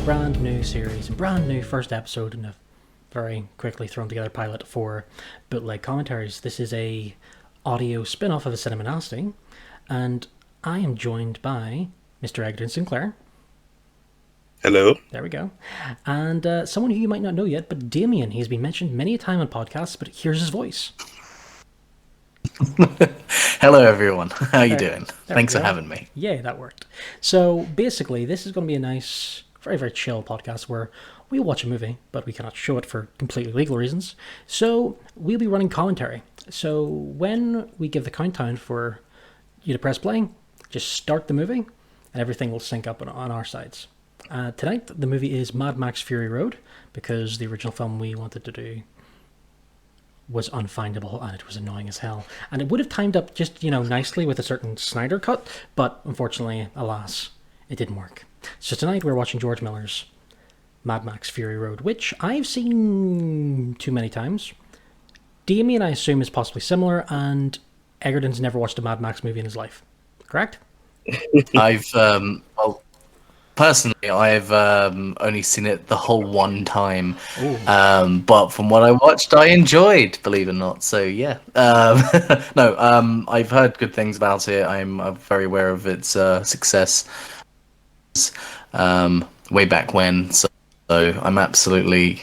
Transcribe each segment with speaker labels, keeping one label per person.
Speaker 1: brand new series, brand new first episode in a very quickly thrown together pilot for Bootleg Commentaries. This is a audio spin-off of a Cinema Nasty, and I am joined by Mr. Egerton Sinclair.
Speaker 2: Hello.
Speaker 1: There we go. And someone who you might not know yet, but Damian. He's been mentioned many a time on podcasts, but here's his voice.
Speaker 3: Hello, everyone. How you doing? Thanks for having me.
Speaker 1: Yeah, that worked. So basically, this is going to be a nice, very, very chill podcast where we watch a movie, but we cannot show it for completely legal reasons. So we'll be running commentary. So when we give the countdown for you to press play, just start the movie, and everything will sync up on our sides. Tonight, the movie is Mad Max Fury Road, because the original film we wanted to do was unfindable and it was annoying as hell. And it would have timed up just, nicely with a certain Snyder cut, but unfortunately, alas, it didn't work. So tonight we're watching George Miller's Mad Max Fury Road, which I've seen too many times. Damien, I assume, is possibly similar, and Egerton's never watched a Mad Max movie in his life. Correct?
Speaker 3: Personally, I've only seen it the whole one time. But from what I watched, I enjoyed, believe it or not. So, yeah. I've heard good things about it. I'm very aware of its success way back when. So I'm actually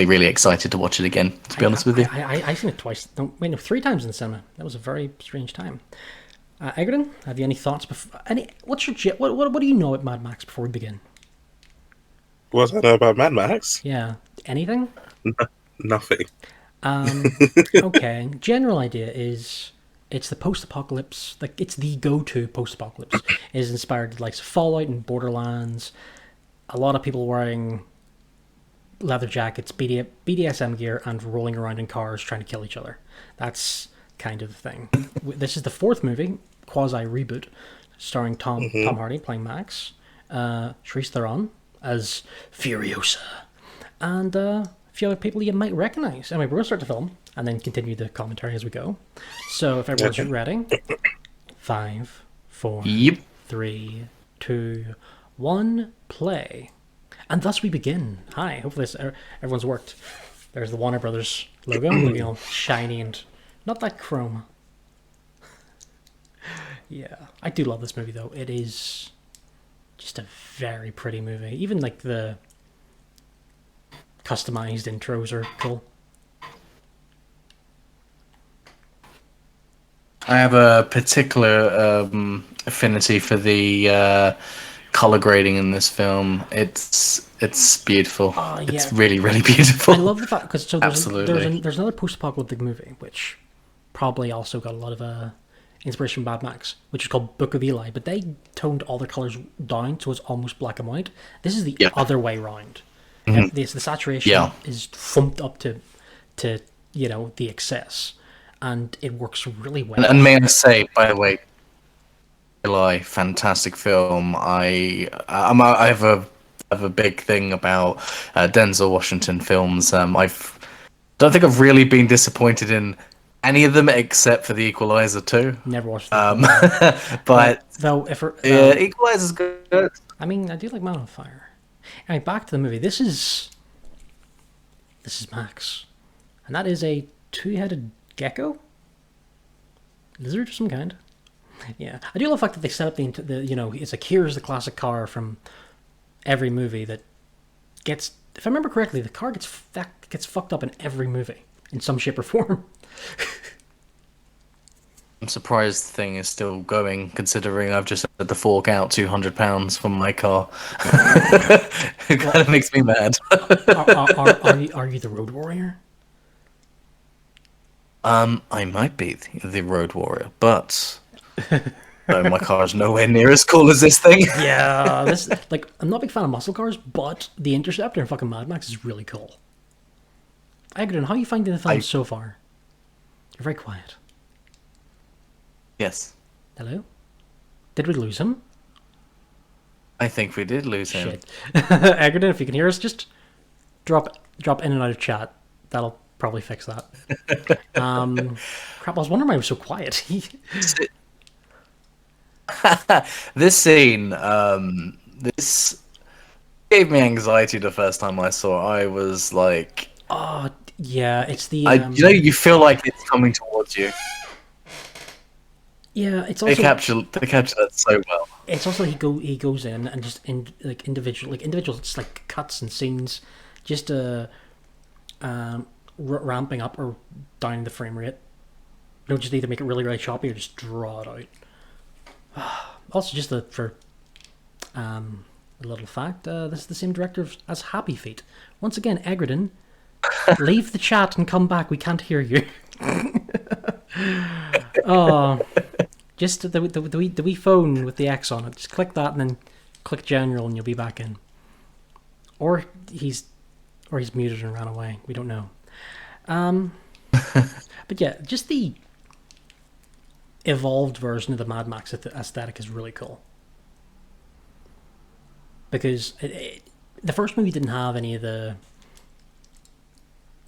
Speaker 3: really excited to watch it again, to be honest with you.
Speaker 1: I've seen it twice. No, 3 times in the cinema. That was a very strange time. Egerton, have you any thoughts? What do you know about Mad Max before we begin?
Speaker 2: What do I know about Mad Max?
Speaker 1: Yeah, anything?
Speaker 2: Nothing.
Speaker 1: Okay. General idea is it's the post-apocalypse. Like it's the go-to post-apocalypse. It is inspired like Fallout and Borderlands. A lot of people wearing leather jackets, BDSM gear, and rolling around in cars trying to kill each other. That's kind of the thing. This is the 4th movie, quasi reboot, starring Tom Hardy playing Max, Charlize Theron as Furiosa, and a few other people you might recognize. Anyway, we're going to start the film and then continue the commentary as we go. So if everyone's ready, 5, 4, 3, 2, 1, play. And thus we begin. Hi, hopefully everyone's worked. There's the Warner Brothers logo, looking all shiny and not that chrome. Yeah, I do love this movie though. It is just a very pretty movie. Even like the customized intros are cool.
Speaker 3: I have a particular affinity for the color grading in this film. It's beautiful. Yeah. It's really, really beautiful.
Speaker 1: I love the fact because there's another post-apocalyptic movie which probably also got a lot of inspiration from Mad Max, which is called Book of Eli, but they toned all their colors down so it's almost black and white. This is the other way around. The saturation is thumped up to the excess, and it works really well.
Speaker 3: And may I say, by the way, Eli, fantastic film. I have a big thing about Denzel Washington films. Don't think I've really been disappointed in any of them except for The Equalizer 2.
Speaker 1: Never watched that.
Speaker 3: But
Speaker 1: Equalizer's
Speaker 3: good.
Speaker 1: I mean, I do like Man on Fire. Anyway, back to the movie. This is Max, and that is a 2-headed gecko, lizard of some kind. Yeah, I do love the fact that they set up it's like here's the classic car from every movie that gets. If I remember correctly, the car gets fucked up in every movie in some shape or form.
Speaker 3: I'm surprised the thing is still going, considering I've just had to fork out £200 from my car. It kind of makes me mad.
Speaker 1: Are you the road warrior?
Speaker 3: I might be the road warrior, but no, my car is nowhere near as cool as this thing.
Speaker 1: Yeah, I'm not a big fan of muscle cars, but the Interceptor in fucking Mad Max is really cool. Egerton, how are you finding the film so far? You're very quiet.
Speaker 3: Yes.
Speaker 1: Hello? Did we lose him?
Speaker 3: I think we did lose him.
Speaker 1: Shit. Egerton, if you can hear us, just drop in and out of chat. That'll probably fix that. Crap, I was wondering why he was so quiet.
Speaker 3: This scene, gave me anxiety the first time I saw it. I was like,
Speaker 1: Oh, yeah, it's the
Speaker 3: you feel like it's coming towards you.
Speaker 1: yeah, it's
Speaker 3: They
Speaker 1: also
Speaker 3: capture that so well.
Speaker 1: it's also he goes in and just individual it's like cuts and scenes, just ramping up or down the frame rate. You don't just need to make it really really choppy or just draw it out. Also, just for a little fact, this is the same director as Happy Feet. Once again, Egerton, leave the chat and come back. We can't hear you. Oh, just the wee phone with the X on it. Just click that and then click general and you'll be back in. Or he's muted and ran away. We don't know. But yeah, just the evolved version of the Mad Max aesthetic is really cool. Because the first movie didn't have any of the...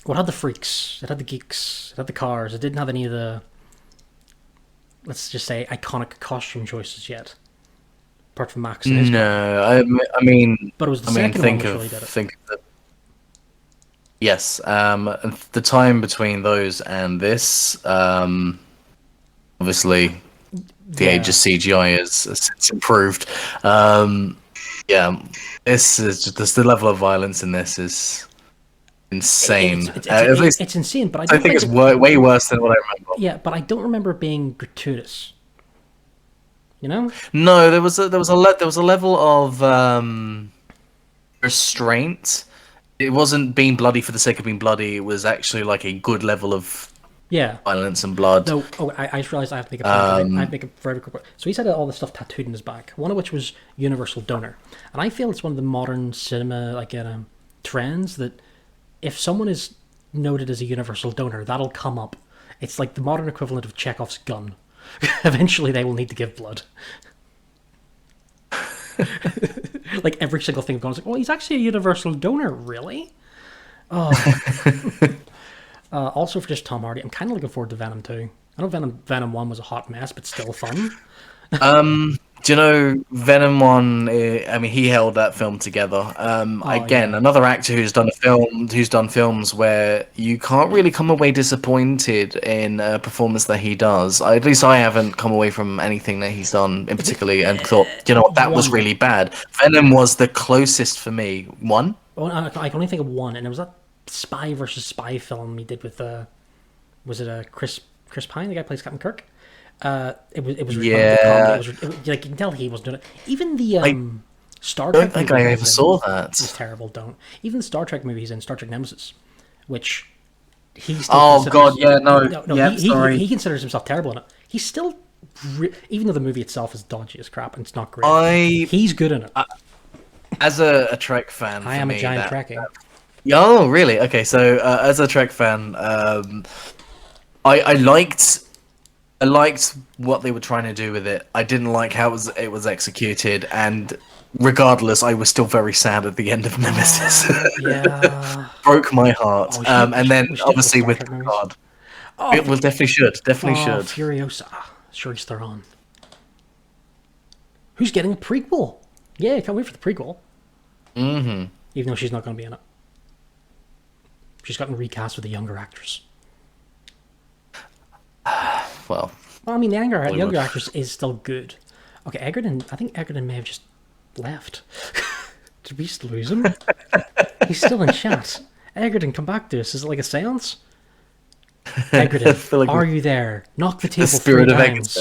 Speaker 1: Well, it had the freaks, it had the geeks, it had the cars, it didn't have any of the, let's just say, iconic costume choices yet. Apart from Max and his car.
Speaker 3: No, I mean...
Speaker 1: But it was the second one which really did it.
Speaker 3: Think of the... Yes, the time between those and this, obviously, the age of CGI has since improved. Yeah, this is just the level of violence in this is insane.
Speaker 1: It's insane, but I
Speaker 3: think it's way worse than what I remember.
Speaker 1: Yeah, but I don't remember it being gratuitous. You know?
Speaker 3: No, there was a level of restraint. It wasn't being bloody for the sake of being bloody. It was actually like a good level of violence and blood.
Speaker 1: No, I just realised I have to make a very quick point. So he said all the stuff tattooed in his back, one of which was universal donor. And I feel it's one of the modern cinema trends that if someone is noted as a universal donor, that'll come up. It's like the modern equivalent of Chekhov's gun. Eventually they will need to give blood. Like every single thing goes like, well, he's actually a universal donor, really? Oh. Also, for just Tom Hardy, I'm kind of looking forward to Venom 2. I know Venom 1 was a hot mess, but still fun.
Speaker 3: Do you know Venom 1? I mean, he held that film together. Another actor who's done films where you can't really come away disappointed in a performance that he does. At least I haven't come away from anything that he's done in particular and thought, you know what, that was really bad. Venom was the closest for me. One?
Speaker 1: Oh, I can only think of one, and it was that spy versus spy film he did with was it Chris Pine, the guy who plays Captain Kirk? It was
Speaker 3: yeah.
Speaker 1: It was like you can tell he was doing it. Even the Star Trek.
Speaker 3: I don't think I ever saw that.
Speaker 1: It's terrible. Don't even the Star Trek movie he's in, Star Trek Nemesis, which he still.
Speaker 3: Oh God, yeah, no. Sorry.
Speaker 1: He considers himself terrible in it. He's still, even though the movie itself is dodgy as crap and it's not great. He's good in it.
Speaker 3: As a Trek fan,
Speaker 1: I am a giant Trekkie.
Speaker 3: Oh, really? Okay, so as a Trek fan, I liked what they were trying to do with it. I didn't like how it was executed, and regardless, I was still very sad at the end of Nemesis.
Speaker 1: Yeah,
Speaker 3: broke my heart. And then obviously with God, it will definitely should.
Speaker 1: Furiosa, Charlize Theron. Who's getting a prequel? Yeah, can't wait for the prequel.
Speaker 3: Mm-hmm.
Speaker 1: Even though she's not going to be in it. She's gotten recast with a younger actress.
Speaker 3: Well,
Speaker 1: I mean, the younger actress is still good. Okay, Egerton. I think Egerton may have just left. Did we just lose him? He's still in chat. Egerton, come back to us. Is it like a seance? Egerton, are you there? Knock the table 3 times.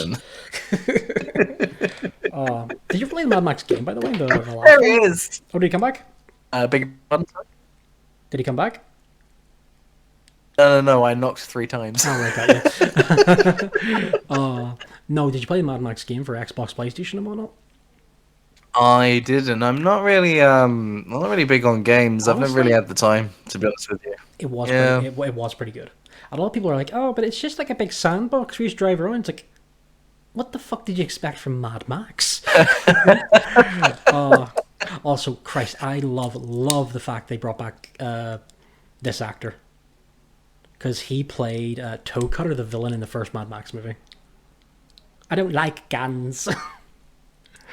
Speaker 1: Did you play the Mad Max game, by the way?
Speaker 3: There he is.
Speaker 1: Oh, did he come back?
Speaker 3: Big button.
Speaker 1: Did he come back?
Speaker 3: No, I knocked 3 times.
Speaker 1: Oh, right, got you. No, did you play the Mad Max game for Xbox, PlayStation, and whatnot?
Speaker 3: I didn't. I'm not really big on games.
Speaker 1: Honestly,
Speaker 3: I've never really had the time, to be honest with you.
Speaker 1: It was pretty good. A lot of people are like, oh, but it's just like a big sandbox where you just drive around. It's like, what the fuck did you expect from Mad Max? Also, Christ, I love the fact they brought back this actor. Because he played Toe Cutter, the villain in the first Mad Max movie. I don't like guns.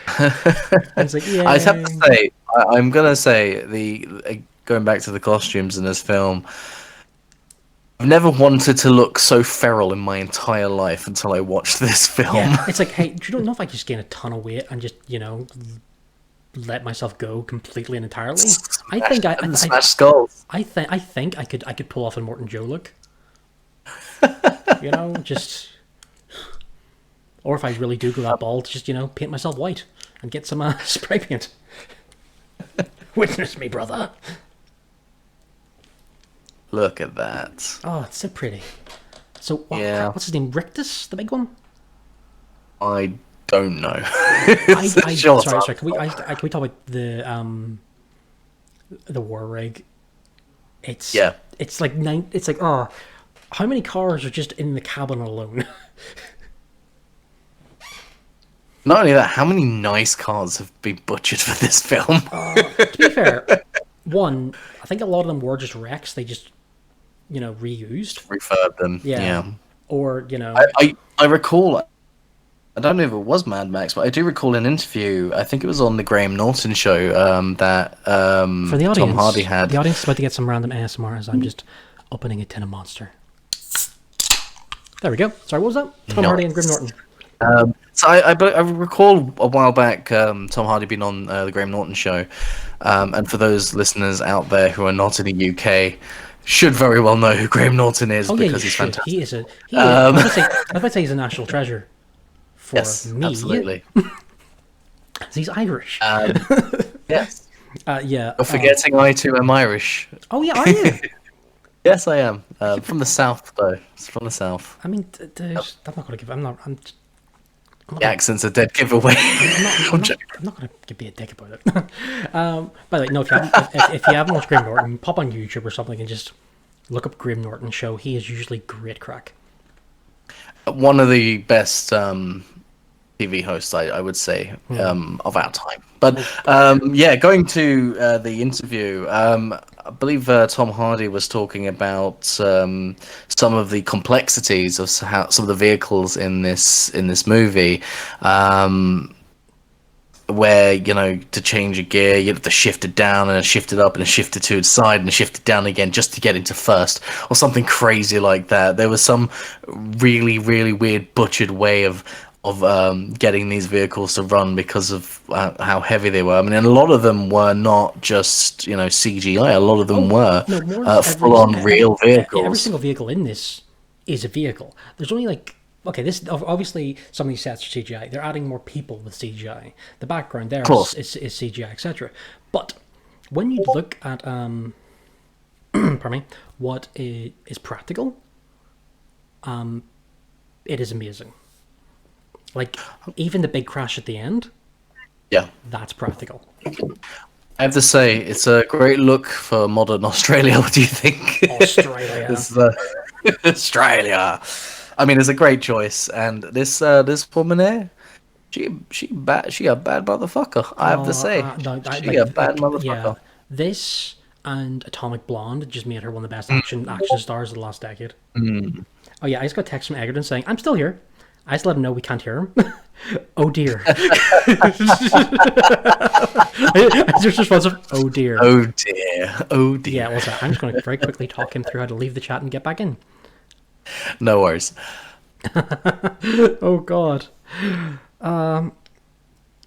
Speaker 1: It's like,
Speaker 3: I have to say, I'm gonna say going back to the costumes in this film. I've never wanted to look so feral in my entire life until I watched this film.
Speaker 1: Yeah, it's like, hey, do you don't know if I could just gain a ton of weight and just, let myself go completely and entirely?
Speaker 3: Smash skulls.
Speaker 1: I think I could pull off a Morton Joe look. Just, or if I really do go that bald, just paint myself white and get some spray paint. Witness me, brother.
Speaker 3: Look at that.
Speaker 1: Oh, it's so pretty. So,
Speaker 3: Yeah.
Speaker 1: what's his name? Rictus, the big one?
Speaker 3: I don't know.
Speaker 1: Sorry. Can we talk about the war rig? It's like how many cars are just in the cabin alone?
Speaker 3: Not only that, how many nice cars have been butchered for this film?
Speaker 1: To be fair, one, I think a lot of them were just wrecks. They just reused.
Speaker 3: Refurb them. Yeah.
Speaker 1: Or
Speaker 3: I recall. I don't know if it was Mad Max, but I do recall an interview. I think it was on the Graham Norton show that
Speaker 1: for the audience,
Speaker 3: Tom Hardy had.
Speaker 1: The audience is about to get some random ASMR as I'm just opening a tin of Monster. There we go. Sorry, what was that? Tom Hardy and Graham Norton.
Speaker 3: So I recall a while back Tom Hardy being on the Graham Norton show, and for those listeners out there who are not in the UK, should very well know who Graham Norton is because he's fantastic.
Speaker 1: He is I would say he's a national treasure for me.
Speaker 3: Absolutely.
Speaker 1: He's Irish.
Speaker 3: Yes.
Speaker 1: Yeah.
Speaker 3: You're forgetting I too am Irish.
Speaker 1: Oh yeah, are you?
Speaker 3: Yes, I am. From the south, though. It's from the south.
Speaker 1: I mean, I'm not going to give.
Speaker 3: The accent's a dead giveaway.
Speaker 1: I'm not going to be a dick about it. By the way, no, if you haven't watched Graham Norton, pop on YouTube or something and just look up Graham Norton show. He is usually great crack.
Speaker 3: One of the best TV hosts, I would say, of our time. But going to the interview, I believe Tom Hardy was talking about some of the complexities of how some of the vehicles in this movie. Where to change a gear you have to shift it down and shift it up and shift it to its side and shift it down again just to get into first or something crazy like that. There was some really really weird butchered way of getting these vehicles to run because of how heavy they were. I mean, and a lot of them were not just CGI. A lot of them were full on real vehicles.
Speaker 1: Every single vehicle in this is a vehicle. There's only this obviously some of these sets are CGI. They're adding more people with CGI. The background there is CGI, etc. But when you look at pardon me, what is practical, it is amazing. Like even the big crash at the end, that's practical.
Speaker 3: I have to say, it's a great look for modern Australia. What do you think?
Speaker 1: Australia.
Speaker 3: Australia. I mean, it's a great choice, and this woman here, she a bad motherfucker. I have to say, she a bad motherfucker.
Speaker 1: Yeah, this and Atomic Blonde just made her one of the best action stars of the last decade. Oh yeah, I just got a text from Egerton saying I'm still here. I just let him know we can't hear him. Oh dear. I just response of oh dear.
Speaker 3: Oh dear. Oh dear.
Speaker 1: Yeah, what's that? I'm just going to very quickly talk him through how to leave the chat and get back in.
Speaker 3: No worries.
Speaker 1: Oh god.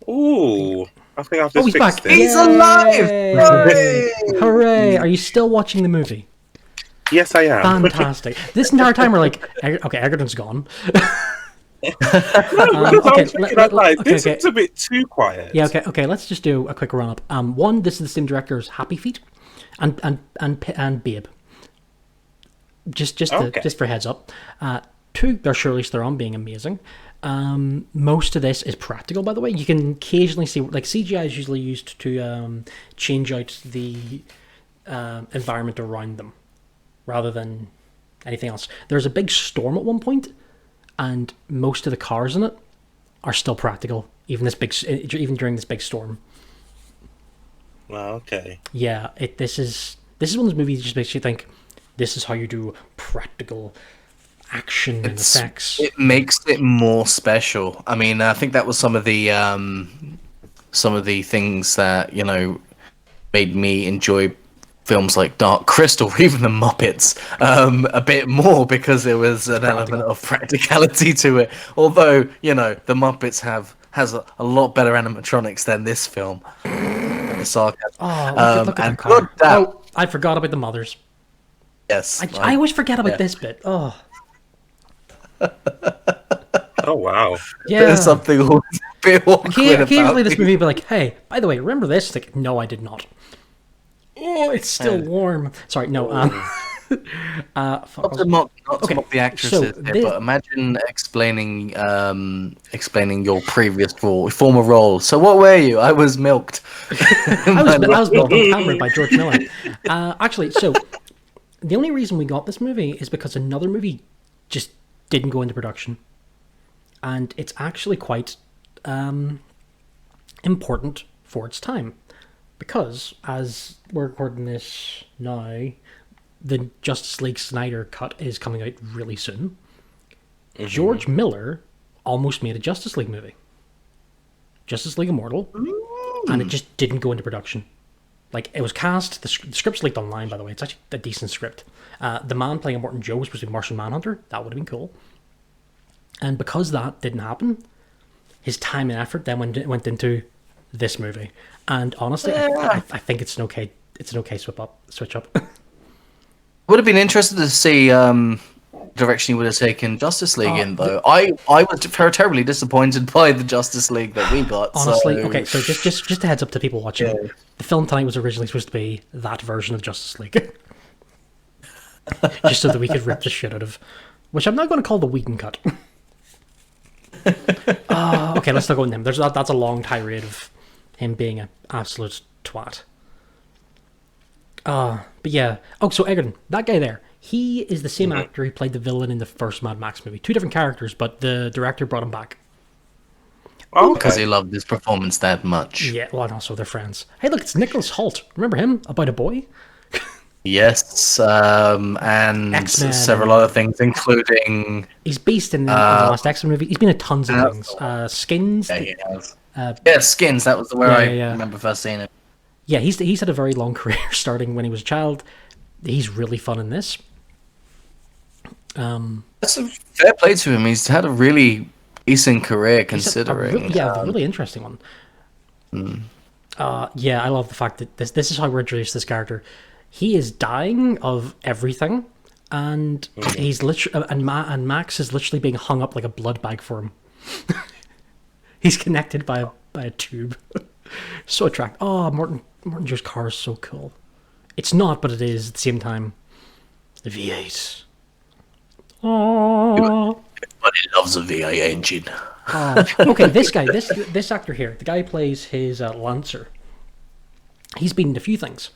Speaker 2: Ooh, I think I've just
Speaker 1: he's
Speaker 2: fixed
Speaker 1: back.
Speaker 2: it.
Speaker 3: He's alive! Hooray!
Speaker 1: Hooray! Are you still watching the movie?
Speaker 2: Yes, I am.
Speaker 1: Fantastic. This entire time we're like, okay, Egerton's gone.
Speaker 2: This is a bit too quiet.
Speaker 1: Yeah, okay. Let's just do a quick run up. One, this is the same director's Happy Feet, and Babe. Just for heads up. Two, they're Charlize Theron being amazing. Most of this is practical, by the way. You can occasionally see CGI is usually used to change out the environment around them, rather than anything else. There's a big storm at one point, and most of the cars in it are still practical, even during this big storm.
Speaker 2: Well, okay.
Speaker 1: Yeah, this is one of those movies that just makes you think, this is how you do practical action and effects.
Speaker 3: It makes it more special. I mean, I think that was some of the things that made me enjoy films like Dark Crystal or even the Muppets a bit more, because there was an element of practicality to it. Although, you know, the Muppets has a lot better animatronics than this film. The sarcasm.
Speaker 1: Oh, look at
Speaker 3: and
Speaker 1: that car.
Speaker 3: damn,
Speaker 1: Oh, I forgot about the mothers.
Speaker 3: yes,
Speaker 1: I always forget about this bit. Oh.
Speaker 2: Oh wow.
Speaker 1: Yeah.
Speaker 3: There's something a bit awkward
Speaker 1: Occasionally
Speaker 3: about
Speaker 1: this movie will be like, hey, by the way, remember this? It's like, no, I did not. Oh, it's still warm. Sorry, no.
Speaker 3: Not to mock the actresses here, but imagine explaining your previous former role. So what were you? I was milked.
Speaker 1: I was milked on camera by George Miller. Actually, so the only reason we got this movie is because another movie just didn't go into production. And it's actually quite important for its time. Because, as we're recording this now, the Justice League Snyder cut is coming out really soon. Mm-hmm. George Miller almost made a Justice League movie. Justice League Immortal. Ooh. And it just didn't go into production. Like, it was cast, the script's leaked online, by the way. It's actually a decent script. The man playing Immortan Joe was supposed to be Martian Manhunter. That would have been cool. And because that didn't happen, his time and effort then went into this movie. And honestly, I think it's an okay switch up.
Speaker 3: Would have been interested to see direction he would have taken Justice League in, though. I was terribly disappointed by the Justice League that we got.
Speaker 1: Honestly, okay, so just a heads up to people watching. Yeah. The film tonight was originally supposed to be that version of Justice League. Just so that we could rip the shit out of, which I'm not going to call the Whedon cut. Okay, let's not go into him. That's a long tirade of him being an absolute twat. But yeah. Oh, so Egerton, that guy there, he is the same actor who played the villain in the first Mad Max movie. 2 different characters, but the director brought him back.
Speaker 2: Okay.
Speaker 3: Because he loved his performance that much.
Speaker 1: Yeah, well, and also they're friends. Hey, look, it's Nicholas Hoult. Remember him? About a Boy?
Speaker 3: Yes, and
Speaker 1: X-Men
Speaker 3: several other things, including...
Speaker 1: He's based in the last X-Men movie. He's been in tons of things. Skins.
Speaker 3: Yeah, he has. Skins, that was where I remember first seeing it. Yeah,
Speaker 1: he's had a very long career starting when he was a child. He's really fun in this.
Speaker 3: That's a fair play to him. He's had a really decent career considering.
Speaker 1: A really interesting one. Yeah, I love the fact that this is how we're introduced to this character. He is dying of everything, and he's literally and Max is literally being hung up like a blood bag for him. He's connected by a tube. So attractive. Oh, Morton Joe's car is so cool. It's not, but it is at the same time. The V8. Oh.
Speaker 3: Everybody loves a V8 engine.
Speaker 1: Okay, this guy, this actor here, the guy who plays his Lancer. He's been in a few things.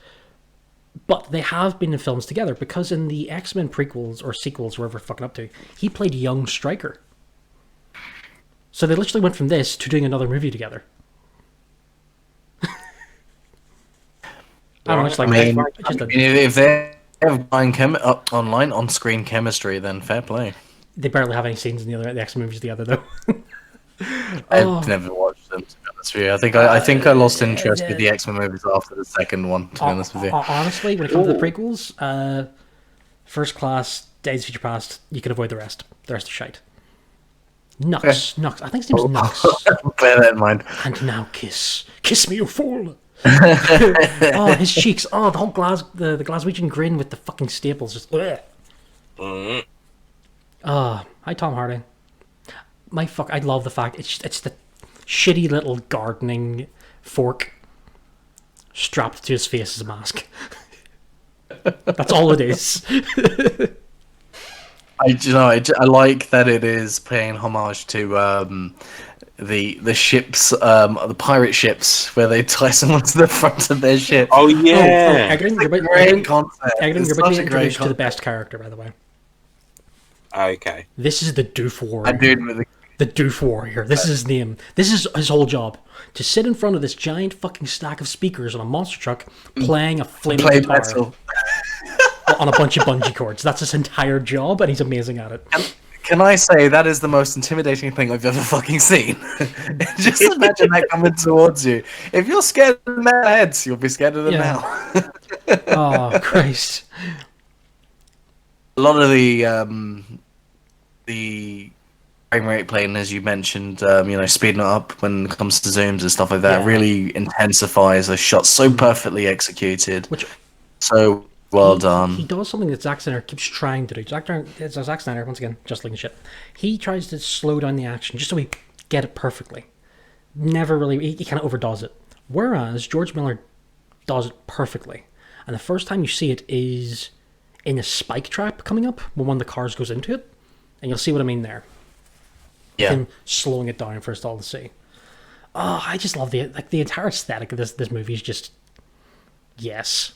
Speaker 1: But they have been in films together, because in the X-Men prequels or sequels, wherever fucking up to, he played young Stryker. So they literally went from this to doing another movie together. I don't know, it's like...
Speaker 3: if they have online on-screen chemistry, then fair play.
Speaker 1: They barely have any scenes in the X-Men movies together, though.
Speaker 3: I've never watched them, to be honest with you. I think I lost interest with the X-Men movies after the second one, to be honest with you.
Speaker 1: Honestly, when it comes to the prequels, First Class, Days of Future Past, you can avoid the rest. The rest are shite. Nux. I think his name's Nux.
Speaker 3: Bear that in mind.
Speaker 1: And now kiss. Kiss me, you fool! Oh, his cheeks. Oh, the whole the Glaswegian grin with the fucking staples. Just... Hi, Tom Hardy. I love the fact it's the shitty little gardening fork strapped to his face as a mask. That's all it is.
Speaker 3: I like that it is paying homage to the ships, the pirate ships, where they tie someone to the front of their ship.
Speaker 2: Oh yeah,
Speaker 1: Egerton, you're about to be introduced to the best character, by the way.
Speaker 2: Okay.
Speaker 1: This is the Doof Warrior. The Doof Warrior. This is his name. This is his whole job. To sit in front of this giant fucking stack of speakers on a monster truck playing a flaming guitar on a bunch of bungee cords. That's his entire job, and he's amazing at it.
Speaker 3: Can I say that is the most intimidating thing I've ever fucking seen? Just imagine that coming towards you. If you're scared of metal heads, you'll be scared of them
Speaker 1: Yeah.
Speaker 3: now.
Speaker 1: Oh Christ!
Speaker 3: A lot of the frame rate playing, as you mentioned, speeding it up when it comes to zooms and stuff like that,
Speaker 1: Yeah.
Speaker 3: really intensifies a shot so perfectly executed.
Speaker 1: Which
Speaker 3: So well
Speaker 1: he
Speaker 3: done.
Speaker 1: does something that Zack Snyder keeps trying to do. Zack Snyder, once again, just like shit. He tries to slow down the action just so he get it perfectly. Never really, he kind of overdoes it. Whereas George Miller does it perfectly. And the first time you see it is in a spike trap coming up when one of the cars goes into it. And you'll see what I mean there.
Speaker 3: Yeah.
Speaker 1: Him slowing it down for us all to see. Oh, I just love the entire aesthetic of this movie is just yes.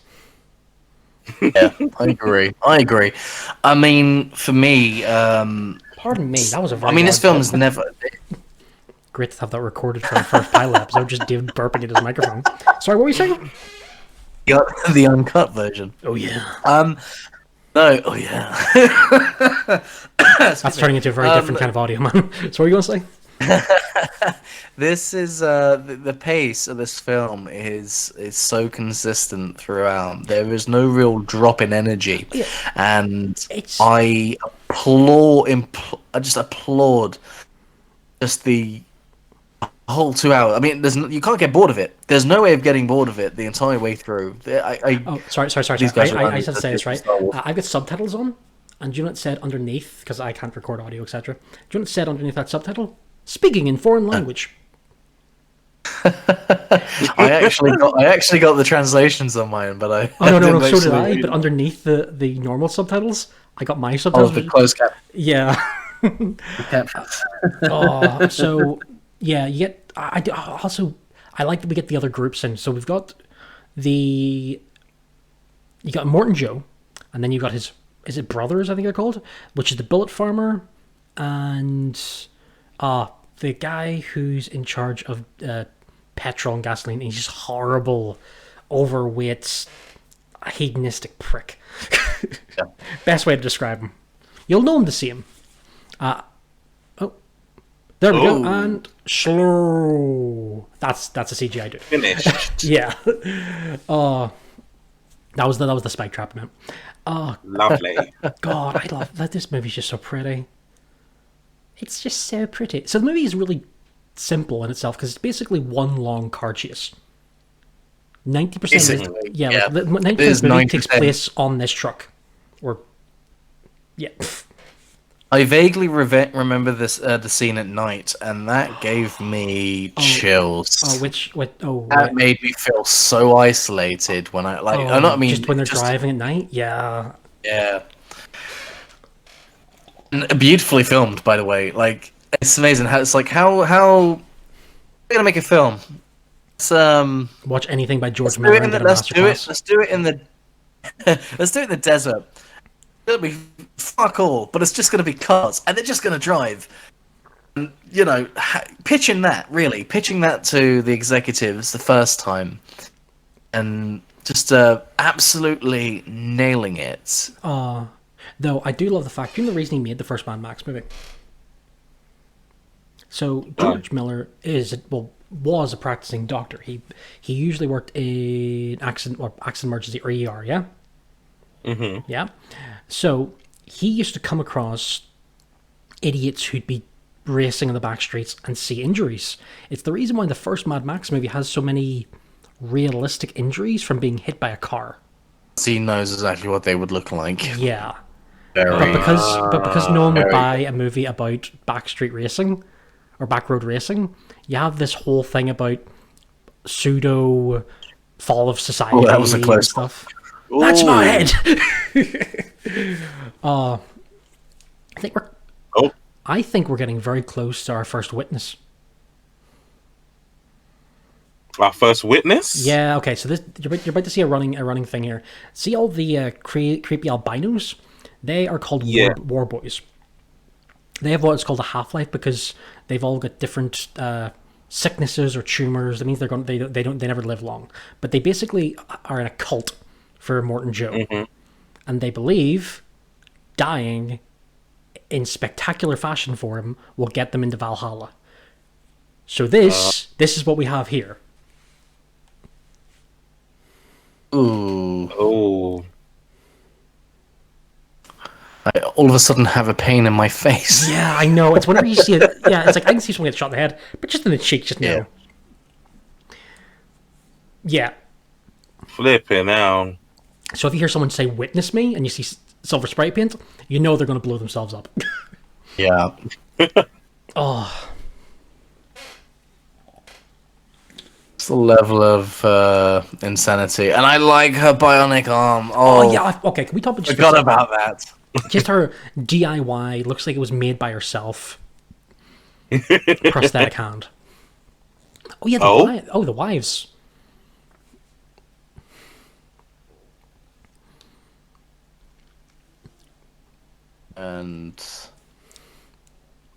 Speaker 3: Yeah, I agree. I mean, for me,
Speaker 1: Pardon me, that was a very
Speaker 3: this
Speaker 1: loud
Speaker 3: film is
Speaker 1: burp.
Speaker 3: never.
Speaker 1: Great to have that recorded for the first pilot episode. Just David burping at his microphone. Sorry, what were you saying?
Speaker 3: Got the uncut version.
Speaker 1: Oh yeah,
Speaker 3: No, oh yeah.
Speaker 1: that's turning into a very different kind of audio, man. So what were you going to say?
Speaker 3: This is the pace of this film is so consistent throughout. There is no real drop in energy,
Speaker 1: Yeah.
Speaker 3: and
Speaker 1: It's-
Speaker 3: I just applaud just the whole 2 hours. I mean, you can't get bored of it. There's no way of getting bored of it the entire way through.
Speaker 1: Oh, sorry.
Speaker 3: These guys are
Speaker 1: I
Speaker 3: running
Speaker 1: should say this right.
Speaker 3: Star Wars.
Speaker 1: I've got subtitles on, and do you know what it said underneath? Because I can't record audio, etc. Do you know what it said underneath that subtitle? Speaking in foreign language.
Speaker 3: I actually got the translations on mine, but I
Speaker 1: Oh no,
Speaker 3: didn't
Speaker 1: so did I.
Speaker 3: actually-
Speaker 1: But underneath the normal subtitles, I got my
Speaker 3: Oh,
Speaker 1: subtitles.
Speaker 3: the closed cap.
Speaker 1: Yeah.
Speaker 3: captions.
Speaker 1: Oh, so yeah, you get. I like that we get the other groups in. So we've got you got Morton Joe, and then you got his is it brothers I think they're called, which is the bullet farmer, and the guy who's in charge of petrol and gasoline. And he's just horrible, overweight, hedonistic prick.
Speaker 3: Yeah.
Speaker 1: Best way to describe him. You'll know him to see him. There we go, and slow. That's a CGI dude.
Speaker 2: Finished.
Speaker 1: Yeah. That was the spike trap, man.
Speaker 2: Lovely.
Speaker 1: God, I love that. This movie's just so pretty. It's just so pretty. So the movie is really simple in itself because it's basically one long car chase. 90%
Speaker 3: Basically,
Speaker 1: yeah,
Speaker 3: yeah.
Speaker 1: like, 90%
Speaker 3: It is
Speaker 1: of the movie takes
Speaker 3: 90%.
Speaker 1: place on this truck, or yeah.
Speaker 3: I vaguely remember this the scene at night, and that gave me chills. That made me feel so isolated when
Speaker 1: just when they're driving at night. Yeah.
Speaker 3: Yeah. And beautifully filmed, by the way. Like, it's amazing how it's like how we're gonna make a film. Let's
Speaker 1: Watch anything by George
Speaker 3: do
Speaker 1: Miller
Speaker 3: it in
Speaker 1: and
Speaker 3: the,
Speaker 1: get a masterclass.
Speaker 3: let's do it in the let's do it in the desert. It'll be fuck all, but it's just gonna be cars, and they're just gonna drive. And, pitching that to the executives the first time, and just absolutely nailing it.
Speaker 1: Though I do love the fact, you know the reason he made the first Mad Max movie? So George Miller was a practicing doctor. He usually worked in accident emergency or ER, yeah? Mm-hmm. Yeah. So he used to come across idiots who'd be racing in the back streets and see injuries. It's the reason why the first Mad Max movie has so many realistic injuries from being hit by a car.
Speaker 3: He knows exactly what they would look like.
Speaker 1: Yeah.
Speaker 3: Very.
Speaker 1: But because no one would
Speaker 3: very
Speaker 1: buy a movie about backstreet racing or backroad racing, you have this whole thing about pseudo fall of society.
Speaker 3: Oh, that was a close
Speaker 1: stuff. That's my head. I think we're getting very close to our first witness.
Speaker 2: Our first witness?
Speaker 1: Yeah. Okay. So you're about to see a running thing here. See all the creepy albinos? They are called war boys. They have what's called a half-life because they've all got different sicknesses or tumors. That means they never live long. But they basically are in a cult for Morton Joe, and they believe dying in spectacular fashion for him, will get them into Valhalla. So this is what we have here.
Speaker 3: Ooh.
Speaker 2: Oh.
Speaker 3: I all of a sudden have a pain in my face.
Speaker 1: Yeah, I know. It's whenever you see it. Yeah, it's like I can see someone get shot in the head, but just in the cheek, just no. Yeah.
Speaker 2: Flipping out.
Speaker 1: So if you hear someone say "witness me" and you see silver spray paint, you know they're going to blow themselves up.
Speaker 3: Yeah.
Speaker 1: Oh.
Speaker 3: It's the level of insanity. And I like her bionic arm.
Speaker 1: Oh yeah. Okay, can we talk about just
Speaker 3: forgot about that.
Speaker 1: Just her DIY. Looks like it was made by herself. Prosthetic hand. Oh yeah. The wives.
Speaker 3: And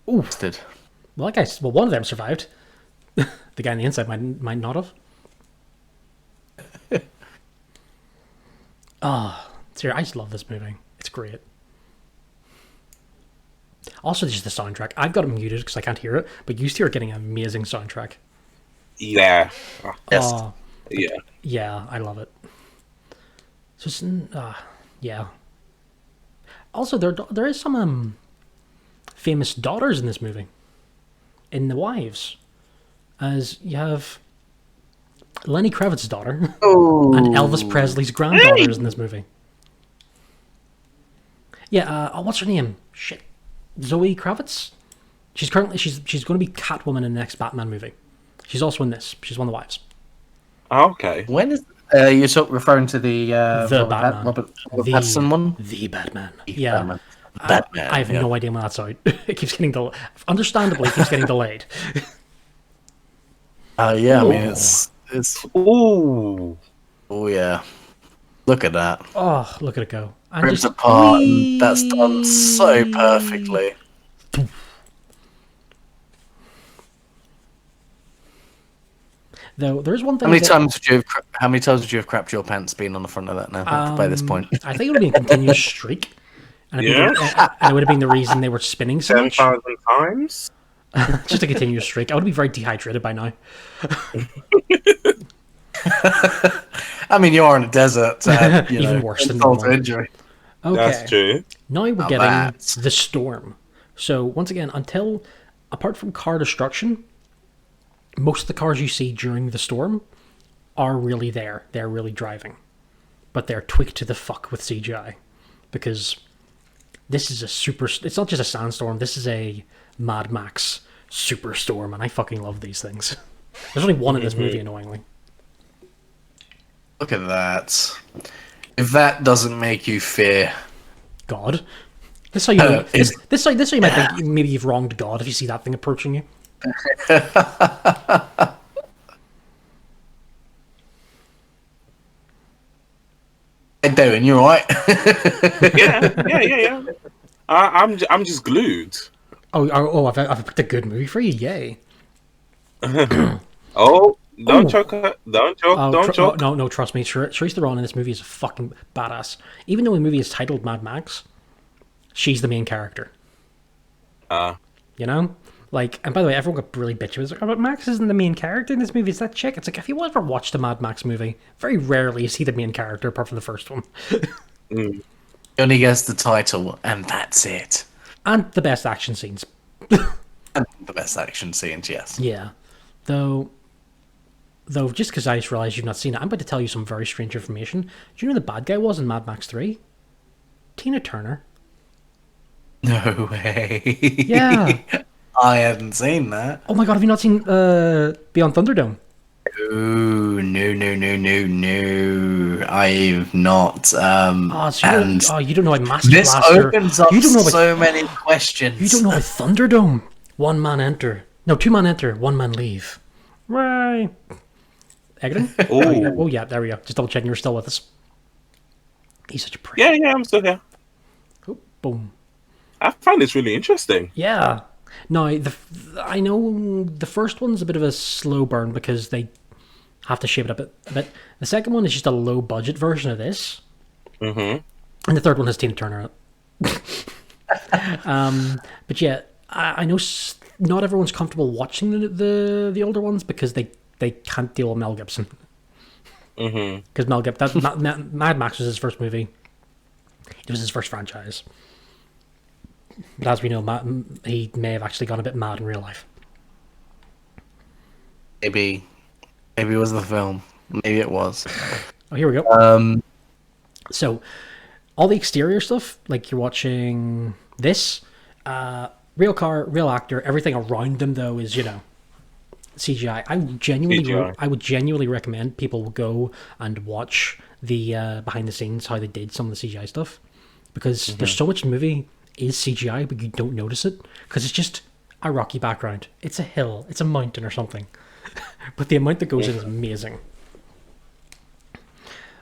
Speaker 1: ooh.
Speaker 3: Did.
Speaker 1: Well, one of them survived. The guy on the inside might not have. Seriously, I just love this movie. It's great. Also, just the soundtrack. I've got it muted because I can't hear it, but you two are getting an amazing soundtrack.
Speaker 2: Yeah.
Speaker 3: Yes.
Speaker 2: Yeah.
Speaker 1: Yeah, I love it. So, yeah. Also, there is some famous daughters in this movie. In the wives. As you have Lenny Kravitz's daughter and Elvis Presley's granddaughters in this movie. Yeah, what's her name? Shit. Zoe Kravitz? She's going to be Catwoman in the next Batman movie. She's also in this. She's one of the wives.
Speaker 2: Oh, okay.
Speaker 3: When is you're referring to the
Speaker 1: Batman.
Speaker 3: Robert Pattinson one?
Speaker 1: The Batman.
Speaker 3: Batman. Batman.
Speaker 1: I have no idea when that's out. It keeps getting delayed. Understandably, it keeps getting delayed.
Speaker 3: Yeah, I mean it's
Speaker 2: Ooh.
Speaker 3: oh yeah. Look at that.
Speaker 1: Oh, look at it go. And
Speaker 3: Rips
Speaker 1: just
Speaker 3: apart and that's done so perfectly.
Speaker 1: Though there's one thing.
Speaker 3: How many times would you have crapped your pants being on the front of that now by this point?
Speaker 1: I think it would have been a continuous streak. And it would have been the reason they were spinning so much.
Speaker 2: 10,000 times?
Speaker 1: Just a continuous streak. I would be very dehydrated by now.
Speaker 3: I mean, you are in a desert.
Speaker 1: Even worse than normal.
Speaker 3: Injury.
Speaker 1: Okay.
Speaker 2: That's true.
Speaker 1: Now we're getting the storm. So once again, apart from car destruction, most of the cars you see during the storm are really there. They're really driving. But they're tweaked to the fuck with CGI. Because this is it's not just a sandstorm, this is a Mad Max superstorm, and I fucking love these things. There's only one in this movie, annoyingly.
Speaker 3: Look at that. If that doesn't make you fear
Speaker 1: God. This is how you know, this how you might think maybe you've wronged God if you see that thing approaching you.
Speaker 3: How you doing? You alright?
Speaker 2: Yeah. I'm just glued.
Speaker 1: I've picked a good movie for you. Yay!
Speaker 2: Oh, don't choke. Don't choke.
Speaker 1: No, trust me. Charlize Theron in this movie is a fucking badass. Even though the movie is titled Mad Max, she's the main character. You know? Like, and by the way, everyone got really bitchy. It was like, oh, but Max isn't the main character in this movie. It's that chick. It's like, if you ever watched a Mad Max movie, very rarely is he the main character, apart from the first one.
Speaker 3: He only gets the title, and that's it.
Speaker 1: And the best action scenes.
Speaker 3: And the best action scenes, yes.
Speaker 1: Yeah. Though just because I just realised you've not seen it, I'm about to tell you some very strange information. Do you know who the bad guy was in Mad Max 3? Tina Turner.
Speaker 3: No way.
Speaker 1: Yeah.
Speaker 3: I hadn't seen that.
Speaker 1: Oh my god, have you not seen Beyond Thunderdome?
Speaker 3: No. I've not.
Speaker 1: You don't know a Master
Speaker 3: this
Speaker 1: Blaster.
Speaker 3: opens up
Speaker 1: You don't know
Speaker 3: so many questions.
Speaker 1: You don't know a Thunderdome. One man enter. No, two man enter, one man leave. Right. Egerton? Oh yeah, there we go. Just double checking you're still with us. He's such a prick.
Speaker 2: Yeah, I'm still here.
Speaker 1: Oh, boom.
Speaker 2: I find this really interesting.
Speaker 1: Yeah. No, I know the first one's a bit of a slow burn because they have to shape it up a bit. The second one is just a low budget version of this.
Speaker 2: Mm-hmm.
Speaker 1: And the third one has Tina Turner in it. But yeah, I know not everyone's comfortable watching the older ones because they can't deal with Mel Gibson. Because Mel Gibson, Mad Max was his first movie. It was his first franchise. But as we know, he may have actually gone a bit mad in real life.
Speaker 3: Maybe it was the film. Maybe it was.
Speaker 1: Oh, here we go. So, all the exterior stuff, like you're watching this, real car, real actor, everything around them though is CGI. I would genuinely recommend people go and watch the behind the scenes how they did some of the CGI stuff, because there's so much movie is CGI, but you don't notice it because it's just a rocky background. It's a hill, it's a mountain or something, but the amount that goes in is amazing.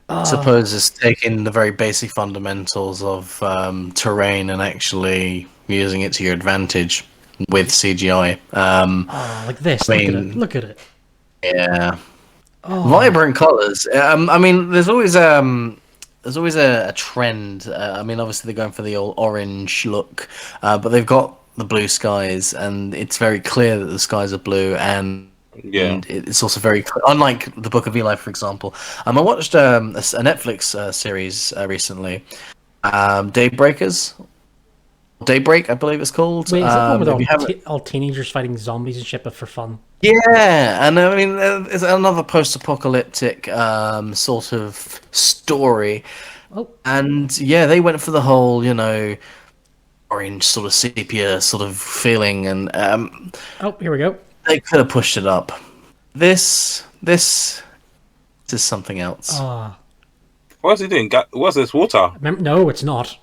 Speaker 3: I suppose it's taking the very basic fundamentals of terrain and actually using it to your advantage with CGI.
Speaker 1: Like this. Look at it.
Speaker 3: Yeah. Vibrant colours. I mean, there's always a trend. I mean, obviously they're going for the old orange look, but they've got the blue skies, and it's very clear that the skies are blue, and it's also very unlike the Book of Eli, for example. I watched a Netflix series recently, Daybreak, I believe it's called.
Speaker 1: Wait, is that one with all teenagers fighting zombies and shit, but for fun?
Speaker 3: Yeah, and I mean, it's another post-apocalyptic sort of story.
Speaker 1: Oh.
Speaker 3: And yeah, they went for the whole, orange sort of sepia sort of feeling, and
Speaker 1: oh, here we go.
Speaker 3: They could have pushed it up. This is something else.
Speaker 2: What's he doing? What's this, water?
Speaker 1: No, it's not.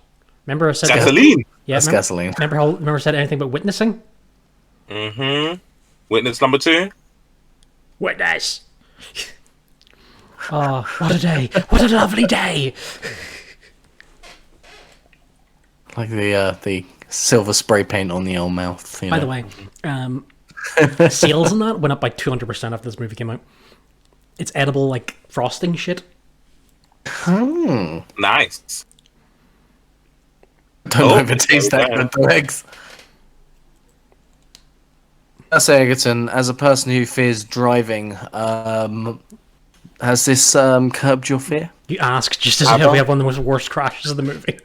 Speaker 1: Remember I said
Speaker 2: gasoline.
Speaker 1: Yeah,
Speaker 3: that's gasoline.
Speaker 1: Remember I said anything but witnessing?
Speaker 2: Witness number 2.
Speaker 1: Witness. Oh, what a day! What a lovely day!
Speaker 3: Like the silver spray paint on the old mouth.
Speaker 1: By the way, sales on that went up by 200% after this movie came out. It's edible, like frosting shit.
Speaker 2: Nice.
Speaker 3: Don't know if it tastes that good, the legs. Let's say, Egerton, as a person who fears driving, has this curbed your fear?
Speaker 1: You ask just as we have one of the most worst crashes of the movie.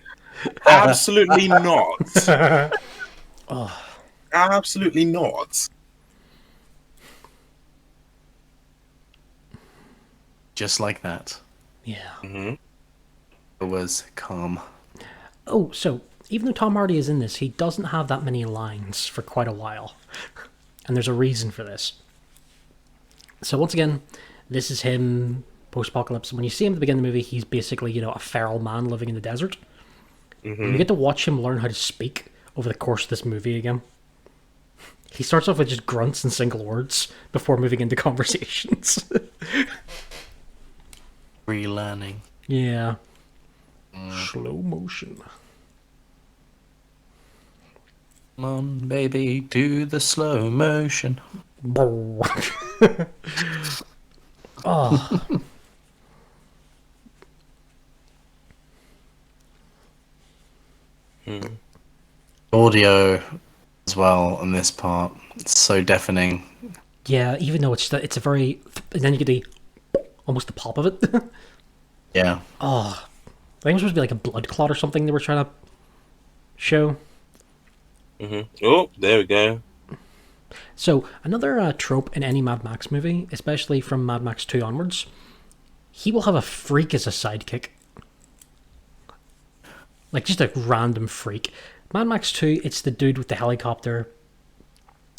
Speaker 2: Absolutely not. Absolutely not.
Speaker 3: Just like that.
Speaker 1: Yeah.
Speaker 3: It was calm.
Speaker 1: Oh, so even though Tom Hardy is in this, he doesn't have that many lines for quite a while. And there's a reason for this. So once again, this is him post-apocalypse. When you see him at the beginning of the movie, he's basically, a feral man living in the desert. You get to watch him learn how to speak over the course of this movie again. He starts off with just grunts and single words before moving into conversations.
Speaker 3: Relearning.
Speaker 1: Yeah. Slow motion.
Speaker 3: Come on, baby, do the slow motion.
Speaker 1: Oh.
Speaker 3: Audio as well on this part. It's so deafening. Yeah,
Speaker 1: even though it's a very, and then you get almost the pop of it.
Speaker 3: Yeah.
Speaker 1: Oh, I think it was supposed to be like a blood clot or something they were trying to show.
Speaker 2: Oh, there we go.
Speaker 1: So another trope in any Mad Max movie, especially from Mad Max 2 onwards, he will have a freak as a sidekick. Like just a random freak. Mad Max 2, it's the dude with the helicopter.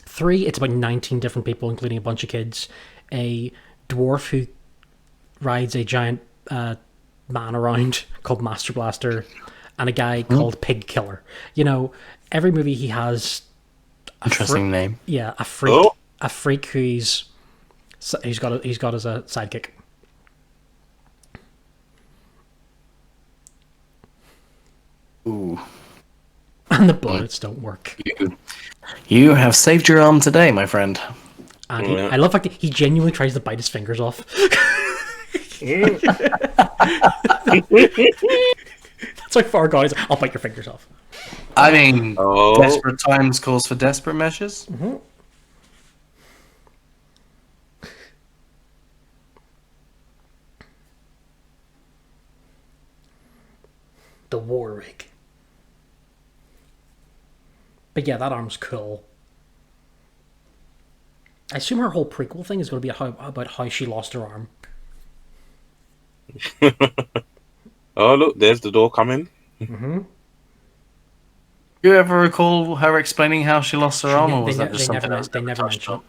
Speaker 1: 3, it's about 19 different people, including a bunch of kids. A dwarf who rides a giant man around called Master Blaster, and a guy called Pig Killer. Every movie he has
Speaker 3: interesting name.
Speaker 1: Yeah, a freak who he's got as a sidekick.
Speaker 3: Ooh.
Speaker 1: And the bullets don't work.
Speaker 3: You have saved your arm today, my friend.
Speaker 1: And I love the fact that he genuinely tries to bite his fingers off. That's like far guys. I'll bite your fingers off.
Speaker 3: I mean,
Speaker 2: Oh.
Speaker 3: desperate times calls for desperate measures.
Speaker 1: The war rig. But yeah, that arm's cool. I assume her whole prequel thing is going to be about how she lost her arm.
Speaker 2: Oh, look, there's the door coming.
Speaker 3: Do you ever recall her explaining how she lost her arm, or was that just something
Speaker 1: they never mention it.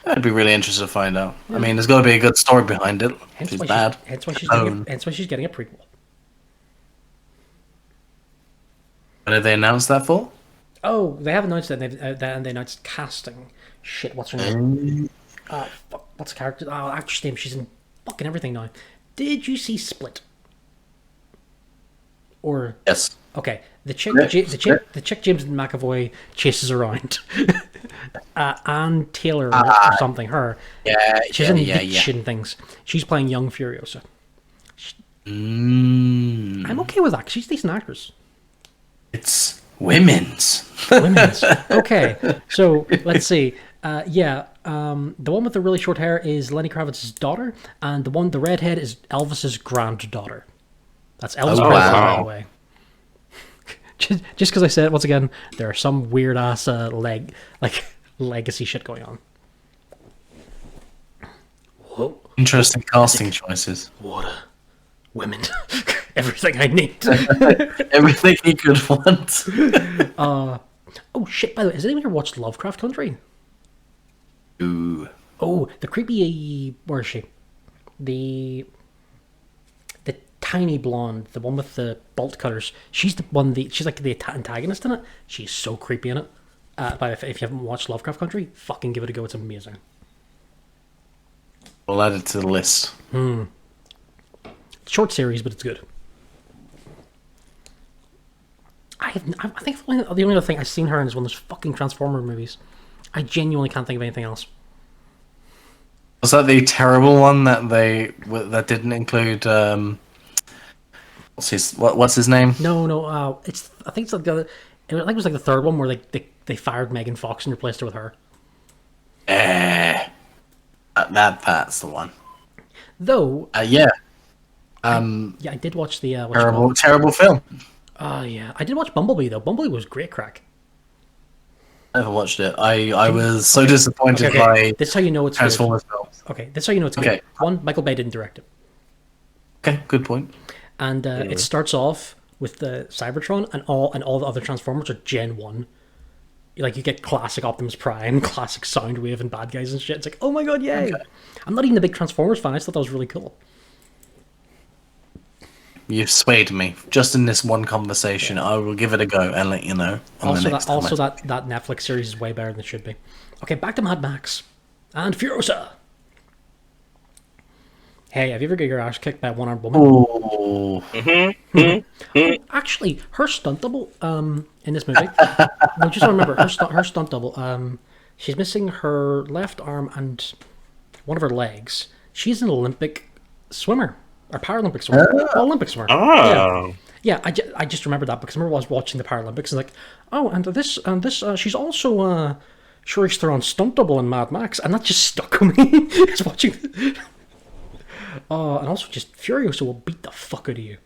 Speaker 3: I'd be really interested to find out. I mean, there's got to be a good story behind it.
Speaker 1: Hence
Speaker 3: She's
Speaker 1: why
Speaker 3: bad.
Speaker 1: hence why she's getting a prequel.
Speaker 3: When did they announce that for?
Speaker 1: Oh, they have announced that, and they announced casting. Shit, what's her name? Fuck, what's the character? Oh, actress name. She's in fucking everything now. Did you see Split? Or
Speaker 3: Yes.
Speaker 1: okay, the chick
Speaker 3: Yeah,
Speaker 1: the chick James McAvoy chases around. Ann Taylor or something. Her.
Speaker 3: Yeah.
Speaker 1: She's in Leech and things. She's playing young Furiosa. I'm okay with that. 'Cause she's a decent actress.
Speaker 3: It's women's.
Speaker 1: Women's. Okay, so let's see. The one with the really short hair is Lenny Kravitz's daughter, and the redhead is Elvis's granddaughter. That's Elvis Presley, by the way. Just because I said it once again, there are some weird ass legacy shit going on. Whoa!
Speaker 3: Interesting casting choices.
Speaker 1: What a women! Everything I need.
Speaker 3: Everything you could want.
Speaker 1: Oh shit! By the way, has anyone here watched Lovecraft Country?
Speaker 3: Ooh.
Speaker 1: Oh, the creepy. Where is she? The tiny blonde, the one with the bolt cutters. She's the one. She's like the antagonist in it. She's so creepy in it. But if you haven't watched Lovecraft Country, fucking give it a go. It's amazing.
Speaker 3: We'll add it to the list.
Speaker 1: Short series, but it's good. I think the only other thing I've seen her in is one of those fucking Transformer movies. I genuinely can't think of anything else.
Speaker 3: Was that the terrible one that didn't include? What's his name?
Speaker 1: No. I think it's like the other. I think it was like the third one where they fired Megan Fox and replaced her with her.
Speaker 3: That's the one.
Speaker 1: Though.
Speaker 3: Yeah.
Speaker 1: Yeah, I did watch the
Speaker 3: terrible film.
Speaker 1: Oh yeah, I did watch Bumblebee though. Bumblebee was great crack.
Speaker 3: I never watched it. I was so disappointed by
Speaker 1: this is how you know it's
Speaker 3: Transformers films.
Speaker 1: Okay, this is how you know it's good. One, Michael Bay didn't direct it.
Speaker 3: Okay, good point.
Speaker 1: And it starts off with the Cybertron, and all the other Transformers are Gen 1. Like, you get classic Optimus Prime, classic Soundwave, and bad guys and shit. It's like, oh my god, yay! Okay. I'm not even a big Transformers fan. I just thought that was really cool.
Speaker 3: You've swayed me. Just in this one conversation, I will give it a go and let you know.
Speaker 1: That Netflix series is way better than it should be. Okay, back to Mad Max and Furiosa. Hey, have you ever got your ass kicked by a one-armed woman?
Speaker 3: Oh.
Speaker 1: Actually, her stunt double in this movie. No, just remember her stunt double. She's missing her left arm and one of her legs. She's an Olympic swimmer. Or Paralympic swimmer. Olympic swimmer.
Speaker 2: Oh.
Speaker 1: Yeah, I just remembered that because I remember I was watching the Paralympics and like, oh, and this, she's also Charlize Theron's stunt double in Mad Max, and that just stuck with me. Just watching. And also just Furiosa will beat the fuck out of you.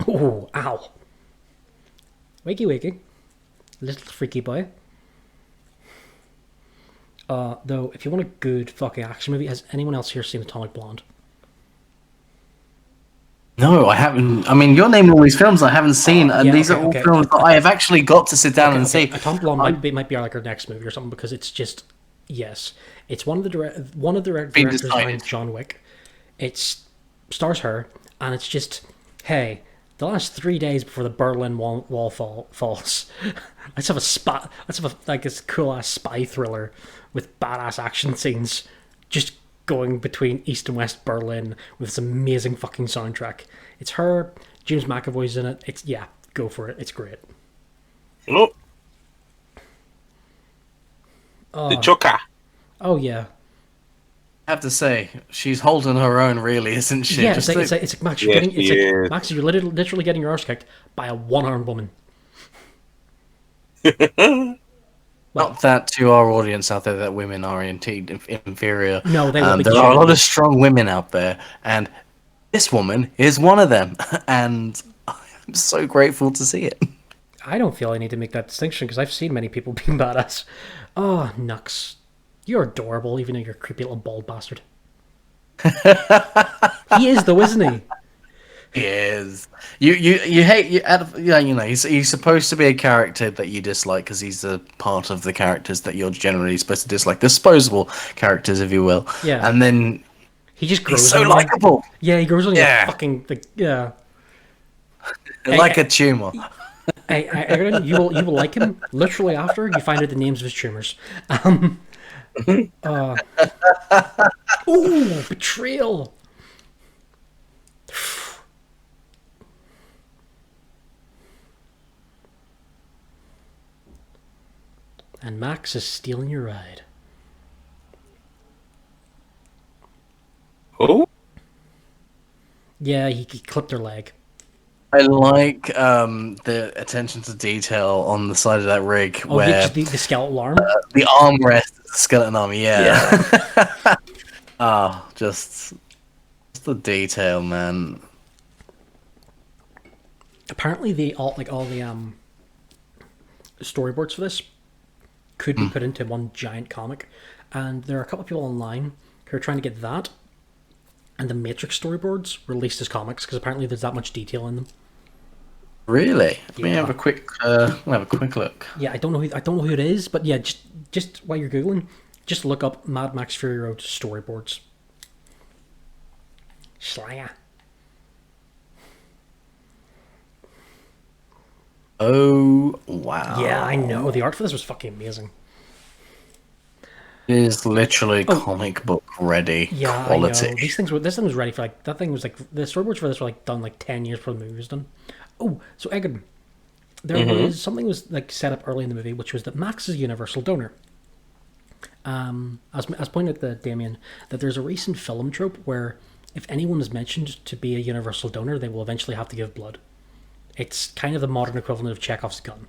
Speaker 1: Oh, ow. Wakey. Little freaky boy. Though, if you want a good fucking action movie, has anyone else here seen Atomic Blonde?
Speaker 3: No, I haven't. I mean, you're naming all these films I haven't seen, and these are all films that I have actually got to sit down and see.
Speaker 1: Atomic Blonde might be like our next movie or something, because it's just, yes. It's one of the directors behind John Wick. It stars her, and it's just, hey, the last 3 days before the Berlin Wall falls, let's have this cool ass spy thriller with badass action scenes, just going between East and West Berlin with this amazing fucking soundtrack. It's her, James McAvoy's in it. Go for it. It's great.
Speaker 2: Oh. The Joker.
Speaker 1: Oh yeah.
Speaker 3: I have to say, she's holding her own, really, isn't she?
Speaker 1: Yeah,
Speaker 3: Just
Speaker 1: it's like Max,
Speaker 2: Yes, she is.
Speaker 1: Max, you're literally getting your arse kicked by a one-armed woman.
Speaker 3: not that to our audience out there that women are indeed inferior.
Speaker 1: No, they will be
Speaker 3: There are a lot
Speaker 1: genuinely.
Speaker 3: of strong women out there, and this woman is one of them. And I'm so grateful to see it.
Speaker 1: I don't feel I need to make that distinction because I've seen many people being badass. Oh, Nux. You're adorable, even though you're a creepy little bald bastard. He is, though, isn't he?
Speaker 3: He is. You hate he's supposed to be a character that you dislike because he's a part of the characters that you're generally supposed to dislike, disposable characters, if you will.
Speaker 1: Yeah.
Speaker 3: And then
Speaker 1: He just grows
Speaker 3: he's so
Speaker 1: on you.
Speaker 3: likable,
Speaker 1: Yeah, he grows on
Speaker 3: Yeah.
Speaker 1: you. Fucking, yeah.
Speaker 3: like a tumor.
Speaker 1: Hey, Egerton, you will like him literally after you find out the names of his tumors. Ooh, betrayal. And Max is stealing your ride.
Speaker 2: Oh,
Speaker 1: Yeah, he clipped her leg.
Speaker 3: I like the attention to detail on the side of that rig
Speaker 1: Oh,
Speaker 3: where
Speaker 1: yeah, the skeletal arm.
Speaker 3: the armrest is the skeleton arm. Yeah. Just the detail, man.
Speaker 1: Apparently, all the storyboards for this could be put into one giant comic, and there are a couple of people online who are trying to get that and the Matrix storyboards released as comics because apparently there's that much detail in them.
Speaker 3: Really? Let me
Speaker 1: Yeah.
Speaker 3: have a quick. Look.
Speaker 1: Yeah, I don't know who it is, but yeah, just while you're googling, just look up Mad Max Fury Road storyboards. Slayer.
Speaker 3: Oh wow!
Speaker 1: Yeah, I know. The art for this was fucking amazing.
Speaker 3: It is literally comic book ready
Speaker 1: Yeah,
Speaker 3: quality.
Speaker 1: I know. This thing was ready for like that thing was like the storyboards for this were like done like 10 years before the movie was done. Oh, so Egan, there was something was like set up early in the movie, which was that Max is a universal donor. As pointed out to Damien, that there's a recent film trope where if anyone is mentioned to be a universal donor, they will eventually have to give blood. It's kind of the modern equivalent of Chekhov's gun.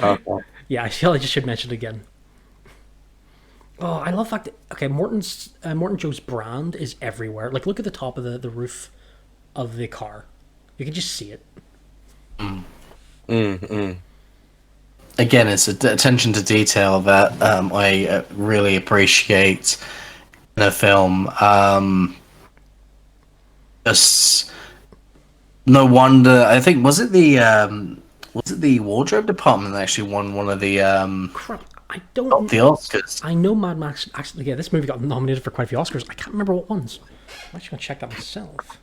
Speaker 2: okay.
Speaker 1: Yeah, I feel I just should mention it again. Oh, I love the fact that okay, Morton Joe's brand is everywhere. Like, look at the top of the roof of the car. You can just see it.
Speaker 3: Again, it's attention to detail that I really appreciate in a film. Just no wonder. I think was it the wardrobe department that actually won one of the
Speaker 1: Crap, I don't.
Speaker 3: the Oscars?
Speaker 1: I know Mad Max. Actually, yeah, this movie got nominated for quite a few Oscars. I can't remember what ones. I'm actually gonna check that myself.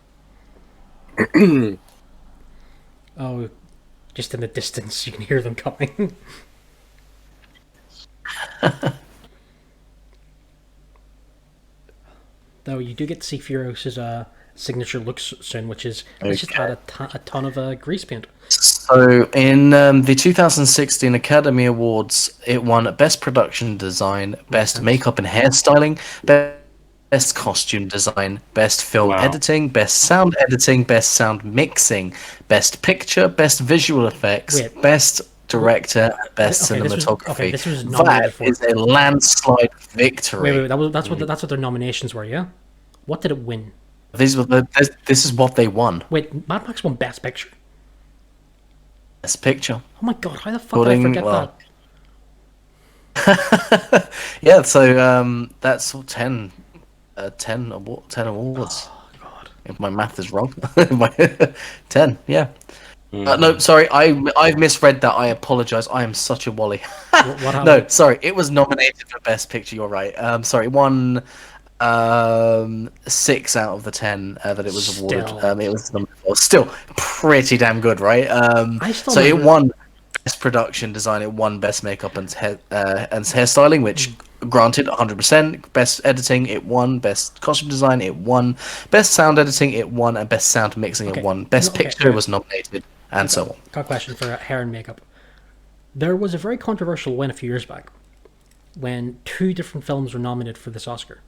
Speaker 1: Oh, just in the distance, you can hear them coming. Though you do get to see Furios's signature looks soon, which is it's just had a ton of grease paint.
Speaker 3: So in the 2016 Academy Awards, it won Best Production Design, Best Makeup and Hairstyling, Best Costume Design, Best Film Editing, Best Sound Editing, Best Sound Mixing, Best Picture, Best Visual Effects,
Speaker 1: Wait.
Speaker 3: Best Director, Best
Speaker 1: Okay,
Speaker 3: Cinematography.
Speaker 1: this was nominated
Speaker 3: That
Speaker 1: for.
Speaker 3: is a landslide victory.
Speaker 1: Wait, that's what their nominations were, yeah? What did it win?
Speaker 3: This is what they won.
Speaker 1: Wait, Mad Max won Best Picture?
Speaker 3: Best Picture.
Speaker 1: Oh my god, how the fuck did I forget that?
Speaker 3: Yeah, so that's 10 awards.
Speaker 1: Oh god.
Speaker 3: If my math is wrong. 10, yeah. No, sorry, I've misread that. I apologize. I am such a wally.
Speaker 1: What happened?
Speaker 3: No, sorry, it was nominated for Best Picture. You're right. Sorry, it won 6 out of the 10 that it was awarded.
Speaker 1: Still.
Speaker 3: It was still pretty damn good, right?
Speaker 1: I still
Speaker 3: So it
Speaker 1: remember-
Speaker 3: won Best Production Design. It won Best Makeup and Hairstyling, which granted 100%. Best Editing, it won. Best Costume Design, it won. Best Sound Editing, it won, and Best Sound Mixing,
Speaker 1: Okay.
Speaker 3: it won. Best
Speaker 1: Okay.
Speaker 3: Picture was nominated, and so on.
Speaker 1: Got a question for hair and makeup. There was a very controversial win a few years back when 2 different films were nominated for this Oscar.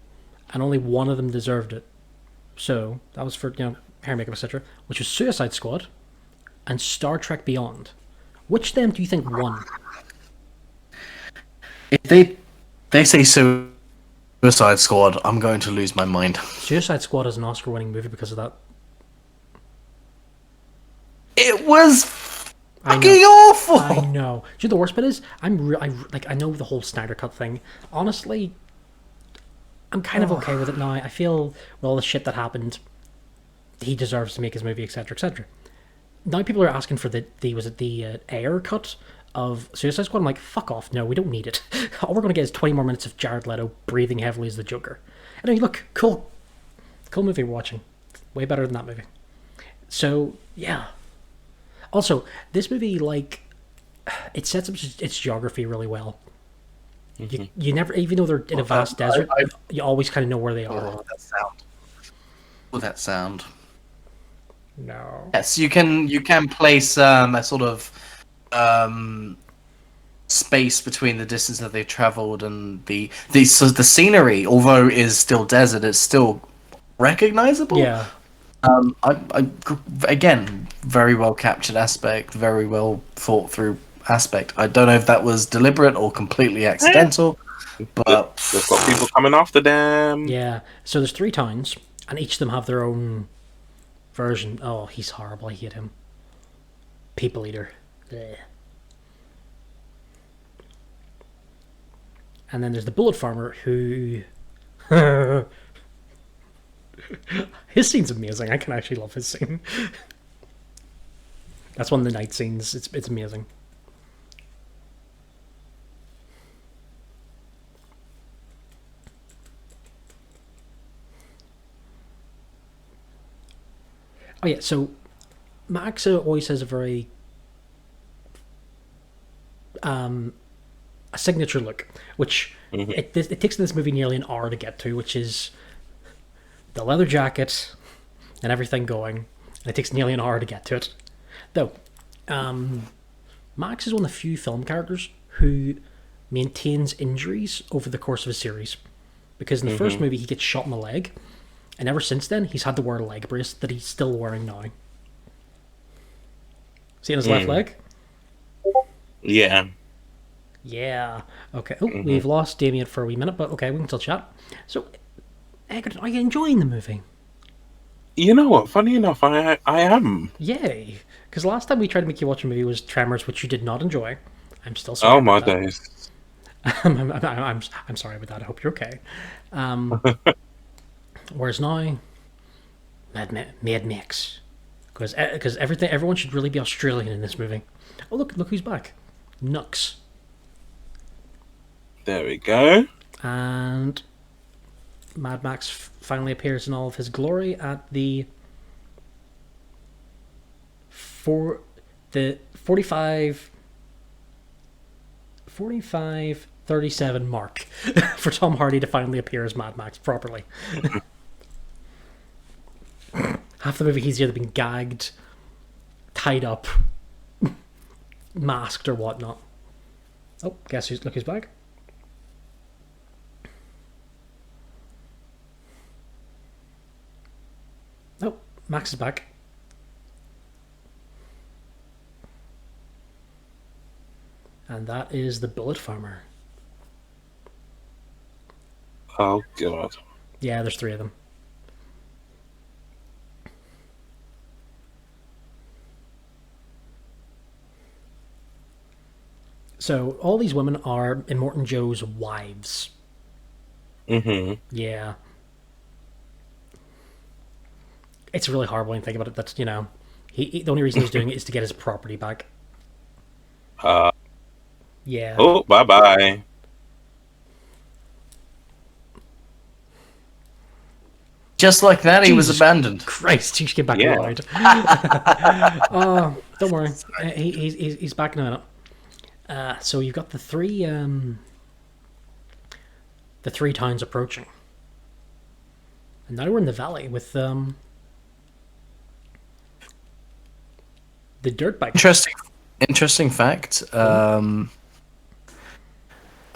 Speaker 1: and only one of them deserved it. So that was for hair, makeup, etc. Which was Suicide Squad and Star Trek Beyond. Which of them do you think won?
Speaker 3: If they say Suicide Squad, I'm going to lose my mind.
Speaker 1: Suicide Squad is an Oscar-winning movie because of that.
Speaker 3: It was
Speaker 1: I
Speaker 3: fucking
Speaker 1: know.
Speaker 3: awful.
Speaker 1: I know. Do you know the worst bit is? I know the whole Snyder Cut thing. Honestly, I'm kind of okay with it now. I feel with all the shit that happened, he deserves to make his movie, etc., etc. Now people are asking for the Ayer cut of Suicide Squad. I'm like, fuck off. No, we don't need it. All we're going to get is 20 more minutes of Jared Leto breathing heavily as the Joker. And then look, cool movie we're watching. Way better than that movie. So yeah. Also, this movie, like, it sets up its geography really well. You never, even though they're in a vast desert, you always kind of know where they are.
Speaker 3: Oh, that sound. Oh, that sound.
Speaker 1: No.
Speaker 3: Yes, you can place a sort of space between the distance that they travelled and the scenery, although is still desert, it's still recognizable.
Speaker 1: Yeah.
Speaker 3: Again, very well captured aspect, very well thought through aspect. I don't know if that was deliberate or completely accidental, but
Speaker 2: They've got people coming after them.
Speaker 1: Yeah. So there's 3 towns, and each of them have their own version. Oh, he's horrible. I hate him. People eater. Blech. And then there's the bullet farmer who... His scene's amazing. I can actually love his scene. That's one of the night scenes. It's amazing. Oh yeah, so Max always has a very a signature look, which it takes this movie nearly an hour to get to, which is the leather jacket and everything going, and it takes nearly an hour to get to it. Though, Max is one of the few film characters who maintains injuries over the course of a series. Because in the first movie, he gets shot in the leg, and ever since then, he's had to wear a leg brace that he's still wearing now. See on his left leg?
Speaker 2: Yeah.
Speaker 1: Yeah. Okay. Oh, we've lost Damian for a wee minute, but okay, we can still chat. So, Egerton, are you enjoying the movie?
Speaker 2: You know what? Funny enough, I am.
Speaker 1: Yay. Because last time we tried to make you watch a movie was Tremors, which you did not enjoy. I'm still sorry.
Speaker 2: Oh my
Speaker 1: about that.
Speaker 2: days.
Speaker 1: I'm sorry about that. I hope you're okay. Whereas now, Mad Max, because everyone should really be Australian in this movie. Oh look who's back, Nux.
Speaker 2: There we go.
Speaker 1: And Mad Max finally appears in all of his glory at the 45-37 mark for Tom Hardy to finally appear as Mad Max properly. Half the movie he's either been gagged, tied up, masked or whatnot. Oh, guess who's back? Oh, Max is back. And that is the bullet farmer.
Speaker 2: Oh god.
Speaker 1: Yeah, there's 3 of them. So all these women are Immortan Joe's wives. Yeah. It's really horrible when you think about it. That's, the only reason he's doing it is to get his property back. Yeah.
Speaker 2: Oh, bye-bye.
Speaker 3: just like that, he was
Speaker 1: Jesus
Speaker 3: abandoned.
Speaker 1: Christ, he should get back
Speaker 2: Yeah.
Speaker 1: alive. Oh, don't worry. He's back in a minute. So you've got the three towns approaching, and now we're in the valley with the dirt bike.
Speaker 3: Interesting fact.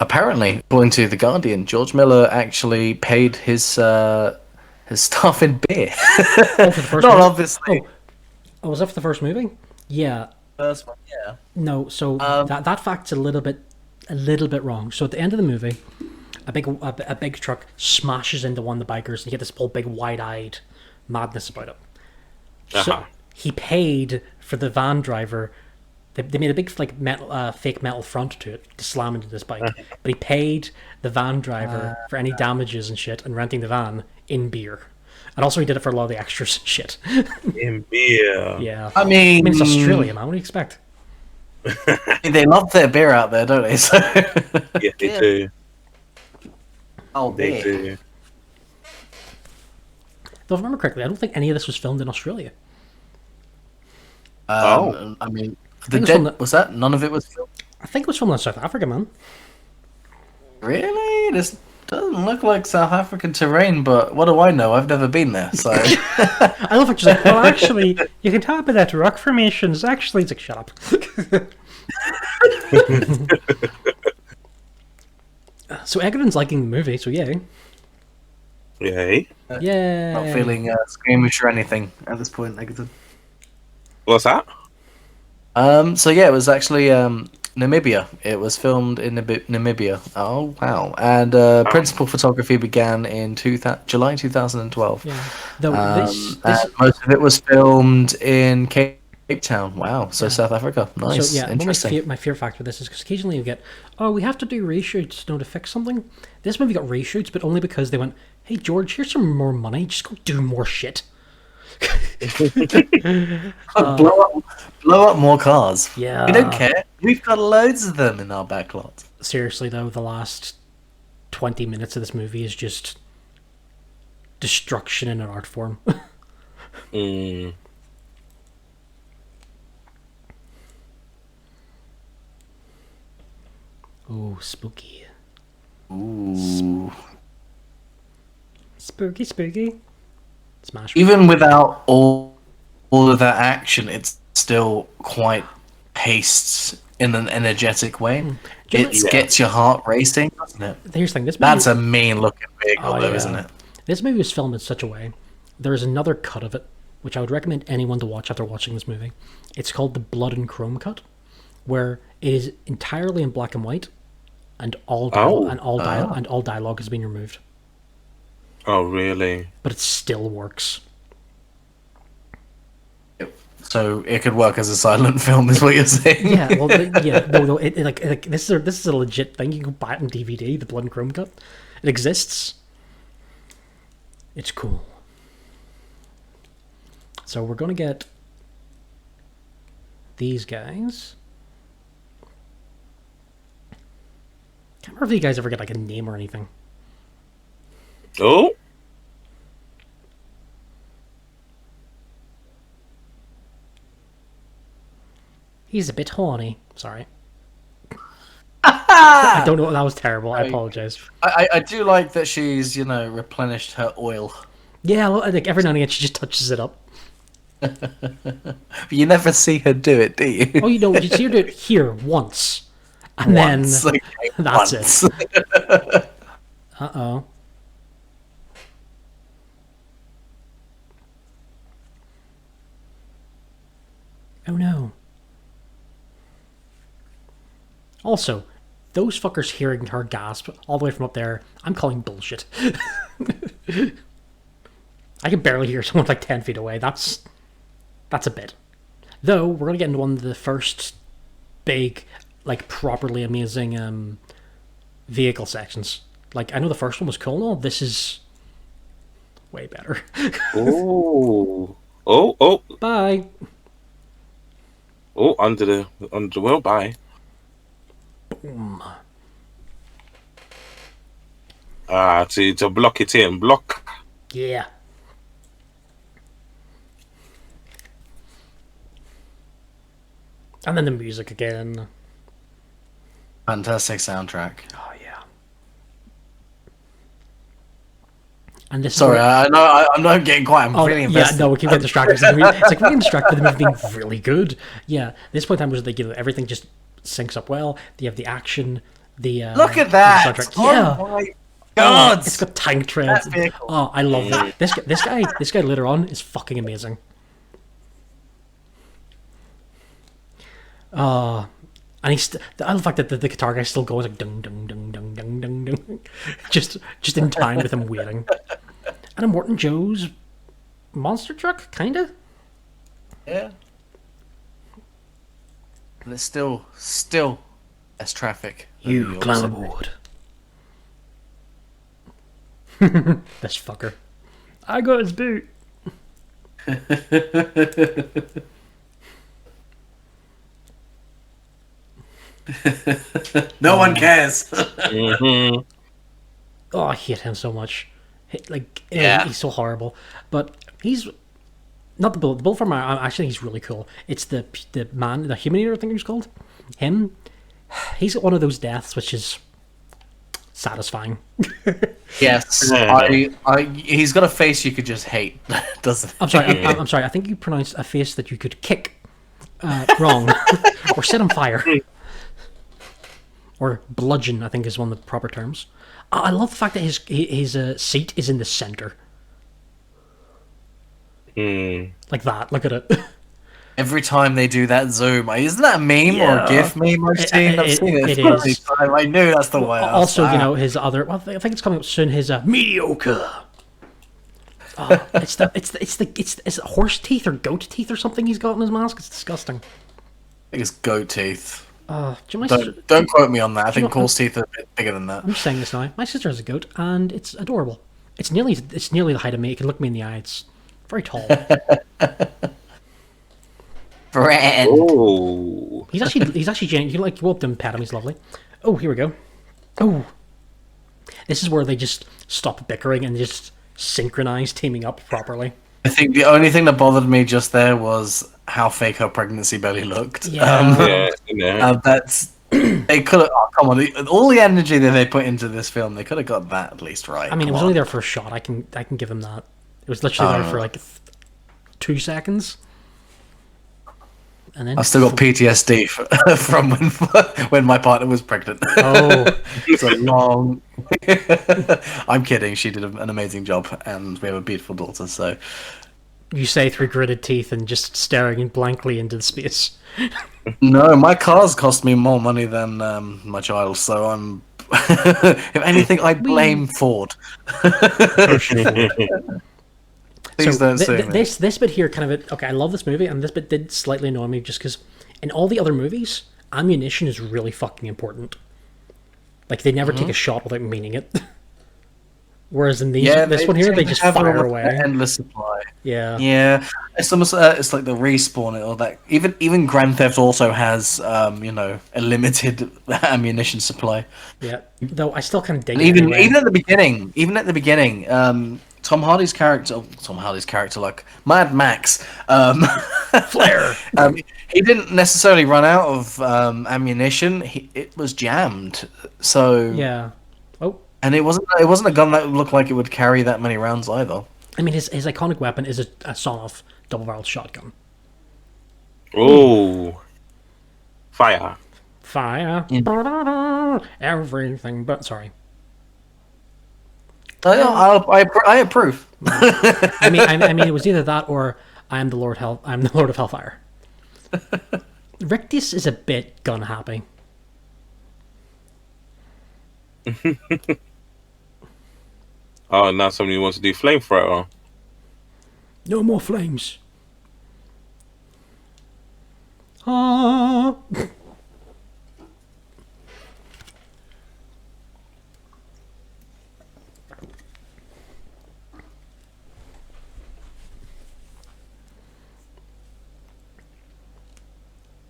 Speaker 3: apparently, according to The Guardian, George Miller actually paid his staff in beer.
Speaker 1: Oh, for the first
Speaker 3: Not
Speaker 1: movie?
Speaker 3: obviously.
Speaker 1: Oh, was that for the first movie? Yeah.
Speaker 3: First one, yeah.
Speaker 1: No, so that fact's a little bit wrong. So at the end of the movie, a big truck smashes into one of the bikers, and you get this whole big wide-eyed madness about it. So he paid for the van driver. They made a big like metal, fake metal front to it to slam into this bike, but he paid the van driver for any damages and shit and renting the van in beer, and also he did it for a lot of the extras and shit.
Speaker 2: In beer.
Speaker 1: Yeah,
Speaker 3: I mean,
Speaker 1: it's Australia, man. What do you expect?
Speaker 3: they love their beer out there, don't they? So
Speaker 2: Yeah, they do.
Speaker 3: oh,
Speaker 2: They
Speaker 3: beer.
Speaker 2: do.
Speaker 1: Though if I remember correctly, I don't think any of this was filmed in Australia.
Speaker 3: I mean, the
Speaker 1: it was
Speaker 3: dead
Speaker 1: from the-
Speaker 3: was that? None of it was filmed.
Speaker 1: I think it was filmed in South Africa, man.
Speaker 3: Really? This doesn't look like South African terrain, but what do I know? I've never been there, so.
Speaker 1: I love it. She's like, well, actually, you can tell by that rock formations. Actually, it's like, shut up. So Egerton's liking the movie, so yay.
Speaker 2: Yay.
Speaker 1: Yeah.
Speaker 3: Not feeling squeamish or anything at this point, Egerton.
Speaker 2: What's that?
Speaker 3: So yeah, it was actually Namibia. It was filmed in Namibia. Oh wow! And principal photography began in July 2012.
Speaker 1: Yeah. Though
Speaker 3: And
Speaker 1: this
Speaker 3: most of it was filmed in Cape Town. Wow! So South Africa. Nice.
Speaker 1: So yeah,
Speaker 3: Interesting.
Speaker 1: my fear factor with this is because occasionally you get, oh, we have to do reshoots to fix something. This movie got reshoots, but only because they went, hey George, here's some more money, just go do more shit.
Speaker 3: Blow up more cars.
Speaker 1: Yeah.
Speaker 3: We don't care. We've got loads of them in our backlot.
Speaker 1: Seriously though, the last 20 minutes of this movie is just destruction in an art form.
Speaker 2: Mm.
Speaker 1: Ooh, spooky.
Speaker 3: Ooh.
Speaker 1: Spooky. Smash.
Speaker 3: Even without all of that action, it's still quite paced in an energetic way.
Speaker 1: Do you
Speaker 3: It
Speaker 2: know-
Speaker 3: gets your heart racing, doesn't it?
Speaker 1: Here's the thing, this movie...
Speaker 3: That's a mean looking vehicle,
Speaker 1: Oh,
Speaker 3: though,
Speaker 1: yeah.
Speaker 3: isn't it?
Speaker 1: This movie was filmed in such a way. There is another cut of it, which I would recommend anyone to watch after watching this movie. It's called the Blood and Chrome cut, where it is entirely in black and white, and all dialogue has been removed.
Speaker 2: Oh, really?
Speaker 1: But it still works.
Speaker 3: So it could work as a silent film, is what you're saying?
Speaker 1: Yeah, well, no, like this is a legit thing. You can buy it on DVD. The Blood and Chrome cut, it exists. It's cool. So we're gonna get these guys. Can't remember if you guys ever get like a name or anything.
Speaker 2: Oh,
Speaker 1: He's a bit horny. Sorry. I don't know. That was terrible. I apologize.
Speaker 3: I do like that she's, replenished her oil.
Speaker 1: Yeah, well, like every now and again she just touches it up.
Speaker 3: But you never see her do it, do you?
Speaker 1: Oh, you see her do it here once, and
Speaker 3: Once,
Speaker 1: then
Speaker 3: okay,
Speaker 1: that's
Speaker 3: once.
Speaker 1: it. Uh-oh. Oh no. Also, those fuckers hearing her gasp all the way from up there, I'm calling bullshit. I can barely hear someone like 10 feet away. That's a bit. Though, we're going to get into one of the first big, like, properly amazing vehicle sections. Like, I know the first one was cool and all. This is way better.
Speaker 2: oh, oh,
Speaker 1: Bye.
Speaker 2: oh! Under the wheel. Bye.
Speaker 1: Boom.
Speaker 2: To block it in. Block.
Speaker 1: Yeah. And then the music again.
Speaker 3: Fantastic soundtrack.
Speaker 1: Oh yeah. And this
Speaker 3: Sorry,
Speaker 1: is
Speaker 3: I know I'm not getting quiet. I'm feeling
Speaker 1: yeah,
Speaker 3: invested.
Speaker 1: no, we keep getting distracted. It's like we're getting distracted. The movie being really good. Yeah, this point in time was like everything just syncs up well. You have the action, the
Speaker 3: Look at
Speaker 1: the
Speaker 3: that!
Speaker 1: Star Trek. Yeah.
Speaker 3: Oh my god!
Speaker 1: It's got tank treads.
Speaker 3: That vehicle.
Speaker 1: Oh, I love that. This guy later on is fucking amazing. And I love the fact that the guitar guy still goes like dung dung dung dung dung dung dung, just in time with him waiting. And a Morton Joe's monster truck, kinda.
Speaker 3: Yeah. And it's still less traffic. than New
Speaker 1: You
Speaker 3: York
Speaker 1: climb
Speaker 3: City.
Speaker 1: aboard. This fucker. I got his boot.
Speaker 3: No one cares.
Speaker 2: Mm-hmm.
Speaker 1: Oh, I hate him so much.
Speaker 3: Yeah.
Speaker 1: He's so horrible. But he's not the bullet. The bullet from actually he's really cool. It's the man, the human eater, I think he's called. Him. He's got one of those deaths which is satisfying.
Speaker 3: Yes. He's got a face you could just hate, doesn't
Speaker 1: I'm sorry. I'm sorry. I think you pronounced a face that you could kick wrong, or set on fire, or bludgeon. I think is one of the proper terms. I love the fact that his seat is in the center, like that. Look at it.
Speaker 3: Every time they do that zoom, isn't that a meme or a GIF meme I've seen? I've seen it.
Speaker 1: It is.
Speaker 3: I knew that's the way.
Speaker 1: Also, you know, his other. Well, I think it's coming up soon. His mediocre. Oh, it's horse teeth or goat teeth or something he's got in his mask. It's disgusting.
Speaker 3: I think it's goat teeth.
Speaker 1: Do you know my sister,
Speaker 3: Don't quote me on that. I think
Speaker 1: know,
Speaker 3: horse teeth are a bit bigger than that.
Speaker 1: I'm just saying this now. My sister has a goat, and it's adorable. It's nearly the height of me. It can look me in the eye. It's very tall.
Speaker 3: Friend.
Speaker 2: Oh.
Speaker 1: He's actually genuine. You go up to him, pet him. He's lovely. Oh, here we go. Oh, this is where they just stop bickering and just synchronize teaming up properly.
Speaker 3: I think the only thing that bothered me just there was how fake her pregnancy belly looked.
Speaker 1: Yeah.
Speaker 3: That's they could have. Oh, come on, all the energy that they put into this film, they could have got that at least right.
Speaker 1: I mean, it
Speaker 3: Come
Speaker 1: was
Speaker 3: on.
Speaker 1: only there for a shot. I can give him that. It was literally there for like 2 seconds. And then
Speaker 3: I've still got PTSD from when my partner was pregnant.
Speaker 1: Oh,
Speaker 3: It's a long. I'm kidding. She did an amazing job, and we have a beautiful daughter. So
Speaker 1: you say through gritted teeth and just staring blankly into the space.
Speaker 3: no, my cars cost me more money than my child. So I'm. If anything, I blame Ford. Please don't sue me.
Speaker 1: This bit here kind of okay. I love this movie, and this bit did slightly annoy me just because in all the other movies, ammunition is really fucking important. Like they never take a shot without meaning it. Whereas in this one here, they just fire away.
Speaker 3: Endless supply.
Speaker 1: Yeah.
Speaker 3: It's almost it's like the respawn or that. Even Grand Theft also has a limited ammunition supply.
Speaker 1: Yeah. Though I still kind of dig it.
Speaker 3: Even
Speaker 1: Anyway.
Speaker 3: even at the beginning, Tom Hardy's character, like Mad Max,
Speaker 1: Flare.
Speaker 3: he didn't necessarily run out of ammunition. It was jammed, so
Speaker 1: Yeah. Oh.
Speaker 3: and it wasn't a gun that looked like it would carry that many rounds either.
Speaker 1: I mean, his iconic weapon is a sawn-off double-barreled shotgun.
Speaker 2: Oh. Fire.
Speaker 1: Fire. Everything but sorry.
Speaker 3: I approve.
Speaker 1: I mean, it was either that or I'm the Lord of Hellfire. Rictus is a bit gun happy.
Speaker 2: Oh, now somebody wants to do flamethrower.
Speaker 1: No more flames. Ah.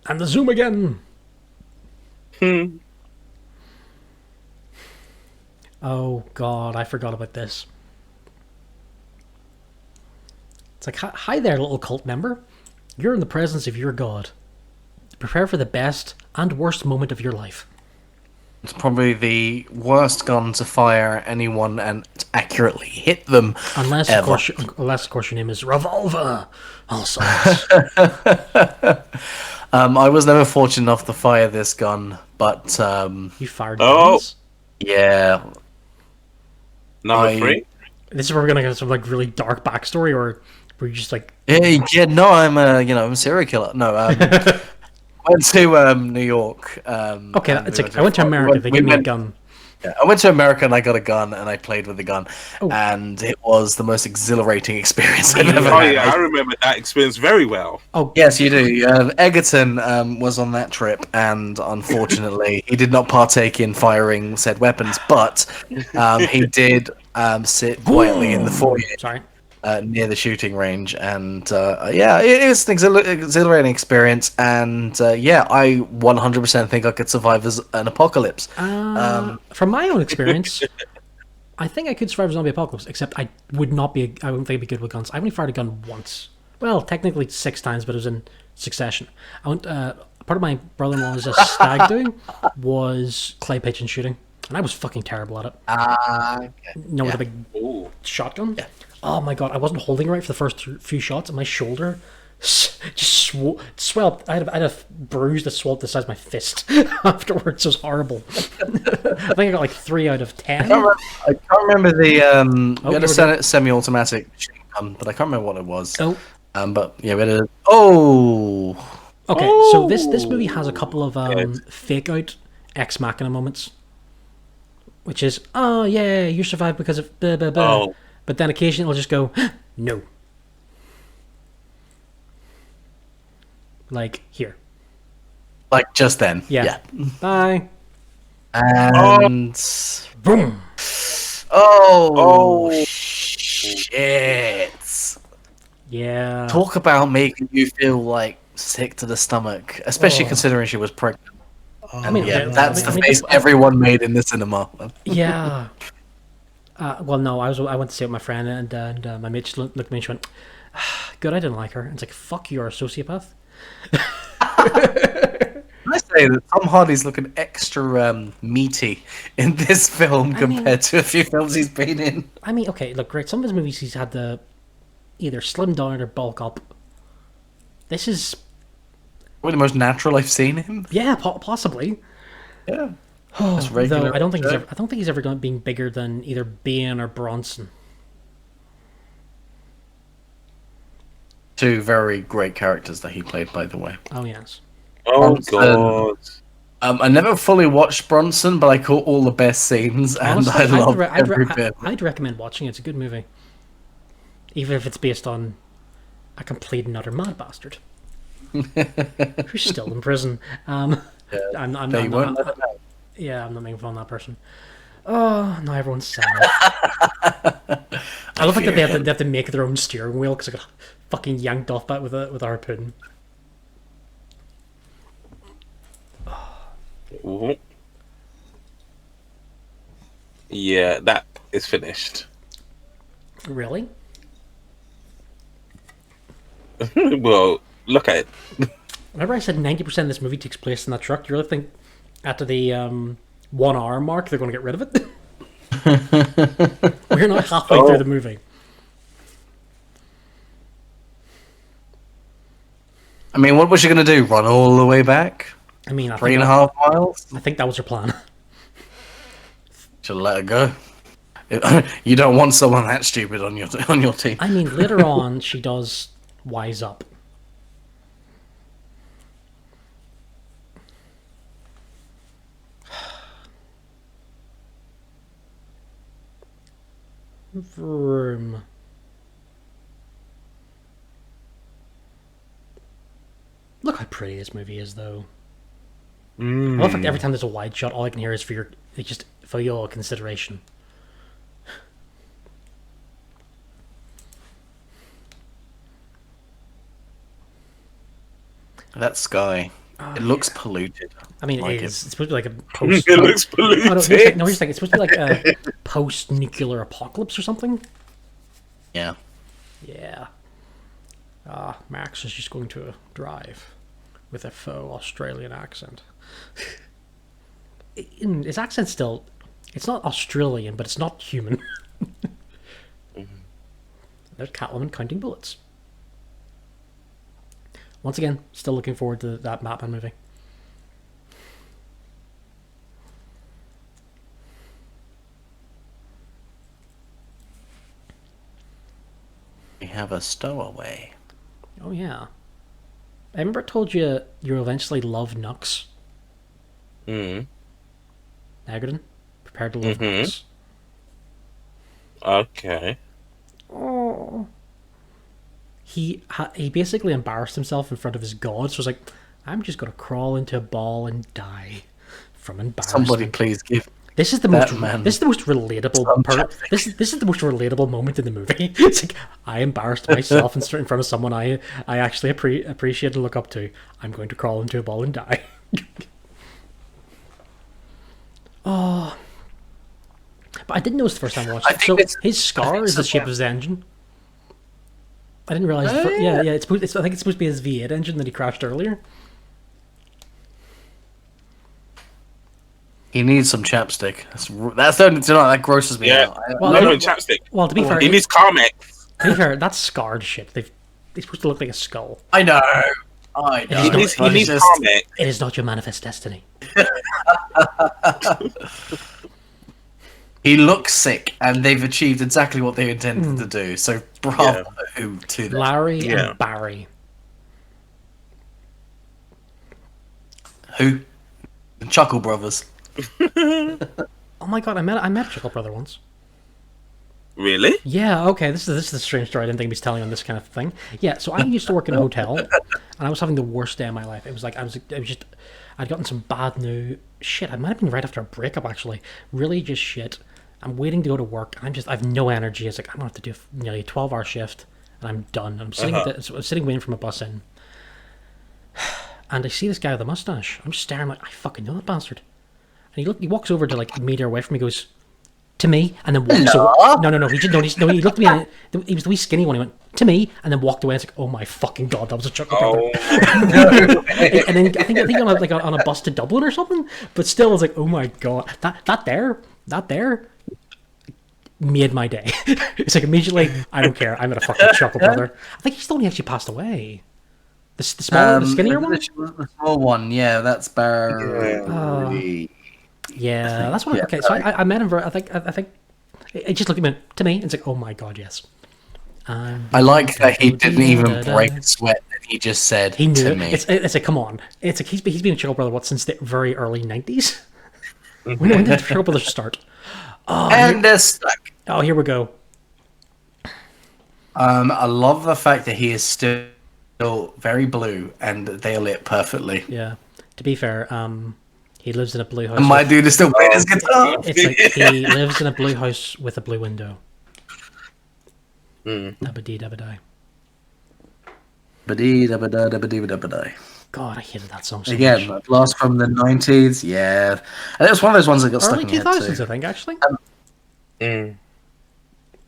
Speaker 1: And the zoom again. Oh god, I forgot about this. It's like, hi there, little cult member. You're in the presence of your god. Prepare for the best and worst moment of your life.
Speaker 3: It's probably the worst gun to fire anyone and accurately hit them.
Speaker 1: Unless,
Speaker 3: ever.
Speaker 1: of course, your name is Revolver. Also,
Speaker 3: I was never fortunate enough to fire this gun, but
Speaker 1: You fired
Speaker 2: Oh.
Speaker 1: guns?
Speaker 3: yeah,
Speaker 2: Number 3.
Speaker 1: This is where we're gonna get some like really dark backstory, or were you just like
Speaker 3: yeah, no, I'm I'm a serial killer. No, went to New York.
Speaker 1: okay?
Speaker 3: and
Speaker 1: It's
Speaker 3: we
Speaker 1: like I went to America. They
Speaker 3: we
Speaker 1: gave me a
Speaker 3: went-
Speaker 1: gun.
Speaker 3: Yeah, I went to America and I got a gun and I played with the gun,
Speaker 1: Oh.
Speaker 3: and it was the most exhilarating experience I've ever
Speaker 2: Oh
Speaker 3: had.
Speaker 2: yeah, I remember that experience very well.
Speaker 1: Oh
Speaker 3: Yes, you do. Egerton was on that trip, and unfortunately, he did not partake in firing said weapons, but he did sit quietly in the foyer
Speaker 1: sorry.
Speaker 3: near the shooting range, and yeah, it was an exhilarating experience, and yeah, I 100% think I could survive as an apocalypse.
Speaker 1: From my own experience, I think I could survive a zombie apocalypse. Except I would not be. I wouldn't think I'd be good with guns. I only fired a gun once. Well, technically 6 times, but it was in succession. I went. Part of my brother-in-law's stag doing was clay pigeon shooting, and I was fucking terrible at it. You know, with a big
Speaker 2: Ooh.
Speaker 1: shotgun. Yeah. Oh my god, I wasn't holding it right for the first few shots, and my shoulder just swelled. I had a bruise that swelled the size of my fist afterwards. It was horrible. I think I got like 3 out of 10.
Speaker 3: I can't remember the we had
Speaker 1: you
Speaker 3: a
Speaker 1: were
Speaker 3: semi-automatic gun, but I can't remember what it was.
Speaker 1: Oh.
Speaker 3: But yeah, we had a
Speaker 1: Okay, so this movie has a couple of fake out ex machina moments, which is oh yeah, you survived because of blah blah blah.
Speaker 2: Oh.
Speaker 1: But then occasionally it'll just go no. Like here.
Speaker 3: like just then.
Speaker 1: Yeah. Bye.
Speaker 3: And
Speaker 1: Boom.
Speaker 3: oh shit!
Speaker 1: Yeah.
Speaker 3: Talk about making you feel like sick to the stomach, especially considering she was pregnant.
Speaker 1: I mean,
Speaker 3: Yeah,
Speaker 1: okay,
Speaker 3: that's
Speaker 1: I
Speaker 3: the
Speaker 1: mean,
Speaker 3: face everyone made in the cinema.
Speaker 1: Yeah. Well, no, I went to see it with my friend, and my mate just looked at me and she went, "Good, I didn't like her." And it's like, "Fuck, you're a sociopath."
Speaker 3: I say that Tom Hardy's looking extra meaty in this film compared to a few films he's been in.
Speaker 1: I mean, okay, look, great. Some of his movies he's had to either slim down or bulk up. This is,
Speaker 3: Probably the most natural I've seen him.
Speaker 1: yeah, possibly.
Speaker 3: Yeah. Just regular.
Speaker 1: Though I don't think he's ever going to be bigger than either Bane or Bronson.
Speaker 3: Two very great characters that he played, by the way.
Speaker 1: Oh yes.
Speaker 2: Oh
Speaker 3: Bronson.
Speaker 2: god.
Speaker 3: I never fully watched Bronson, but I caught all the best scenes, and
Speaker 1: Honestly,
Speaker 3: I loved every bit.
Speaker 1: I'd recommend watching it. It's a good movie, even if it's based on a complete and utter mad bastard who's still in prison. I'm
Speaker 3: They won't let
Speaker 1: not,
Speaker 3: it out.
Speaker 1: yeah, I'm not making fun of that person. Oh, now everyone's sad. I love like that they have to make their own steering wheel because I got fucking yanked off that with a harpoon.
Speaker 2: Ooh. Yeah, that is finished.
Speaker 1: Really?
Speaker 2: Well, look at it.
Speaker 1: Whenever I said 90% of this movie takes place in that truck, you really think after the 1 hour mark they're going to get rid of it? We're not halfway through the movie.
Speaker 3: I mean, what was you going to do? Run all the way back?
Speaker 1: I mean,
Speaker 3: 3.5 miles?
Speaker 1: I think that was her plan.
Speaker 3: Should let her go. You don't want someone that stupid on your team.
Speaker 1: I mean, later on, she does wise up. Vroom. Look how pretty this movie is, though. I love that every time there's a wide shot, all I can hear is for your consideration.
Speaker 3: That sky. It looks polluted.
Speaker 1: I mean,
Speaker 3: Like
Speaker 1: it
Speaker 3: it.
Speaker 1: is. It's supposed to be like a post.
Speaker 2: It looks polluted.
Speaker 1: No, here's the thing. It's supposed to be like a post-nuclear apocalypse or something.
Speaker 3: Yeah.
Speaker 1: Yeah. Max is just going to drive with a faux Australian accent. His accent's still... It's not Australian, but it's not human. There's Catwoman counting bullets. Once again, still looking forward to that Batman movie.
Speaker 3: We have a stowaway.
Speaker 1: Oh yeah. I remember I told you you'll eventually love Nux. Egerton, prepare to love Nux.
Speaker 2: Okay.
Speaker 1: Oh. He basically embarrassed himself in front of his god, so he was like, I'm just going to crawl into a ball and die from embarrassment.
Speaker 3: Somebody please give
Speaker 1: This is the most relatable part. This is the most relatable moment in the movie. It's like, I embarrassed myself in front of someone I actually appreciate and look up to. I'm going to crawl into a ball and die. Oh, but I didn't notice the first time I watched it. So his scar is the shape of his engine. I didn't realize. Yeah. I think it's supposed to be his V8 engine that he crashed earlier.
Speaker 3: He needs some chapstick. That's the only thing that grosses me out.
Speaker 2: Chapstick.
Speaker 1: Well, to be fair,
Speaker 2: he needs Carmex.
Speaker 1: To be fair, that's scarred shit. He's supposed to look like a skull.
Speaker 3: I know.
Speaker 2: He needs Carmex.
Speaker 1: It is not your manifest destiny.
Speaker 3: He looks sick, and they've achieved exactly what they intended to do. So bravo to them.
Speaker 1: Larry and Barry.
Speaker 3: Who? The Chuckle Brothers.
Speaker 1: Oh my god, I met a Chuckle Brother once.
Speaker 2: Really?
Speaker 1: Yeah, okay, this is a strange story I didn't think he was telling on this kind of thing. Yeah, so I used to work in a hotel, and I was having the worst day of my life. It was like, I'd gotten some bad news. Shit, I might have been right after a breakup, actually. Really just shit. I'm waiting to go to work, and I have no energy. It's like, I'm going to have to do nearly a 12-hour shift, and I'm done. I'm sitting waiting for my bus in. And I see this guy with a mustache. I'm just staring like, I fucking know that bastard. And he walks over to like a meter away from me, goes, to me, and then walks away. No, he looked at me, and he was the wee skinny one, he went, to me, and then walked away. It's like, oh my fucking god, that was a Chuckle Brother. And then I think on a bus to Dublin or something, but still I was like, oh my god, that there made my day. It's like immediately, I don't care, I'm at a fucking Chuckle Brother. I think he's the one who actually passed away. The smaller, the skinnier one?
Speaker 3: The small one, yeah, that's Barry.
Speaker 1: Yeah, that's what. Okay, so I met him. I think it just looked at me. To me, it's like, oh my god, yes.
Speaker 3: I like that he didn't even break a sweat. That he just said
Speaker 1: he knew
Speaker 3: to
Speaker 1: it.
Speaker 3: me.
Speaker 1: It's like, come on. It's like he's been a Chuckle Brother since the very early 90s. When did Chuckle Brothers start? Oh,
Speaker 3: and they're stuck.
Speaker 1: Oh, here we go.
Speaker 3: I love the fact that he is still very blue and they are lit perfectly.
Speaker 1: Yeah. To be fair, he lives in a blue house.
Speaker 3: And my dude is still playing his guitar.
Speaker 1: It's like he lives in a blue house with a blue window. Dabba-dee, dabba-die.
Speaker 3: Ba-dee, dabba-da, dabba-dee, dabba-die.
Speaker 1: God, I hated that song so
Speaker 3: Again,
Speaker 1: much.
Speaker 3: blast from the 90s, yeah. And it was one of those ones that got stuck
Speaker 1: Early
Speaker 3: in your head
Speaker 1: 2000s,
Speaker 3: too.
Speaker 1: I think, actually.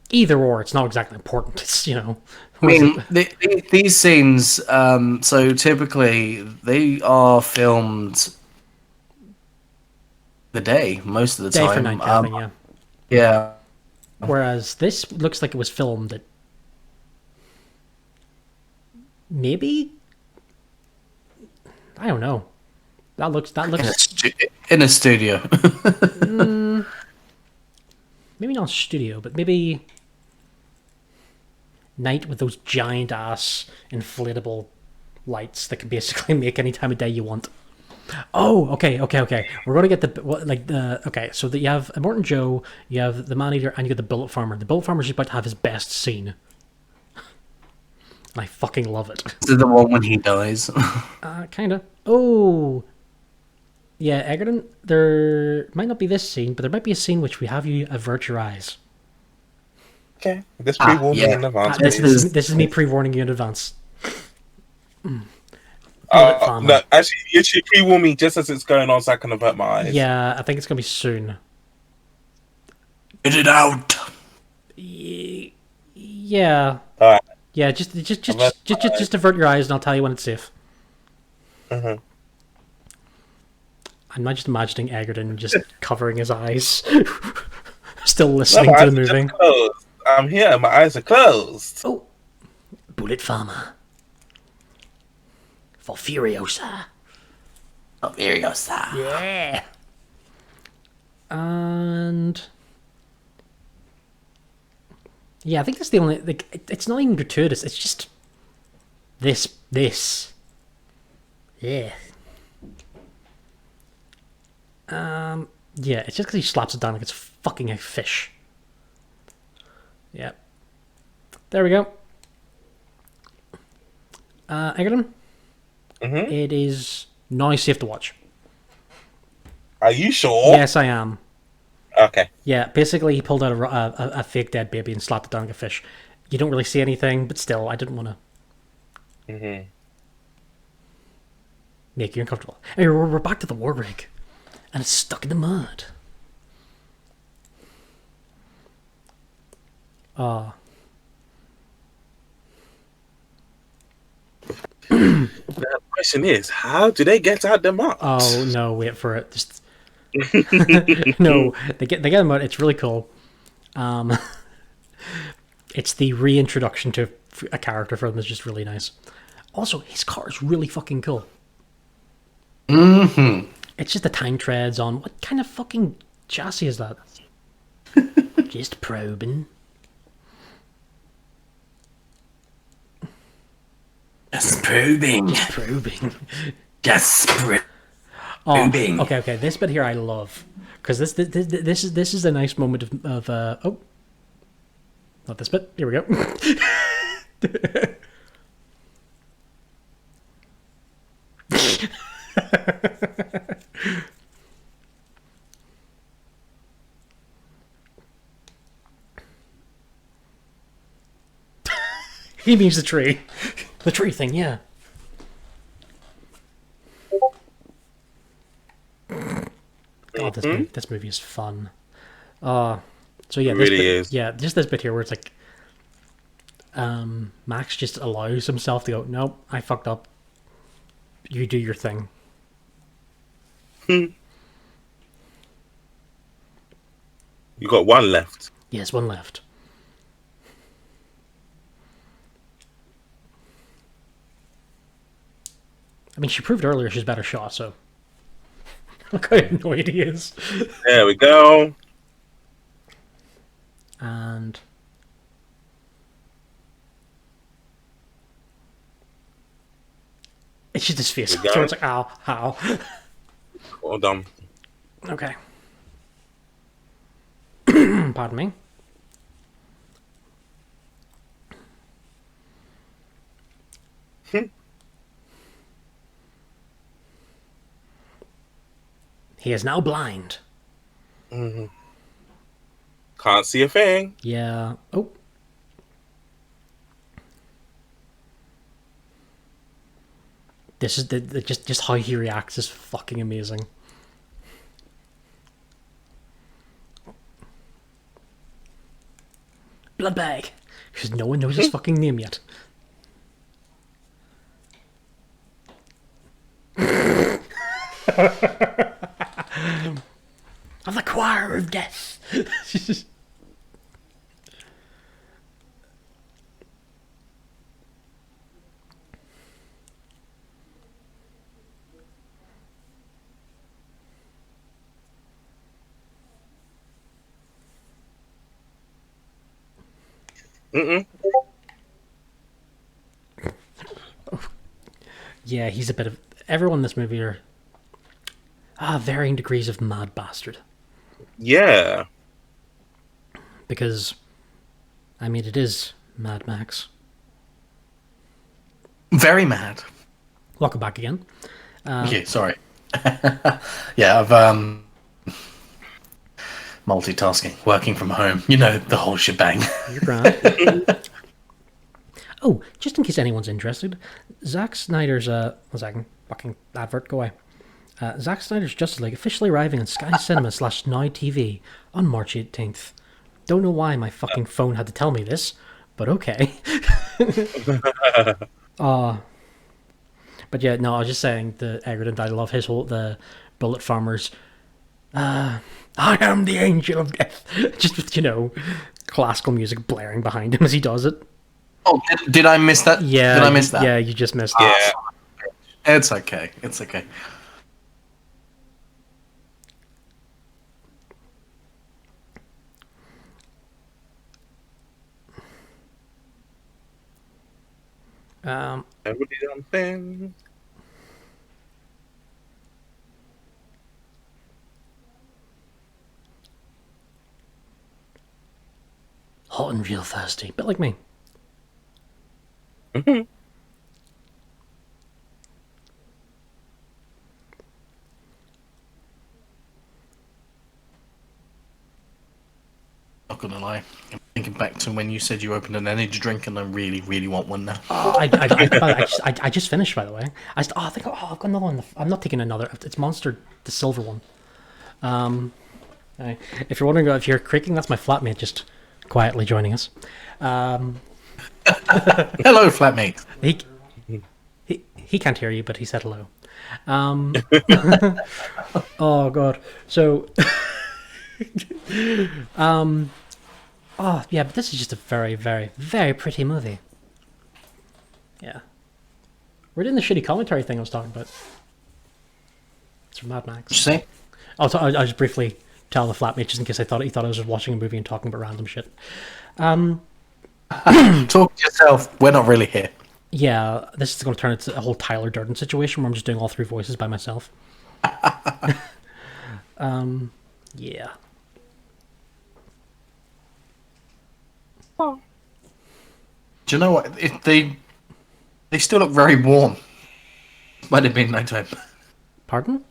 Speaker 1: Either or, it's not exactly important. It's,
Speaker 3: I mean, these scenes, so typically they are filmed the day, most of the
Speaker 1: day
Speaker 3: time.
Speaker 1: for night kind of thing, yeah.
Speaker 3: Yeah.
Speaker 1: Whereas this looks like it was filmed at maybe, I don't know. That looks
Speaker 3: in a studio.
Speaker 1: Maybe not studio, but maybe night with those giant ass inflatable lights that can basically make any time of day you want. Oh, okay. We're gonna get so that you have Immortan Joe, you have the Man-Eater, and you get the Bullet Farmer. The Bullet Farmer's about to have his best scene. I fucking love it.
Speaker 3: Is it the one when he dies?
Speaker 1: Kinda. Oh, yeah, Egerton. There might not be this scene, but there might be a scene which we have you avert your eyes.
Speaker 2: Okay, this pre-warning in advance.
Speaker 1: This is me pre-warning you in advance.
Speaker 2: No, actually, you should pre-warn me just as it's going on so I can avert my eyes.
Speaker 1: Yeah, I think it's gonna be soon.
Speaker 3: Get it out.
Speaker 1: Yeah.
Speaker 2: All right.
Speaker 1: Yeah, just avert your eyes, and I'll tell you when it's safe. I'm not just imagining Egerton just covering his eyes, still listening to the movie.
Speaker 2: I'm here. My eyes are closed.
Speaker 1: Oh, Bullet Farmer. for Furiosa.
Speaker 3: Furiosa.
Speaker 1: Yeah. And yeah, I think that's the only. Like, it's not even gratuitous. It's just this. Yeah. Yeah, it's just because he slaps it down like it's fucking a fish. Yep. There we go. Egerton?
Speaker 2: Mm-hmm.
Speaker 1: It is now safe to watch.
Speaker 2: Are you sure?
Speaker 1: Yes, I am.
Speaker 2: Okay.
Speaker 1: Yeah, basically he pulled out a fake dead baby and slapped it down like a fish. You don't really see anything, but still, I didn't want to make you uncomfortable. Anyway, we're back to the war rig, and it's stuck in the mud.
Speaker 2: The question is, how do they get out the mud?
Speaker 1: Oh no! Wait for it. Just no. They get them out. It's really cool. It's the reintroduction to a character for them is just really nice. Also, his car is really fucking cool.
Speaker 3: Mm-hmm.
Speaker 1: It's just the time treads on what kind of fucking chassis is that? Just probing.
Speaker 3: Just probing. Just probing.
Speaker 1: Okay. This bit here I love because this is a nice moment of not this bit. Here we go. He means the tree. The tree thing, yeah. God, this movie is fun. So yeah,
Speaker 2: It
Speaker 1: this
Speaker 2: really
Speaker 1: bit,
Speaker 2: is.
Speaker 1: Yeah, just this bit here where it's like, Max just allows himself to go, nope, I fucked up. You do your thing.
Speaker 2: You got one left.
Speaker 1: Yes, one left. I mean, she proved earlier she's a better shot, so look how annoyed he is.
Speaker 2: There we go.
Speaker 1: And it's just his face.
Speaker 2: There we go.
Speaker 1: So it's like, ow, how?
Speaker 2: Well done.
Speaker 1: Okay. Pardon me. He is now blind.
Speaker 2: Can't see a thing.
Speaker 1: Yeah. Oh. This is just how he reacts is fucking amazing. Bloodbag, because no one knows his fucking name yet. Of the choir of death. Yeah, he's a bit of... Everyone in this movie are varying degrees of mad bastard.
Speaker 2: Yeah.
Speaker 1: Because, I mean, it is Mad Max.
Speaker 3: Very mad.
Speaker 1: Welcome back again.
Speaker 3: Okay, sorry. Yeah, I've multitasking, working from home. You know, the whole shebang.
Speaker 1: You're grand. Oh, just in case anyone's interested, Zack Snyder's one second, fucking advert, go away. Zack Snyder's Justice League officially arriving on Sky Cinema / Now TV on March 18th. Don't know why my fucking phone had to tell me this, but okay. But yeah, no, I was just saying the Egerton, I love his whole the Bullet Farmers. I am the angel of death. Just with, you know, classical music blaring behind him as he does it.
Speaker 3: Oh, did I miss that?
Speaker 1: Yeah,
Speaker 3: Did I miss that?
Speaker 1: Yeah, you just missed it.
Speaker 2: Yeah.
Speaker 3: It's okay. It's okay.
Speaker 2: Everybody done thing.
Speaker 1: Hot and real thirsty, bit like me.
Speaker 2: Mhm.
Speaker 3: Not gonna lie. I'm thinking back to when you said you opened an energy drink, and I really, really want one now.
Speaker 1: I just finished, by the way. I've got another one. I'm not taking another. It's Monster, the silver one. If you're wondering if you're creaking, that's my flatmate just quietly joining us.
Speaker 3: Hello, flatmate.
Speaker 1: He can't hear you, but he said hello. Oh god. So oh yeah, but this is just a very, very, very pretty movie. Yeah. We're doing the shitty commentary thing I was talking about. It's from Mad Max.
Speaker 3: What'd you say?
Speaker 1: I'll just briefly tell the flatmate just in case he thought I was just watching a movie and talking about random shit.
Speaker 3: Talk to yourself. We're not really here.
Speaker 1: Yeah, this is going to turn into a whole Tyler Durden situation where I'm just doing all three voices by myself. Yeah.
Speaker 3: Do you know what? They still look very warm. Might have been nighttime.
Speaker 1: Pardon?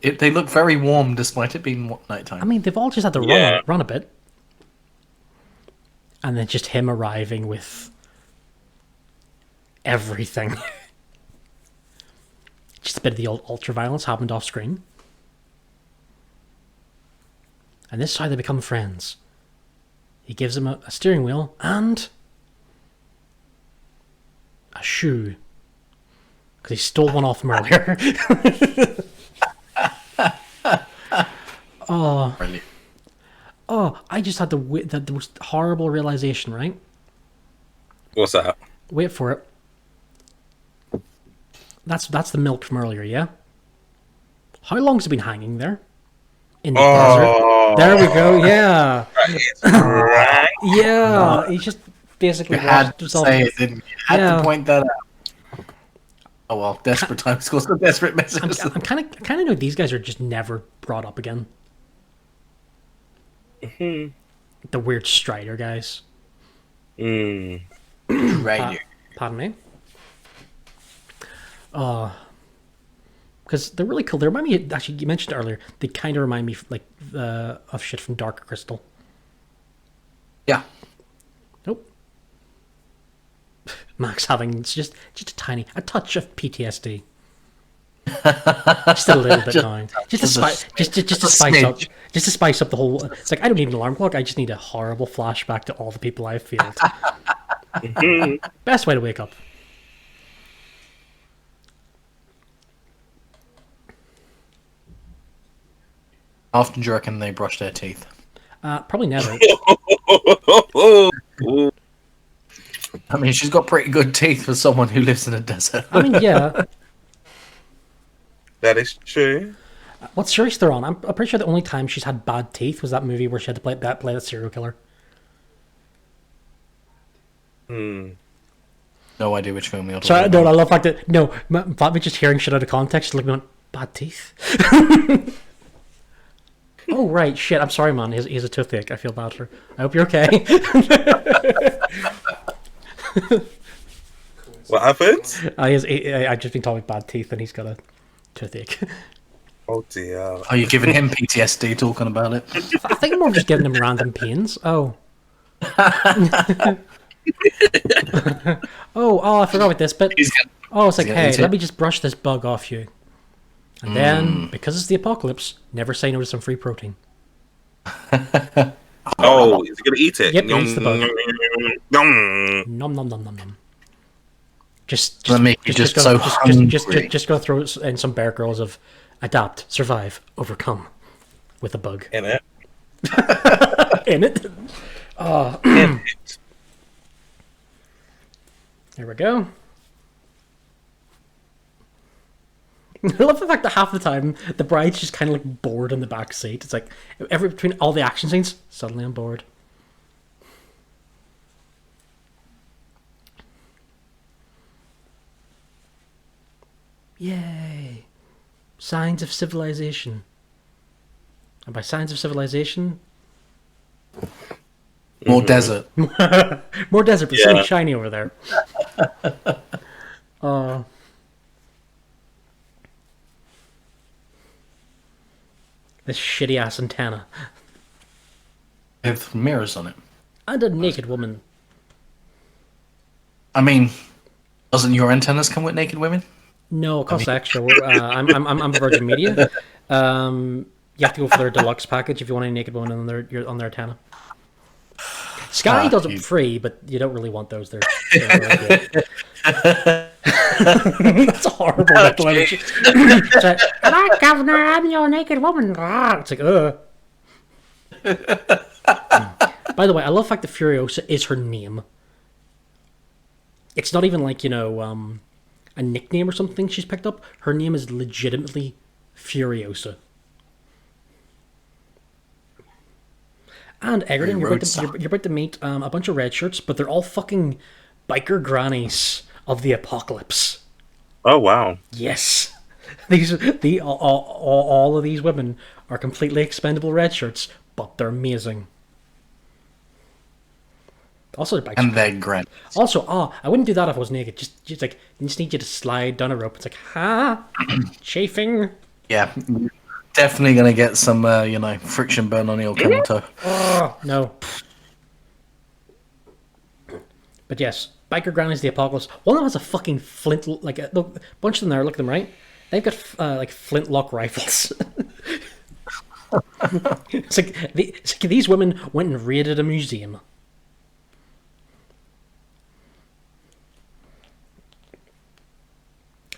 Speaker 3: They look very warm despite it being nighttime.
Speaker 1: I mean, they've all just had to run a bit. And then just him arriving with everything. Just a bit of the old ultra-violence happened off screen. And this is how they become friends. He gives him a steering wheel and a shoe. Because he stole one off him earlier. Oh.
Speaker 3: Brilliant.
Speaker 1: Oh, I just had the most horrible realization, right?
Speaker 2: What's that?
Speaker 1: Wait for it. That's the milk from earlier, yeah? How long's it been hanging there? In the desert? There we go, yeah. Yeah, he just basically
Speaker 3: You had
Speaker 1: washed
Speaker 3: to
Speaker 1: himself.
Speaker 3: say it, didn't you? You had
Speaker 1: Yeah.
Speaker 3: to point that out. Oh well, desperate times call some desperate messages.
Speaker 1: I'm kind of know these guys are just never brought up again. The weird Strider guys.
Speaker 3: Right.
Speaker 1: Pardon me. Because they're really cool. They remind me. Actually, you mentioned it earlier. They kind of remind me like of shit from Dark Crystal.
Speaker 3: Yeah.
Speaker 1: Nope. Max having just a touch of PTSD. Just a little bit now. Just to spice up the whole. It's like I don't need an alarm clock. I just need a horrible flashback to all the people I've failed. Best way to wake up.
Speaker 3: Often do you reckon they brush their teeth?
Speaker 1: Probably never.
Speaker 3: I mean, she's got pretty good teeth for someone who lives in a desert.
Speaker 1: I mean, yeah.
Speaker 2: That is true.
Speaker 1: What series they're on? I'm pretty sure the only time she's had bad teeth was that movie where she had to play that serial killer.
Speaker 3: No idea which film you're talking
Speaker 1: Sorry,
Speaker 3: about.
Speaker 1: no, I love the fact that Flatmate just hearing shit out of context, looking at bad teeth. Oh right, shit. I'm sorry, man. He has a toothache. I feel bad for her. I hope you're okay.
Speaker 2: What happened?
Speaker 1: I've just been talking bad teeth, and he's got a toothache.
Speaker 2: Oh dear.
Speaker 3: Are you giving him PTSD talking about it?
Speaker 1: I think I'm more just giving him random pains. Oh. oh, I forgot about this bit. Oh, it's like, hey, let me just brush this bug off you. And then, because it's the apocalypse, never say no to some free protein.
Speaker 2: Oh, is he gonna eat it?
Speaker 1: Yep, he eats the bug.
Speaker 2: Yum.
Speaker 1: Nom nom nom nom nom. Just
Speaker 3: That make you just so hungry.
Speaker 1: just gonna throw in some Bear Girls of adapt, survive, overcome with a bug
Speaker 2: In it.
Speaker 1: in it.
Speaker 2: In it.
Speaker 1: There we go. I love the fact that half the time the bride's just kind of like bored in the back seat. It's like between all the action scenes, suddenly I'm bored. Yay! Signs of civilization. And by signs of civilization,
Speaker 3: More desert.
Speaker 1: more desert, but something shiny over there. This shitty ass antenna.
Speaker 3: With mirrors on it.
Speaker 1: And a naked woman.
Speaker 3: I mean, doesn't your antennas come with naked women?
Speaker 1: No, it costs extra. I'm Virgin Media. You have to go for their deluxe package if you want a naked woman on their antenna. Sky does it free, but you don't really want those. They're really good. That's a horrible declaration. It's like, hello, Governor, I'm your naked woman. It's like, By the way, I love the fact that Furiosa is her name. It's not even like, a nickname or something she's picked up. Her name is legitimately Furiosa. And Egerton, you're about to meet a bunch of red shirts, but they're all fucking biker grannies of the apocalypse.
Speaker 2: Oh wow!
Speaker 1: Yes, all of these women are completely expendable red shirts, but they're amazing. Also, they're bikes.
Speaker 3: And they're great.
Speaker 1: Also, I wouldn't do that if I was naked. Just need you to slide down a rope. It's like, chafing.
Speaker 3: Yeah. Definitely going to get some, friction burn on your camel toe.
Speaker 1: Oh, no. But yes, biker grannies, the apocalypse. One of them has a fucking flint, look, a bunch of them there, look at them, right? They've got, flintlock rifles. It's like these women went and raided a museum.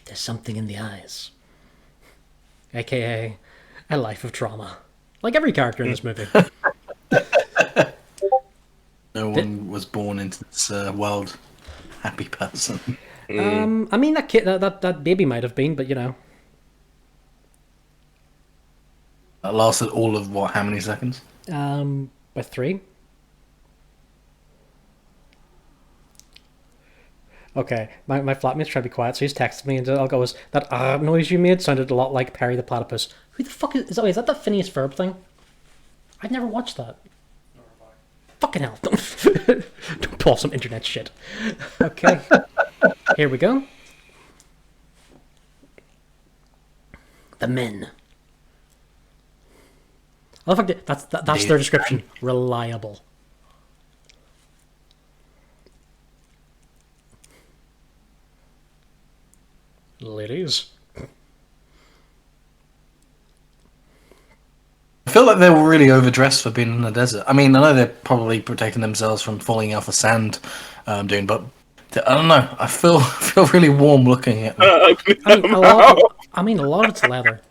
Speaker 1: There's something in the eyes. AKA... a life of trauma. Like every character in this movie.
Speaker 3: No one was born into this world happy person.
Speaker 1: I mean, that kid, that baby might have been, but
Speaker 3: That lasted all of, how many seconds?
Speaker 1: By 3. Okay, my flatmate's trying to be quiet, so he's texted me, and I'll go, that noise you made sounded a lot like Perry the Platypus. Who the fuck is that the Phineas Ferb thing? I'd never watched that. Fucking hell. Don't pull some internet shit. Okay. Here we go. The men. I love that's their description. Reliable. Ladies.
Speaker 3: I feel like they were really overdressed for being in the desert. I mean, I know they're probably protecting themselves from falling off a sand dune, but I don't know. I feel really warm looking at them.
Speaker 1: A lot of it's leather.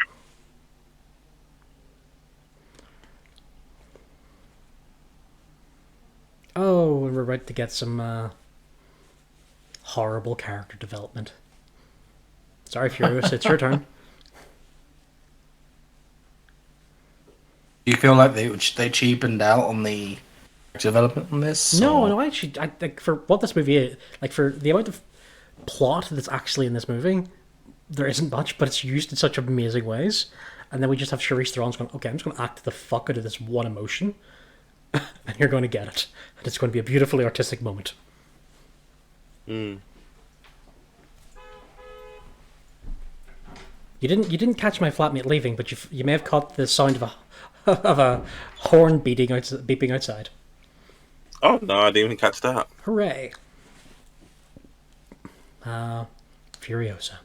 Speaker 1: Oh, we're about to get some horrible character development. Sorry, Furious, it's your turn.
Speaker 3: Do you feel like they cheapened out on the development on this?
Speaker 1: No, actually, I think for what this movie is, for the amount of plot that's actually in this movie, there isn't much, but it's used in such amazing ways. And then we just have Charlize Theron's going, okay, I'm just going to act the fuck out of this one emotion, and you're going to get it. And it's going to be a beautifully artistic moment. You didn't catch my flatmate leaving, but you may have caught the sound of a horn beeping outside.
Speaker 2: Oh no, I didn't even catch that.
Speaker 1: Hooray! Furiosa.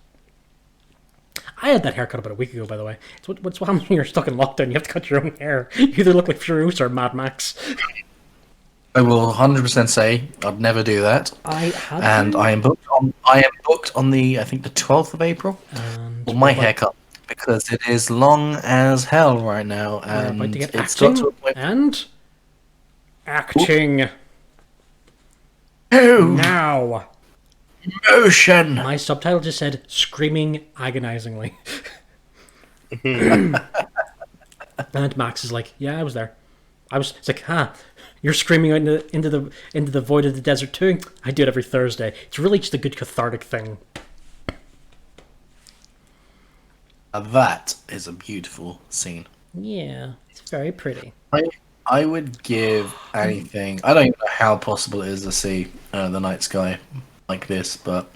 Speaker 1: I had that haircut about a week ago, by the way. What's what happens when you're stuck in lockdown? You have to cut your own hair. You either look like Furiosa or Mad Max.
Speaker 3: I will 100% say I'd never do that. I am booked on the, I think, the 12th of April for my haircut, because it is long as hell right now, and
Speaker 1: about to get
Speaker 3: it's
Speaker 1: acting
Speaker 3: got to a point.
Speaker 1: and acting.
Speaker 3: Oh,
Speaker 1: Now.
Speaker 3: motion!
Speaker 1: My subtitle just said "screaming agonizingly." And Max is like, yeah, I was there. It's like, you're screaming out into the void of the desert too. I do it every Thursday. It's really just a good cathartic thing.
Speaker 3: That is a beautiful scene.
Speaker 1: Yeah, it's very pretty.
Speaker 3: I would give anything. I don't even know how possible it is to see the night sky like this, but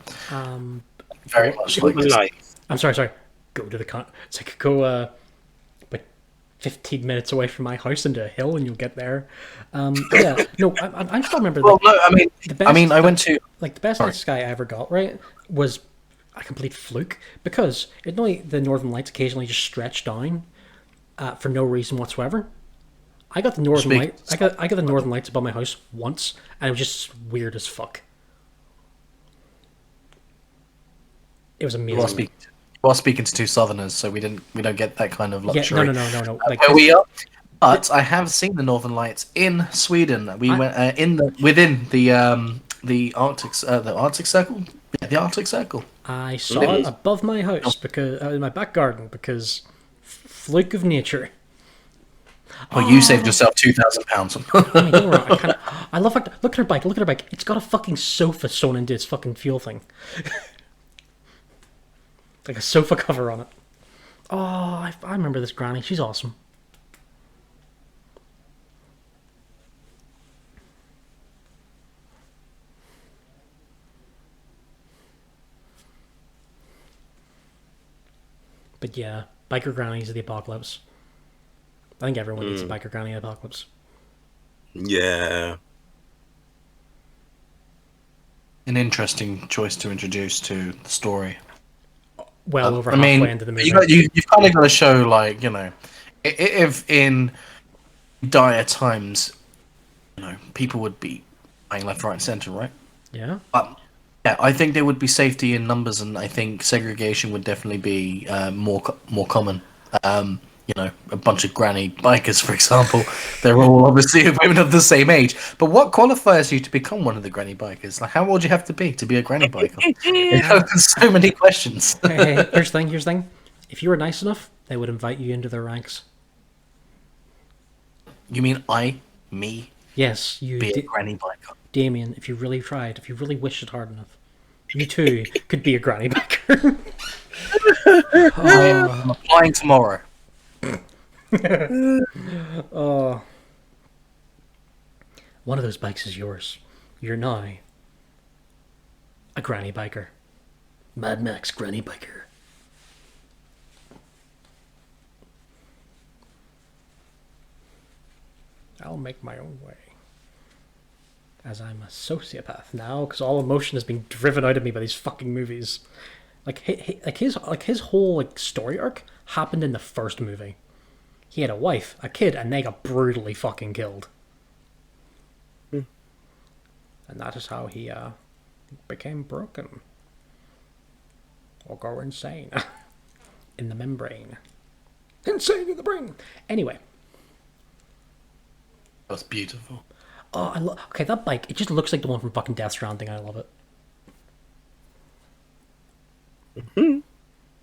Speaker 3: very much like this.
Speaker 1: I'm sorry. Go to the It's like go like 15 minutes away from my house into a hill, and you'll get there. Yeah, no, I still remember.
Speaker 3: Well, no, I went to
Speaker 1: like the best night sky I ever got. Right, was a complete fluke because it only the northern lights occasionally just stretched down for no reason whatsoever. I got the northern lights. I got the northern lights above my house once, and it was just weird as fuck. It was amazing.
Speaker 3: You are speaking to two southerners, so we don't get that kind of luxury.
Speaker 1: Yeah, no.
Speaker 3: Like, where we are. But I have seen the northern lights in Sweden. We went within the Arctic Circle. Yeah, the Arctic Circle.
Speaker 1: I saw it above my house because in my back garden because fluke of nature.
Speaker 3: Well, you saved yourself £2,000.
Speaker 1: I mean, don't worry, I love it. Look at her bike. Look at her bike. It's got a fucking sofa sewn into its fucking fuel thing. Like a sofa cover on it. Oh, I remember this granny. She's awesome. But yeah, biker grannies of the apocalypse. I think everyone needs a biker granny of the apocalypse.
Speaker 2: Yeah.
Speaker 3: An interesting choice to introduce to the story.
Speaker 1: Well over halfway into the movie.
Speaker 3: You've kind of got to show, like, you know, if in dire times, you know, people would be buying left, right, and centre, right?
Speaker 1: Yeah.
Speaker 3: Yeah, I think there would be safety in numbers, and I think segregation would definitely be more common. You know, a bunch of granny bikers, for example, they're all obviously women of the same age. But what qualifies you to become one of the granny bikers? Like, how old do you have to be a granny biker? There's so many questions.
Speaker 1: Hey, here's the thing. If you were nice enough, they would invite you into their ranks.
Speaker 3: You mean me?
Speaker 1: Yes, you.
Speaker 3: Be a granny biker.
Speaker 1: Damian, if you really tried, if you really wished it hard enough, you too could be a granny biker.
Speaker 3: I'm applying tomorrow.
Speaker 1: Oh. One of those bikes is yours. You're now a granny biker. Mad Max granny biker. I'll make my own way. As I'm a sociopath now, because all emotion is being driven out of me by these fucking movies. His whole story arc happened in the first movie. He had a wife, a kid, and they got brutally fucking killed. And that is how he became broken. Or go insane. In the membrane. Insane in the brain! Anyway.
Speaker 3: That's beautiful.
Speaker 1: Oh, okay, that bike, it just looks like the one from fucking Death Stranding. I love it.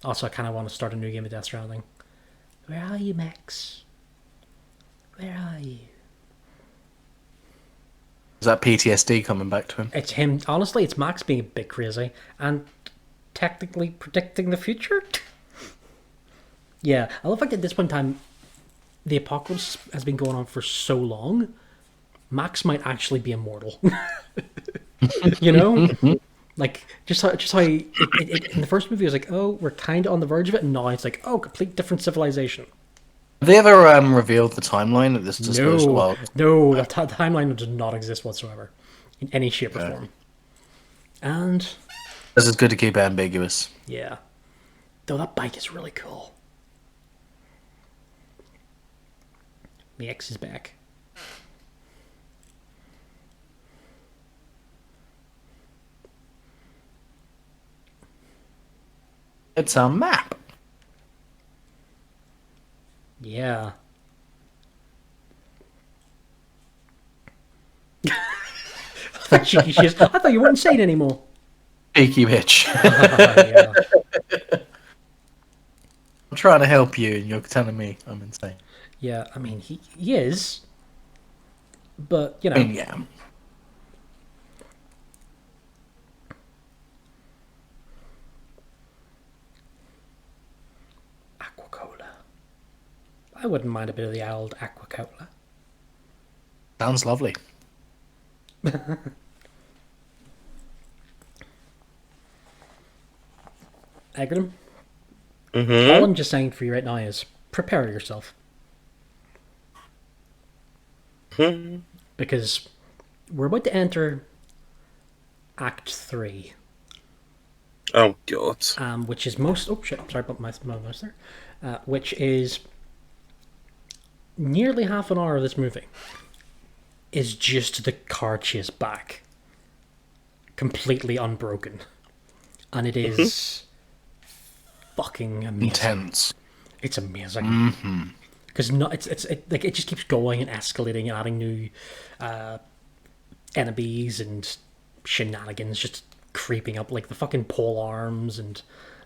Speaker 1: Also, I kind of want to start a new game of Death Stranding. Where are you, Max? Where are you?
Speaker 3: Is that PTSD coming back to him?
Speaker 1: It's him. Honestly, it's Max being a bit crazy and technically predicting the future. Yeah, I love the fact that at this point in time, the apocalypse has been going on for so long. Max might actually be immortal. You know? Like, just how in the first movie, it was like, oh, we're kind of on the verge of it, and now it's like, oh, complete different civilization.
Speaker 3: Have they ever revealed the timeline of this disposed world?
Speaker 1: No, the timeline does not exist whatsoever, in any shape or form. And
Speaker 3: this is good to keep it ambiguous.
Speaker 1: Yeah. Though that bike is really cool. The X is back.
Speaker 3: It's a map.
Speaker 1: Yeah. I thought you weren't saying anymore.
Speaker 3: Cheeky bitch.
Speaker 1: Yeah.
Speaker 3: trying to help you, and you're telling me I'm insane.
Speaker 1: Yeah, I mean, he is. But, you know.
Speaker 3: I mean, yeah.
Speaker 1: Aqua-Cola. I wouldn't mind a bit of the old Aqua-Cola.
Speaker 3: Sounds lovely.
Speaker 1: Egerton?
Speaker 2: Mm-hmm.
Speaker 1: All I'm just saying for you right now is prepare yourself. Because we're about to enter Act 3.
Speaker 2: Oh, God.
Speaker 1: Which is most... Oh, shit. Sorry about my mouse there. Which is nearly half an hour of this movie is just the car chase back. Completely unbroken. And it is fucking amazing.
Speaker 3: Intense.
Speaker 1: It's amazing.
Speaker 3: Mm-hmm.
Speaker 1: Because it just keeps going and escalating and adding new enemies and shenanigans just creeping up, like the fucking pole arms and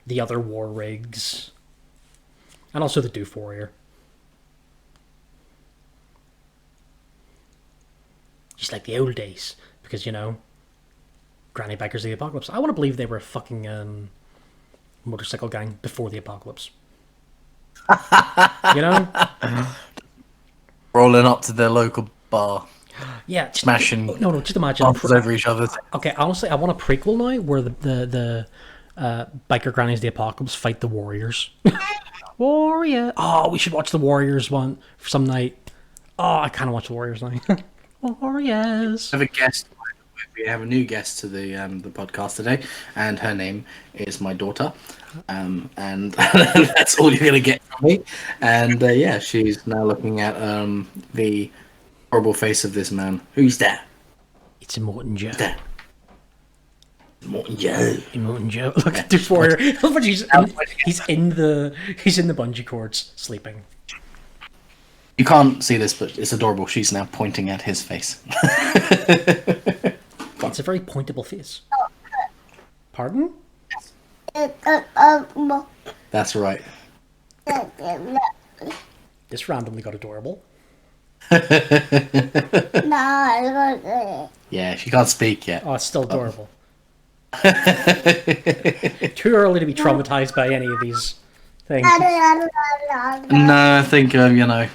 Speaker 1: the other war rigs. And also the Doof Warrior. Just like the old days. Because, you know, Granny Bikers of the Apocalypse. I want to believe they were a fucking motorcycle gang before the apocalypse. You know?
Speaker 3: Rolling up to their local bar.
Speaker 1: Yeah. Just,
Speaker 3: smashing.
Speaker 1: No, just imagine.
Speaker 3: Over each other.
Speaker 1: Okay, honestly, I want a prequel now where the biker grannies of the apocalypse fight the warriors. Warrior. Oh, we should watch the Warriors one for some night. Oh, I kind of watch the Warriors now. Warriors.
Speaker 3: We have a guest. We have a new guest to the podcast today, and her name is my daughter. And that's all you're gonna get from me. And yeah, she's now looking at the horrible face of this man. Who's that?
Speaker 1: It's Immortan Joe.
Speaker 3: That. Immortan Joe.
Speaker 1: Immortan Joe. Look at the warrior. He's in the bungee cords, sleeping.
Speaker 3: You can't see this, but it's adorable. She's now pointing at his face.
Speaker 1: It's a very pointable face. Pardon?
Speaker 3: That's right.
Speaker 1: This randomly got adorable.
Speaker 3: Yeah, she can't speak yet.
Speaker 1: Oh, it's still adorable. Too early to be traumatized by any of these things.
Speaker 3: No, I think you know,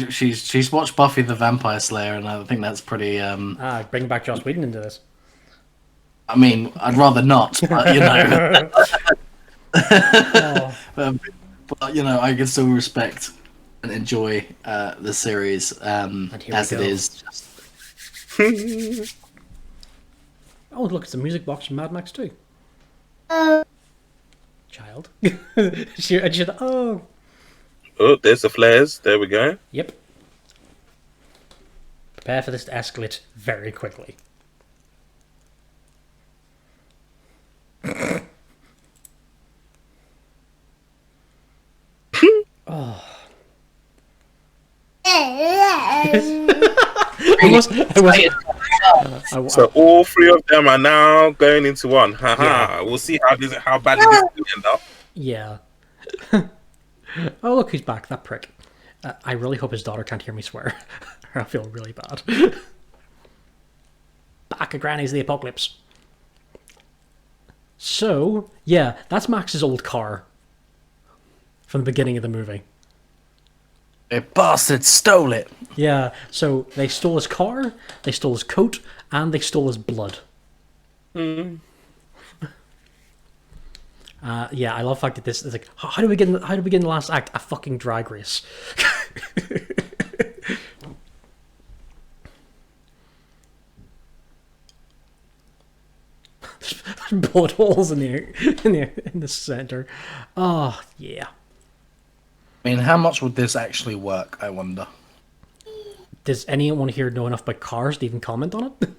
Speaker 3: she's watched Buffy the Vampire Slayer, and I think that's pretty.
Speaker 1: Bring back Joss Whedon into this.
Speaker 3: I mean, I'd rather not, but you know. But you know, I can still respect and enjoy the series as it is.
Speaker 1: Oh, look, it's a music box from Mad Max 2. Child. Oh.
Speaker 2: Oh, there's the flares. There we go.
Speaker 1: Yep. Prepare for this to escalate very quickly. Oh.
Speaker 2: So all three of them are now going into one. Haha. Yeah. We'll see how bad this will end up.
Speaker 1: Yeah. Oh, look who's back, that prick. I really hope his daughter can't hear me swear. Or I feel really bad. Back at Granny's the Apocalypse. So, yeah, that's Max's old car. From the beginning of the movie.
Speaker 3: The bastards stole it.
Speaker 1: Yeah, so they stole his car, they stole his coat, and they stole his blood. Yeah, I love the fact that this is like, how do we get in the last act? A fucking drag race. There's bullet holes in the center. Oh yeah.
Speaker 3: I mean, how much would this actually work, I wonder?
Speaker 1: Does anyone here know enough about cars to even comment on it?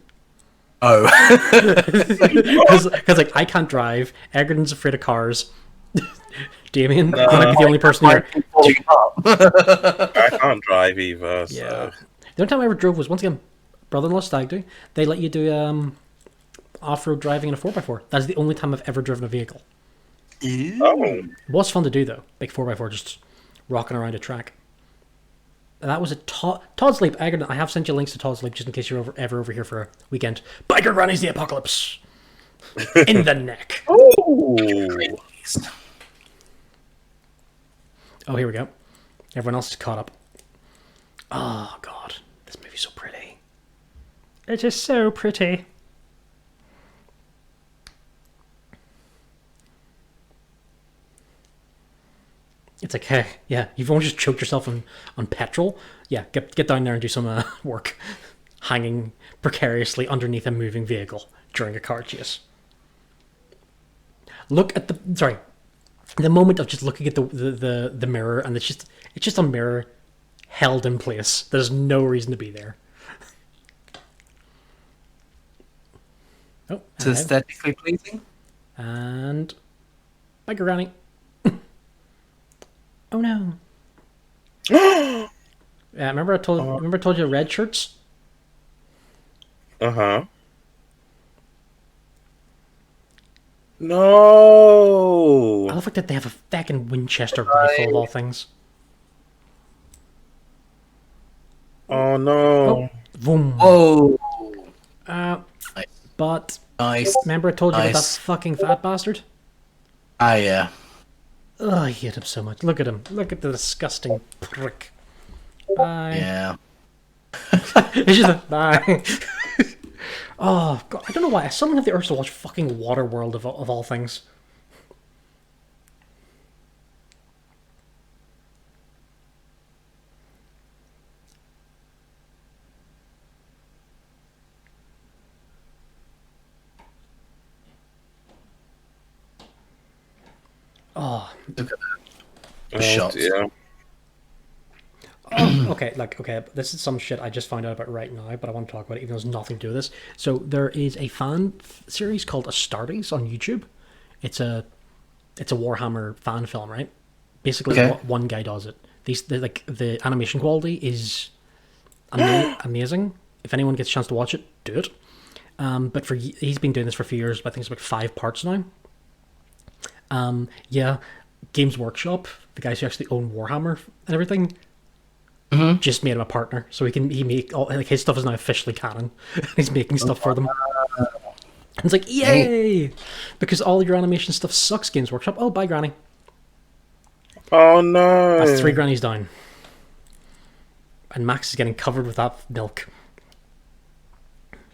Speaker 3: Oh.
Speaker 1: Because like, I can't drive. Egerton's afraid of cars. Damien, you might be the only person here.
Speaker 2: I can't drive either. So.
Speaker 1: Yeah. The only time I ever drove was, once again, brother-in-law stag do. They let you do off-road driving in a 4x4. That's the only time I've ever driven a vehicle.
Speaker 2: Oh,
Speaker 1: It was fun to do though. Big 4x4 just rocking around a track. That was a Todd's Leap. Egerton, I have sent you links to Todd's Leap just in case you're ever over here for a weekend. Biker Granny's the Apocalypse. In the neck.
Speaker 2: oh,
Speaker 1: Oh, here we go. Everyone else is caught up. Oh, God. This movie's so pretty. It is so pretty. It's like, hey, yeah, you've only just choked yourself on petrol. Yeah, get down there and do some work. Hanging precariously underneath a moving vehicle during a car chase. Look at the moment of just looking at the mirror, and it's just a mirror held in place. There's no reason to be there. Oh,
Speaker 3: It's aesthetically pleasing.
Speaker 1: and Biker Granny. Oh no. Yeah, remember I told you red shirts?
Speaker 2: uh-huh. No.
Speaker 1: I love like that they have a fucking Winchester rifle of all things.
Speaker 2: Oh no.
Speaker 1: Oh, boom.
Speaker 3: Oh,
Speaker 1: But
Speaker 3: nice.
Speaker 1: remember I told you about that
Speaker 3: Nice.
Speaker 1: fucking fat bastard?
Speaker 3: Ah, yeah.
Speaker 1: Ugh, I hate him so much. Look at him. Look at the disgusting prick. Bye.
Speaker 3: Yeah.
Speaker 1: It's just a bye. Oh, God. I don't know why. I suddenly have the urge to watch fucking Waterworld of all things. Oh,
Speaker 3: Look at
Speaker 2: Oh,
Speaker 3: the shots.
Speaker 2: dear.
Speaker 1: okay, this is some shit I just found out about right now, but I want to talk about it even though it has nothing to do with this. So there is a fan series called Astartes on YouTube. It's a Warhammer fan film, right? Basically,
Speaker 3: Okay.
Speaker 1: one guy does it. The animation quality is amazing. If anyone gets a chance to watch it, do it. But he's been doing this for a few years. I think it's like 5 parts now. Yeah, Games Workshop, the guys who actually own Warhammer and everything, just made him a partner, so he make all like his stuff is now officially canon. He's making stuff for them. And it's like, yay! Because all your animation stuff sucks, Games Workshop. Oh, bye, Granny.
Speaker 2: Oh no.
Speaker 1: That's 3 grannies down. And Max is getting covered with that milk.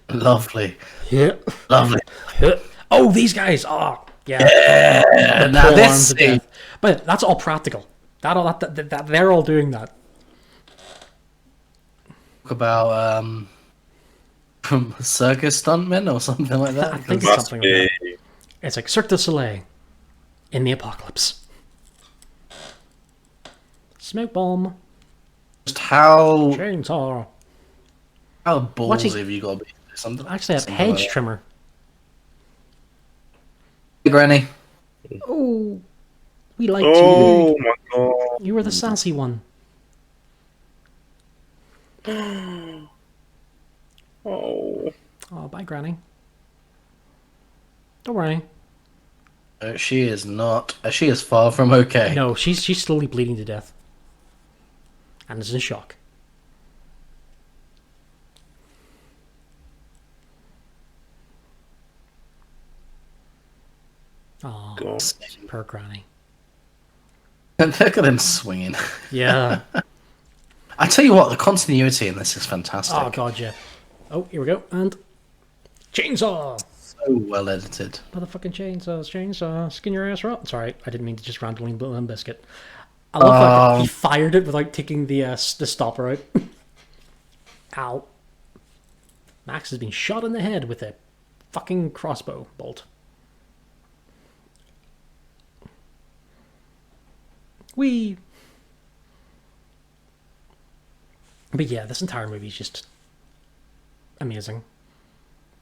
Speaker 3: Lovely.
Speaker 1: Yeah.
Speaker 3: Lovely.
Speaker 1: Oh, these guys! Oh, yeah. The
Speaker 3: Now
Speaker 1: pole
Speaker 3: this
Speaker 1: arms of
Speaker 3: scene.
Speaker 1: death. But that's all practical. That they're all doing that.
Speaker 3: Talk about circus stuntmen or something like that.
Speaker 1: I think it's
Speaker 2: Must
Speaker 1: something like
Speaker 2: be.
Speaker 1: that. It's like Cirque du Soleil in the apocalypse. Smoke bomb,
Speaker 3: Just how
Speaker 1: chainsaw.
Speaker 3: ballsy
Speaker 1: Watching-
Speaker 3: have you got to be? Something.
Speaker 1: Actually, a
Speaker 3: something
Speaker 1: hedge
Speaker 3: like
Speaker 1: trimmer.
Speaker 3: that. Granny.
Speaker 1: Oh, we liked
Speaker 2: Oh
Speaker 1: you.
Speaker 2: my god.
Speaker 1: You were the sassy one.
Speaker 2: Oh.
Speaker 1: Oh, bye, Granny. Don't worry.
Speaker 3: She is not. She is far from okay.
Speaker 1: No, she's slowly bleeding to death, and is in shock. Oh,
Speaker 2: God.
Speaker 1: poor Granny.
Speaker 3: Look at him swinging.
Speaker 1: Yeah.
Speaker 3: I tell you what, the continuity in this is fantastic.
Speaker 1: Oh god, yeah. Oh, here we go. And chainsaw.
Speaker 3: So well edited.
Speaker 1: Motherfucking chainsaw. Skin your ass raw. Sorry, I didn't mean to just randomly blow him biscuit. I love that he fired it without taking the stopper out. Ow. Max has been shot in the head with a fucking crossbow bolt. Whee! But yeah, this entire movie is just amazing.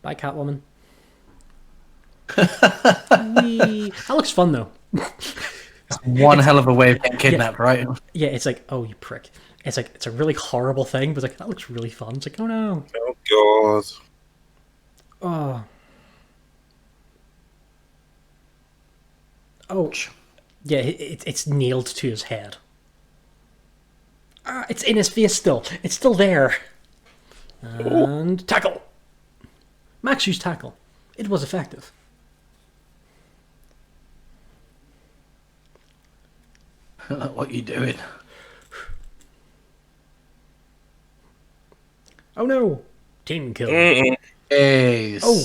Speaker 1: Bye, Catwoman. Whee! That looks fun, though.
Speaker 3: One hell of a way of getting kidnapped, right?
Speaker 1: Yeah, it's like, oh, you prick. It's like, it's a really horrible thing, but it's like, that looks really fun. It's like, oh no.
Speaker 2: Oh god.
Speaker 1: Oh. Oh, yeah, it's nailed to his head. It's in his face still. It's still there. And tackle. Max used tackle. It was effective.
Speaker 3: What you doing?
Speaker 1: Oh no! Team kill.
Speaker 3: Yes.
Speaker 1: Oh.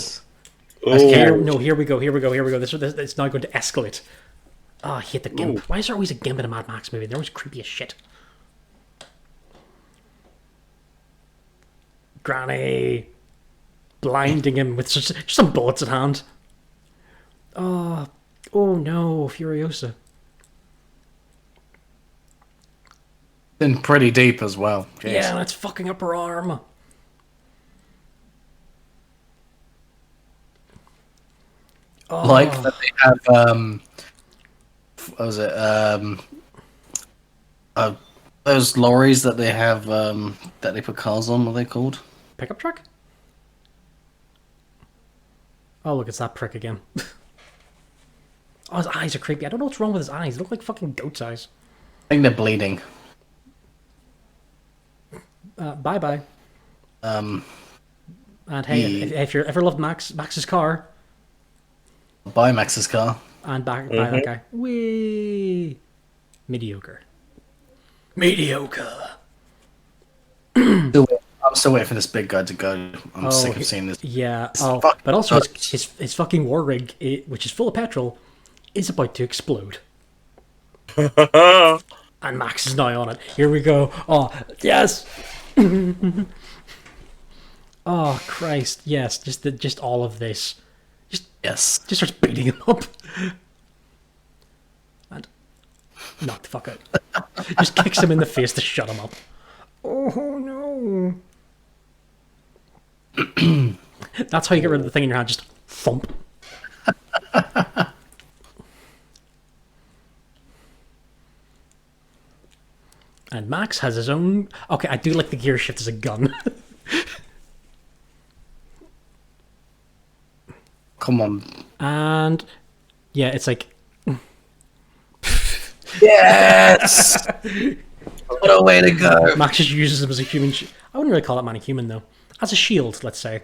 Speaker 1: Here we go. This it's now going to escalate. Oh, I hate the gimp. Why is there always a gimp in a Mad Max movie? They're always creepy as shit. Granny blinding him with just some bullets at hand. Oh no, Furiosa.
Speaker 3: In pretty deep as well. Jeez.
Speaker 1: Yeah, and it's fucking up her arm.
Speaker 3: Like that they have what was it? Those lorries that they have that they put cars on, what are they called?
Speaker 1: Pickup truck? Oh, look, it's that prick again. Oh, his eyes are creepy. I don't know what's wrong with his eyes. They look like fucking goat's eyes.
Speaker 3: I think they're bleeding.
Speaker 1: Bye-bye. And hey, if you ever loved Max's car...
Speaker 3: Buy Max's car.
Speaker 1: And buy that guy. Whee! Mediocre. Mediocre!
Speaker 3: I'm still waiting for this big guy to go. I'm sick of seeing this.
Speaker 1: Yeah. But also his fucking war rig, which is full of petrol, is about to explode. And Max is now on it. Here we go. Oh, yes! Oh, Christ. Yes, just all of this.
Speaker 3: Yes.
Speaker 1: Just starts beating him up. And knock the fuck out. Just kicks him in the face to shut him up. Oh, no. That's how you get rid of the thing in your hand. Just thump. And Max has his own... Okay, I do like the gear shift as a gun.
Speaker 3: Come on.
Speaker 1: And... yeah, it's like...
Speaker 3: Yes! What a way to go.
Speaker 1: Max just uses him as a human... I wouldn't really call that man a human, though. As a shield, let's say.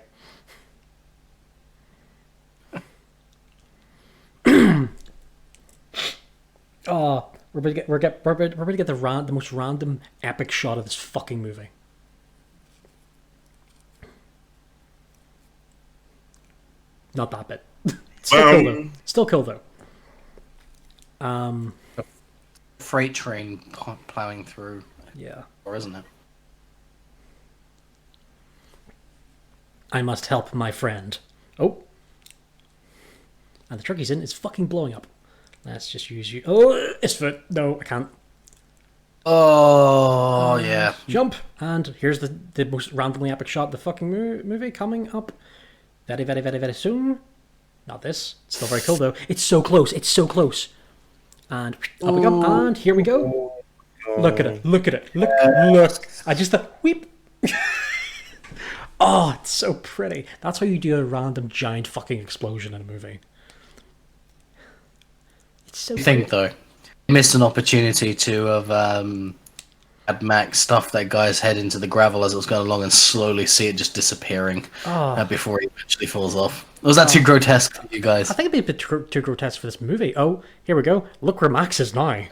Speaker 1: Oh... We're about to get the most random epic shot of this fucking movie. Not that bit. Still cool though.
Speaker 3: Freight train plowing through.
Speaker 1: Yeah.
Speaker 3: Or isn't it?
Speaker 1: I must help my friend. Oh. And the truck he's in is fucking blowing up. Let's just use you. Oh, his foot. No, I can't.
Speaker 3: Oh, yeah.
Speaker 1: Jump. And here's the most randomly epic shot of the fucking movie coming up very, very, very, very soon. Not this. It's still very cool, though. It's so close. It's so close. And up we go. And here we go. Look at it. Look at it. Look. I just thought, weep. Oh, it's so pretty. That's how you do a random giant fucking explosion in a movie. So
Speaker 3: I think though, you missed an opportunity to have had Max stuff that guy's head into the gravel as it was going along and slowly see it just disappearing before he eventually falls off. Was that too grotesque for you guys?
Speaker 1: I think it'd be a bit too grotesque for this movie. Oh, here we go. Look where Max is now.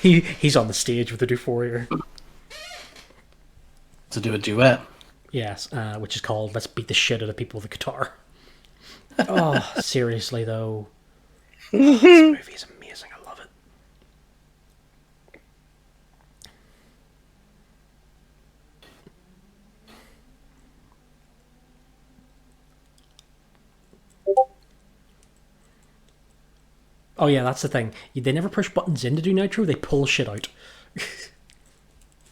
Speaker 1: He's on the stage with the Euphoria.
Speaker 3: To do a duet.
Speaker 1: Yes, which is called "Let's Beat the Shit Out of People with a Guitar." Oh, seriously though. Oh, this movie is amazing. I love it. Oh yeah, that's the thing. They never push buttons in to do nitro. They pull shit out.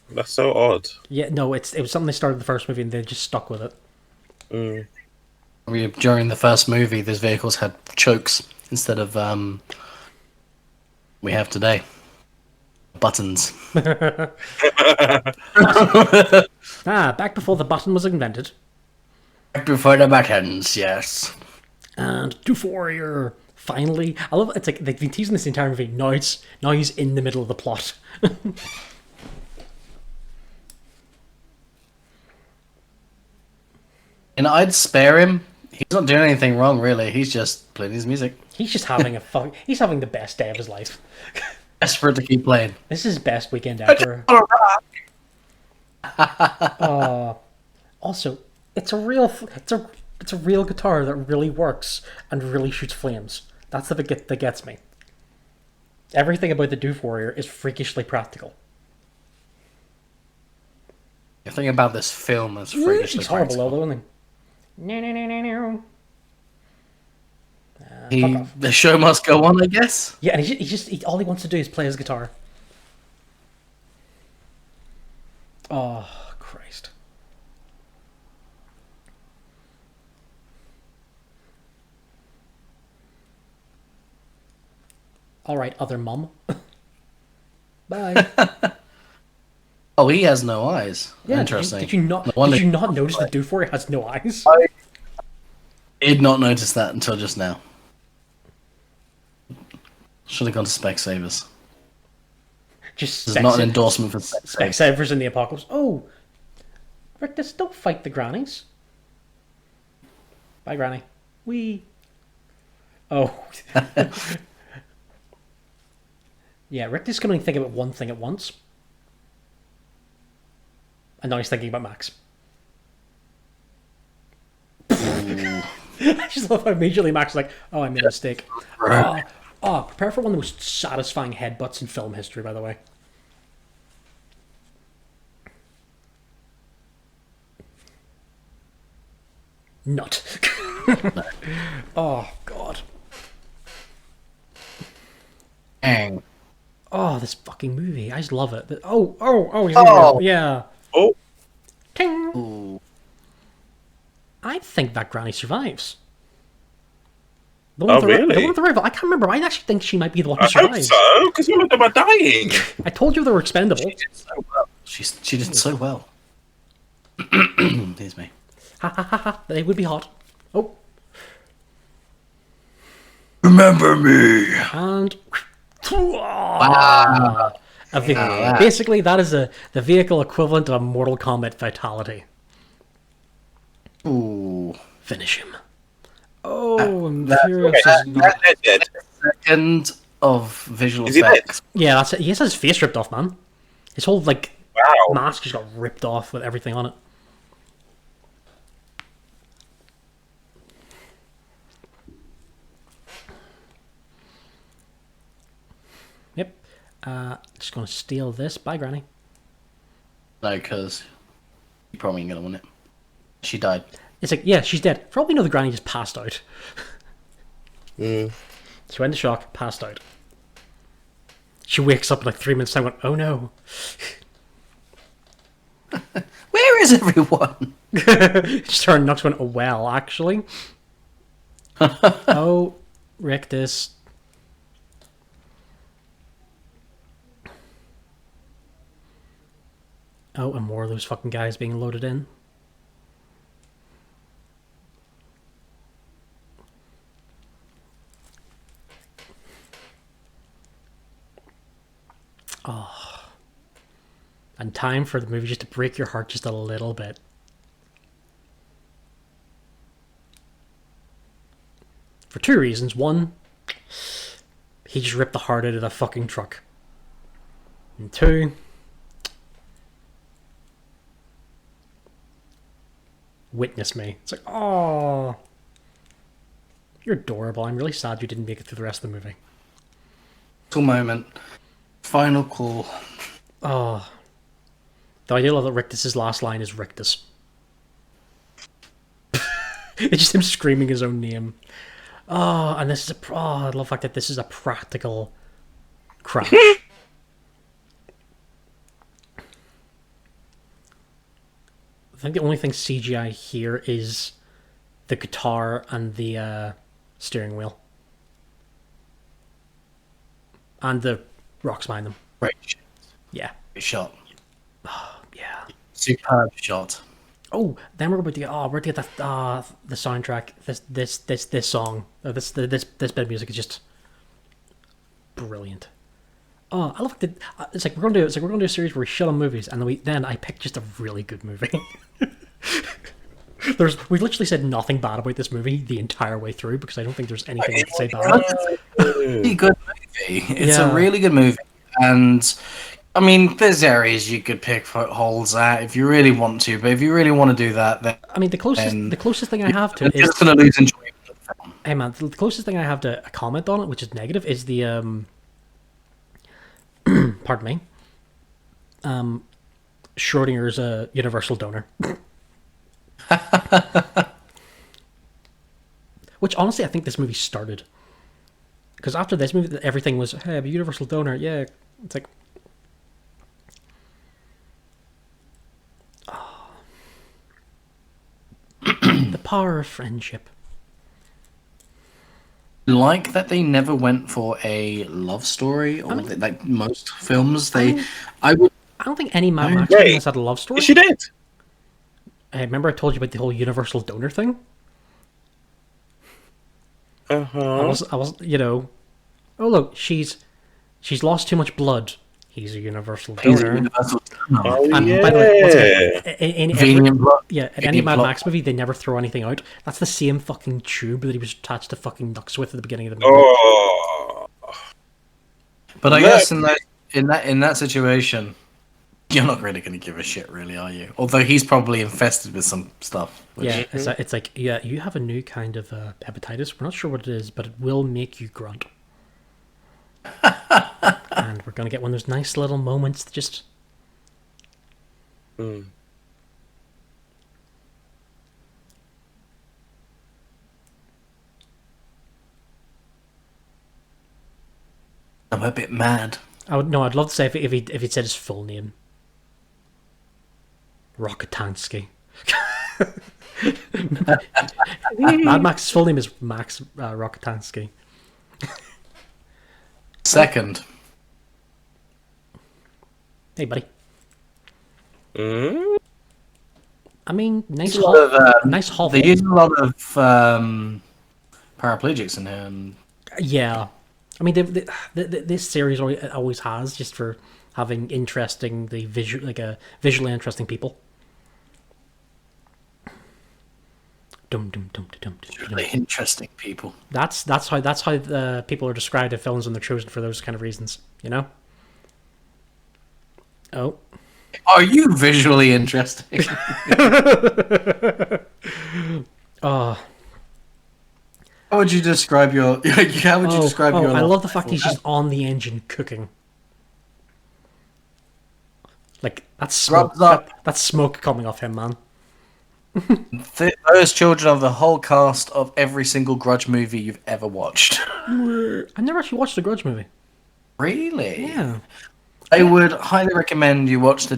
Speaker 2: That's so odd.
Speaker 1: Yeah, no, it was something they started the first movie and they just stuck with it.
Speaker 3: During the first movie, those vehicles had chokes instead of we have today. Buttons.
Speaker 1: Back before the button was invented.
Speaker 3: Back before the buttons, yes.
Speaker 1: And Euphoria Finally, I love it's like they've been teasing this entire movie. Now he's in the middle of the plot.
Speaker 3: And I'd spare him. He's not doing anything wrong, really. He's just playing his music.
Speaker 1: He's just having he's having the best day of his life.
Speaker 3: Desperate to keep playing.
Speaker 1: This is his best weekend ever. Also, it's a real guitar that really works and really shoots flames. That's the bit that gets me. Everything about the Doof Warrior is freakishly practical.
Speaker 3: The thing about this film is freakishly
Speaker 1: He's horrible,
Speaker 3: practical.
Speaker 1: though, isn't he? No.
Speaker 3: The show must go on, I guess.
Speaker 1: Yeah, and he all he wants to do is play his guitar. Oh, Christ. Alright, other mum. Bye.
Speaker 3: Oh, he has no eyes.
Speaker 1: Yeah,
Speaker 3: Interesting.
Speaker 1: Did you not notice the Doof Warrior has no eyes?
Speaker 3: I did not notice that until just now. Should have gone to Specsavers.
Speaker 1: Just
Speaker 3: This is not an endorsement for Specsavers.
Speaker 1: Specsavers in the apocalypse. Oh, Rictus, don't fight the grannies. Bye, Granny. Wee. Oh. Yeah, Rictus can only think about one thing at once. And now he's thinking about Max. I just love how immediately Max is like, oh, I made a mistake. Prepare for one of the most satisfying headbutts in film history, by the way. Nut. Oh, God.
Speaker 3: Dang.
Speaker 1: Oh, this fucking movie. I just love it. He's in there. Yeah.
Speaker 2: Oh,
Speaker 1: Ting.
Speaker 3: Ooh.
Speaker 1: I think that granny survives. The
Speaker 2: Oh,
Speaker 1: with the,
Speaker 2: really?
Speaker 1: The one with the rifle. I can't remember. I actually think she might be the one who
Speaker 2: I hope
Speaker 1: survives.
Speaker 2: so, because all of them are dying.
Speaker 1: I told you they were expendable.
Speaker 3: She did so well. She did so well. Excuse me.
Speaker 1: Ha ha ha ha. They would be hot. Oh.
Speaker 3: Remember me.
Speaker 1: And...
Speaker 3: Wow.
Speaker 1: Basically, that is the vehicle equivalent of a Mortal Kombat fatality.
Speaker 3: Ooh.
Speaker 1: Finish him. Oh, Imperius is not...
Speaker 2: Dead.
Speaker 3: Second of visual
Speaker 2: Is he
Speaker 3: effects.
Speaker 1: Yeah, that's it. He has his face ripped off, man. His whole,
Speaker 2: Wow.
Speaker 1: mask just got ripped off with everything on it. Yep. Just gonna steal this. Bye, Granny.
Speaker 3: No, because you probably ain't gonna win it. She died.
Speaker 1: It's like, yeah, she's dead. For all we know, the Granny just passed out.
Speaker 2: Mm.
Speaker 1: She went into shock, passed out. She wakes up in 3 minutes time going, oh no.
Speaker 3: Where is everyone?
Speaker 1: Just turned nuts went, oh well, actually. Oh, Rictus. Oh, and more of those fucking guys being loaded in. Oh. And time for the movie just to break your heart just a little bit. For two reasons. One, he just ripped the heart out of the fucking truck. And two, witness me. It's like, oh, you're adorable. I'm really sad you didn't make it through the rest of the movie.
Speaker 3: Final moment. Final call.
Speaker 1: Oh. The idea of that Rictus's last line is Rictus. It's just him screaming his own name. Oh, and this is I love the fact that this is a practical crash. I think the only thing CGI here is the guitar and the steering wheel. And the rocks behind them.
Speaker 3: Great shot.
Speaker 1: Yeah.
Speaker 3: Great shot.
Speaker 1: Yeah.
Speaker 3: Superb shot.
Speaker 1: Oh, then we're about to get that the soundtrack. This song. This bit of music is just brilliant. Oh, I love that. It's like we're gonna do a series where we shit on movies, and then I pick just a really good movie. We literally said nothing bad about this movie the entire way through because I don't think there's anything we can say bad.
Speaker 3: Really good movie. It's
Speaker 1: Yeah.
Speaker 3: a really good movie, and I mean, there's areas you could pick holes at if you really want to. But if you really want to do that, then
Speaker 1: I mean, the closest thing I have to
Speaker 3: you're
Speaker 1: is,
Speaker 3: just gonna lose enjoyment of the film.
Speaker 1: hey man, the closest thing I have to a comment on it, which is negative, is the pardon me, Schrodinger's a universal donor. Which honestly, I think this movie started because after this movie, everything was, hey, I'm a universal donor. Yeah, it's like, oh. The power of friendship.
Speaker 3: Like that, they never went for a love story, or like most films. I would.
Speaker 1: I don't think any Mad Max movie has had a love story.
Speaker 2: She did.
Speaker 1: Hey, remember I told you about the whole universal donor thing? I was, oh look, she's lost too much blood. He's a universal
Speaker 3: He's a
Speaker 1: donor.
Speaker 3: universal.
Speaker 2: Oh,
Speaker 1: And by the way, once again, in
Speaker 3: Convenient plot.
Speaker 1: in any
Speaker 3: Convenient
Speaker 1: Mad
Speaker 3: plot.
Speaker 1: Max movie, they never throw anything out. That's the same fucking tube that he was attached to fucking ducks with at the beginning of the movie.
Speaker 2: Oh.
Speaker 3: But I
Speaker 2: Yeah.
Speaker 3: guess in that situation, you're not really going to give a shit, really, are you? Although he's probably infested with some stuff.
Speaker 1: Yeah, it's like, yeah, you have a new kind of hepatitis. We're not sure what it is, but it will make you grunt. And we're gonna get one of those nice little moments that just.
Speaker 2: Mm.
Speaker 3: I'm a bit mad.
Speaker 1: I'd love to say if he'd said his full name. Rockatansky. Mad Max's full name is Max Rockatansky.
Speaker 3: Second.
Speaker 1: Hey, buddy.
Speaker 2: Mm?
Speaker 1: I mean, nice
Speaker 3: There's a lot of,
Speaker 1: nice hovel.
Speaker 3: They use a lot of paraplegics in here. And
Speaker 1: Yeah, I mean, this series always has, just for having visually interesting people. Dum dum dum dum dum.
Speaker 3: really interesting people.
Speaker 1: That's how the people are described in films when they're chosen for those kind of reasons. You know. Oh.
Speaker 3: Are you visually interesting?
Speaker 1: Oh.
Speaker 3: How would you describe your? How would you describe your?
Speaker 1: I love the fact he's just on the engine cooking. Like that's smoke.
Speaker 3: Rubs up.
Speaker 1: That's smoke coming off him, man.
Speaker 3: Those children are the whole cast of every single Grudge movie you've ever watched.
Speaker 1: I've never actually watched a Grudge movie.
Speaker 3: Really?
Speaker 1: Yeah.
Speaker 3: I would highly recommend you watch the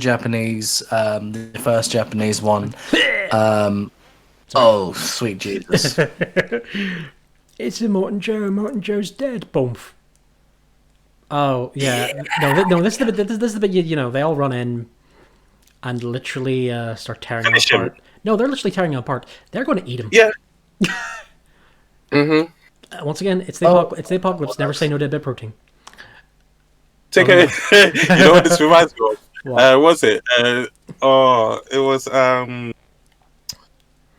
Speaker 3: first Japanese one. Oh, sweet Jesus.
Speaker 1: It's a Morton Joe. Morton Joe's dead. Boom. Oh yeah. No. This is the bit. This is the bit. You know, they all run in and literally start tearing him
Speaker 2: Finish him.
Speaker 1: apart. No, they're literally tearing him apart. They're going to eat him.
Speaker 2: Yeah.
Speaker 1: Once again, it's the apocalypse. Never say no to a bit of protein.
Speaker 2: You know what this reminds me of?
Speaker 1: What?
Speaker 2: Was it? It was don't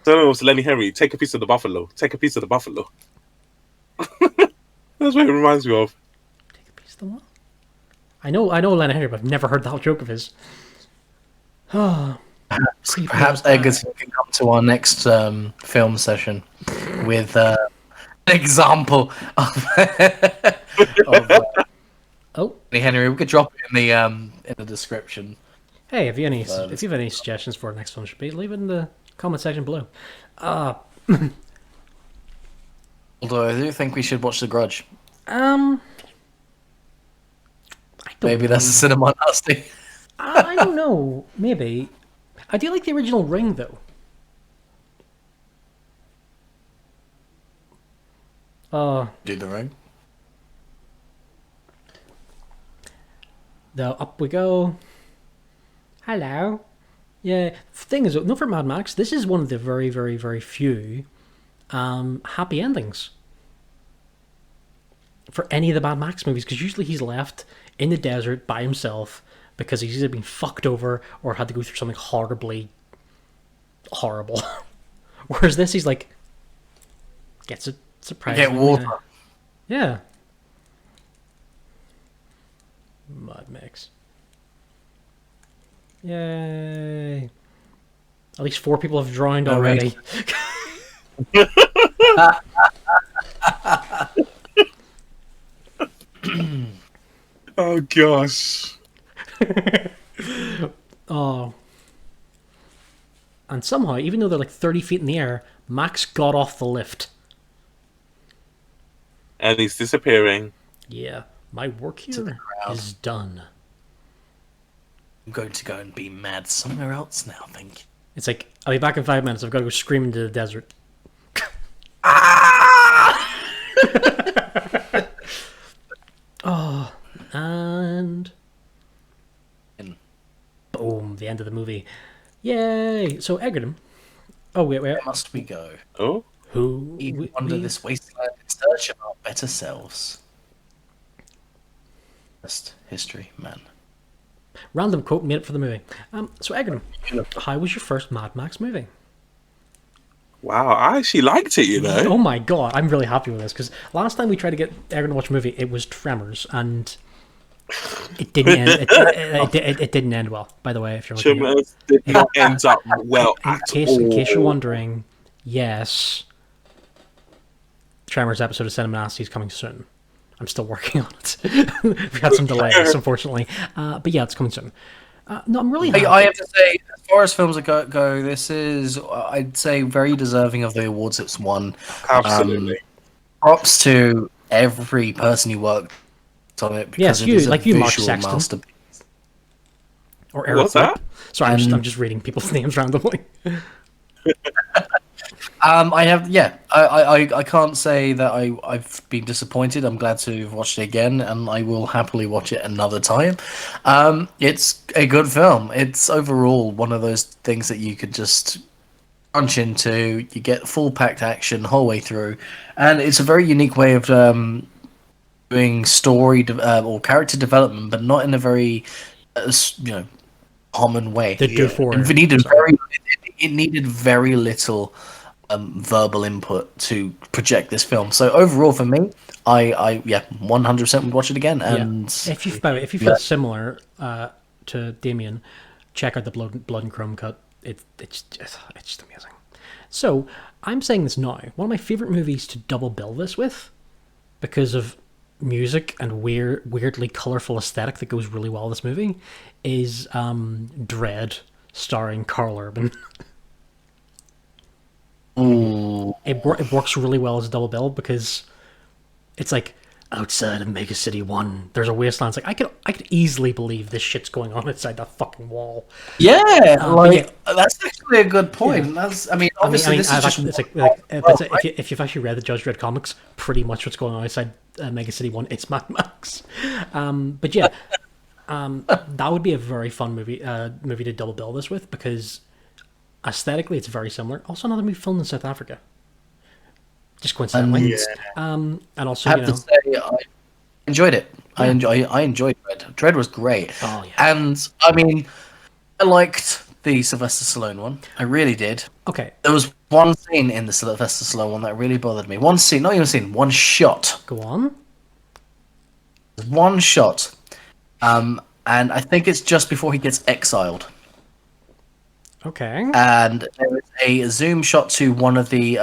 Speaker 2: know. It was Lenny Henry. Take a piece of the buffalo. Take a piece of the buffalo. That's what it reminds me of.
Speaker 1: Take a piece of the what? I know Lenny Henry, but I've never heard the whole joke of his.
Speaker 3: Perhaps Egerton can come to our next film session with an example of
Speaker 1: Oh.
Speaker 3: Henry. We could drop it in the description.
Speaker 1: Hey, if you have any suggestions for our next film should be, leave it in the comment section below.
Speaker 3: Although I do think we should watch The Grudge.
Speaker 1: I don't
Speaker 3: Maybe that's a cinema nasty.
Speaker 1: I don't know. Maybe. I do like the original Ring, though.
Speaker 3: Do the Ring.
Speaker 1: Up we go. Hello. Yeah, thing is, no, for Mad Max, this is one of the very, very, very few happy endings for any of the Mad Max movies, because usually he's left in the desert by himself because he's either been fucked over or had to go through something horribly horrible. Whereas this, he's like, gets a surprise.
Speaker 3: Get water.
Speaker 1: Yeah. Mad Max. Yay. At least 4 people have drowned already.
Speaker 2: Oh gosh.
Speaker 1: Oh. And somehow, even though they're like 30 feet in the air, Max got off the lift.
Speaker 2: And he's disappearing.
Speaker 1: Yeah, my work here is done.
Speaker 3: I'm going to go and be mad somewhere else now, thank you.
Speaker 1: It's like, I'll be back in 5 minutes. I've got to go scream into the desert. Oh, and boom, the end of the movie. Yay! So Egerton. Oh wait.
Speaker 3: Where must we go?
Speaker 2: Oh?
Speaker 1: Who?
Speaker 3: We wander this wasteland in search of our better selves. Just history, man.
Speaker 1: Random quote made it for the movie. So Egerton, how was your first Mad Max movie?
Speaker 2: Wow, I actually liked it, you know.
Speaker 1: Oh my god, I'm really happy with this, because last time we tried to get Egerton to watch a movie, it was Tremors, and it didn't end. It didn't end well. By the way, if you're looking
Speaker 2: Tremors did not end up well
Speaker 1: in case you're wondering, yes, Tremors episode of Cinema Nasty is coming soon. I'm still working on it. We've had some delays, unfortunately, but yeah, it's coming soon. No, I'm really happy.
Speaker 3: I have to say, as far as films go, this is, I'd say, very deserving of the awards it's won.
Speaker 2: Absolutely.
Speaker 3: Props to every person who worked on it, because
Speaker 1: Yes,
Speaker 3: it is a
Speaker 1: you, Mark
Speaker 3: visual
Speaker 1: Sexton.
Speaker 3: masterpiece.
Speaker 1: Or Eric
Speaker 2: What's that?
Speaker 1: Sorry, I'm just reading people's names randomly.
Speaker 3: I can't say that I've been disappointed. I'm glad to have watched it again, and I will happily watch it another time. It's a good film. It's overall one of those things that you could just crunch into. You get full packed action the whole way through, and it's a very unique way of doing story or character development, but not in a very common way. It needed very little verbal input to project this film. So overall, for me, I 100% would watch it again. And
Speaker 1: if you feel similar to Damian, check out the Blood and Chrome cut. It's just amazing. So I'm saying this now. One of my favorite movies to double bill this with, because of music and weirdly colorful aesthetic that goes really well with this movie, is Dread, starring Karl Urban.
Speaker 3: Ooh.
Speaker 1: It works really well as a double bill, because it's like, outside of Mega City 1, there's a wasteland. It's like, I could easily believe this shit's going on inside that fucking wall.
Speaker 3: Yeah, that's actually a good point. Yeah. Obviously, this is just...
Speaker 1: if you've actually read the Judge Dredd comics, pretty much what's going on outside Mega City 1, it's Mad Max. But yeah, that would be a very fun movie to double bill this with, because aesthetically it's very similar. Also another movie filmed in South Africa. Just coincidentally. And also,
Speaker 3: I have to say, I enjoyed it. Yeah. I enjoyed Dread. Dread was great.
Speaker 1: Oh, yeah.
Speaker 3: And, I liked the Sylvester Stallone one. I really did.
Speaker 1: Okay.
Speaker 3: There was one scene in the Sylvester Stallone one that really bothered me. One scene, not even a scene, one shot.
Speaker 1: Go on.
Speaker 3: One shot. And I think it's just before he gets exiled.
Speaker 1: Okay.
Speaker 3: And there is a zoom shot to one of the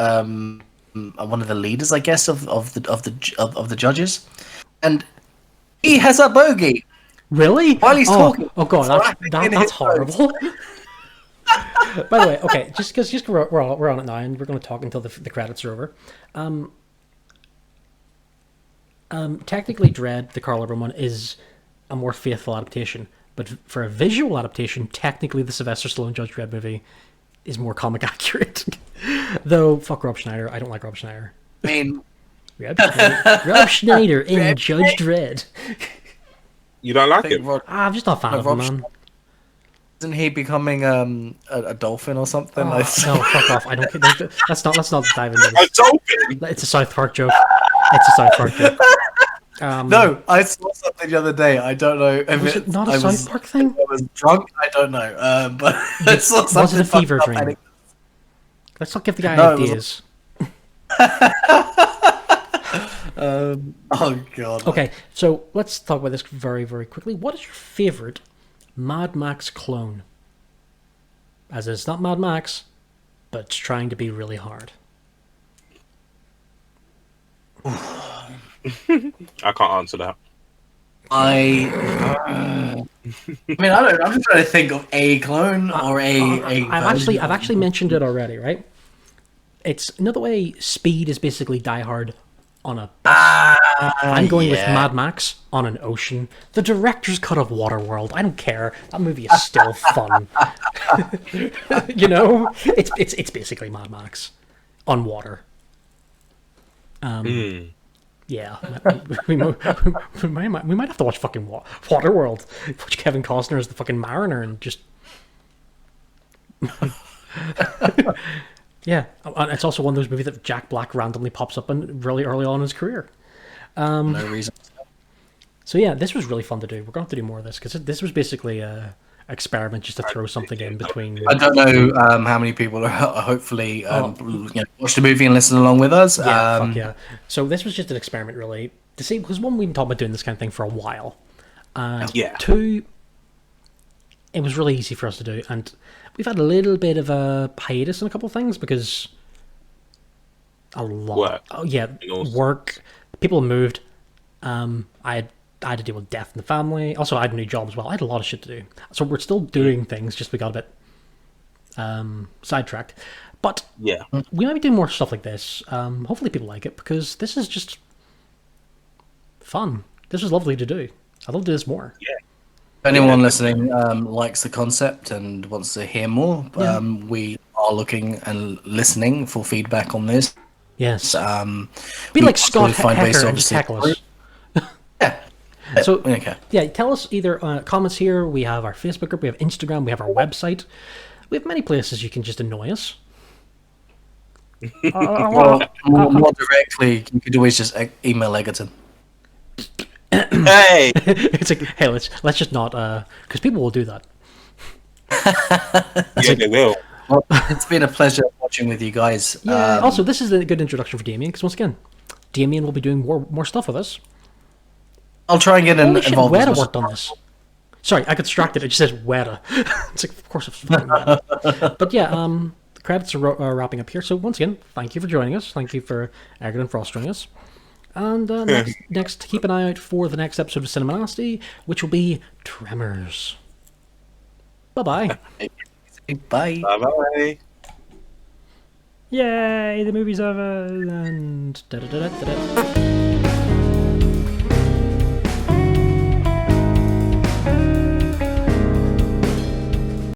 Speaker 3: leaders, I guess, of the judges, and he has a bogey.
Speaker 1: Really?
Speaker 3: While he's talking.
Speaker 1: Oh god, that's horrible. By the way, okay, just because we're on it now, and we're going to talk until the credits are over. Technically, Dread, the Karl Urban one, is a more faithful adaptation, but for a visual adaptation, technically the Sylvester Stallone Judge Dredd movie is more comic accurate. Though, fuck Rob Schneider. I don't like Rob Schneider.
Speaker 3: I mean...
Speaker 1: Rob Schneider in Judge Dredd.
Speaker 2: You don't like him?
Speaker 1: I'm just not a fan of him, man.
Speaker 3: Isn't he becoming a dolphin or something?
Speaker 1: Oh, no, fuck off. I don't care. Let's not dive into
Speaker 2: A
Speaker 1: this.
Speaker 2: dolphin.
Speaker 1: It's a South Park joke. It's a South Park joke.
Speaker 3: No, I saw something the other day. I don't know if
Speaker 1: Was it not a South Park thing?
Speaker 3: I was drunk. I don't know. But I saw something.
Speaker 1: Was it a fever
Speaker 3: fucked up
Speaker 1: dream? Let's not give the guy
Speaker 3: No, it was
Speaker 1: ideas.
Speaker 3: Oh god.
Speaker 1: Okay, so let's talk about this very, very quickly. What is your favorite Mad Max clone? As in, it's not Mad Max, but it's trying to be really hard.
Speaker 2: I can't answer that.
Speaker 3: I mean, I don't. I'm just trying to think of a clone or a.
Speaker 1: I've actually mentioned it already, right? It's another way. Speed is basically Die Hard on a bus. I'm going with Mad Max on an ocean. The director's cut of Waterworld. I don't care. That movie is still fun. You know, it's basically Mad Max on water. Yeah, we might have to watch fucking Waterworld. Watch Kevin Costner as the fucking mariner and just. Yeah, and it's also one of those movies that Jack Black randomly pops up in really early on in his career.
Speaker 3: No reason.
Speaker 1: So yeah, this was really fun to do. We're going to have to do more of this because this was basically a experiment just to throw something in between.
Speaker 3: I don't know how many people are hopefully watch the movie and listen along with us.
Speaker 1: Yeah, fuck yeah. So this was just an experiment, really, to see, because one, we've been talking about doing this kind of thing for a while. Two, it was really easy for us to do, and we've had a little bit of a hiatus in a couple of things because a lot.
Speaker 2: Work.
Speaker 1: Oh yeah, work. People moved. I had to deal with death in the family. Also, I had a new job as well. I had a lot of shit to do. So we're still doing things, just we got a bit sidetracked. But
Speaker 2: Yeah.
Speaker 1: we might be doing more stuff like this. Hopefully people like it, because this is just fun. This is lovely to do. I'd love to do this more.
Speaker 2: Yeah.
Speaker 3: If anyone listening likes the concept and wants to hear more, we are looking and listening for feedback on this.
Speaker 1: Yes.
Speaker 3: Be
Speaker 1: like Scott Hecker and just tackle us.
Speaker 3: Yeah.
Speaker 1: So,
Speaker 3: okay.
Speaker 1: Yeah, tell us either comments here. We have our Facebook group, we have Instagram, we have our website. We have many places you can just annoy us.
Speaker 3: More directly, you could always just email Egerton.
Speaker 2: Hey.
Speaker 1: It's like, hey, let's just not, because people will do that.
Speaker 2: Yeah, they will.
Speaker 3: Well, it's been a pleasure watching with you guys.
Speaker 1: Yeah. Also, this is a good introduction for Damian, because once again, Damian will be doing more stuff with us.
Speaker 3: I'll try and get
Speaker 1: Holy shit,
Speaker 3: involved.
Speaker 1: Weta worked on this. Sorry, I got distracted. It just says Weta. It's like, of course it's fucking Weta. But yeah, the credits are wrapping up here. So once again, thank you for joining us. Thank you for Egerton for fostering us. And next, keep an eye out for the next episode of Cinema Nasty, which will be Tremors. Bye-bye.
Speaker 3: Bye.
Speaker 2: Bye-bye.
Speaker 1: Yay, the movie's over. And da-da-da-da-da-da.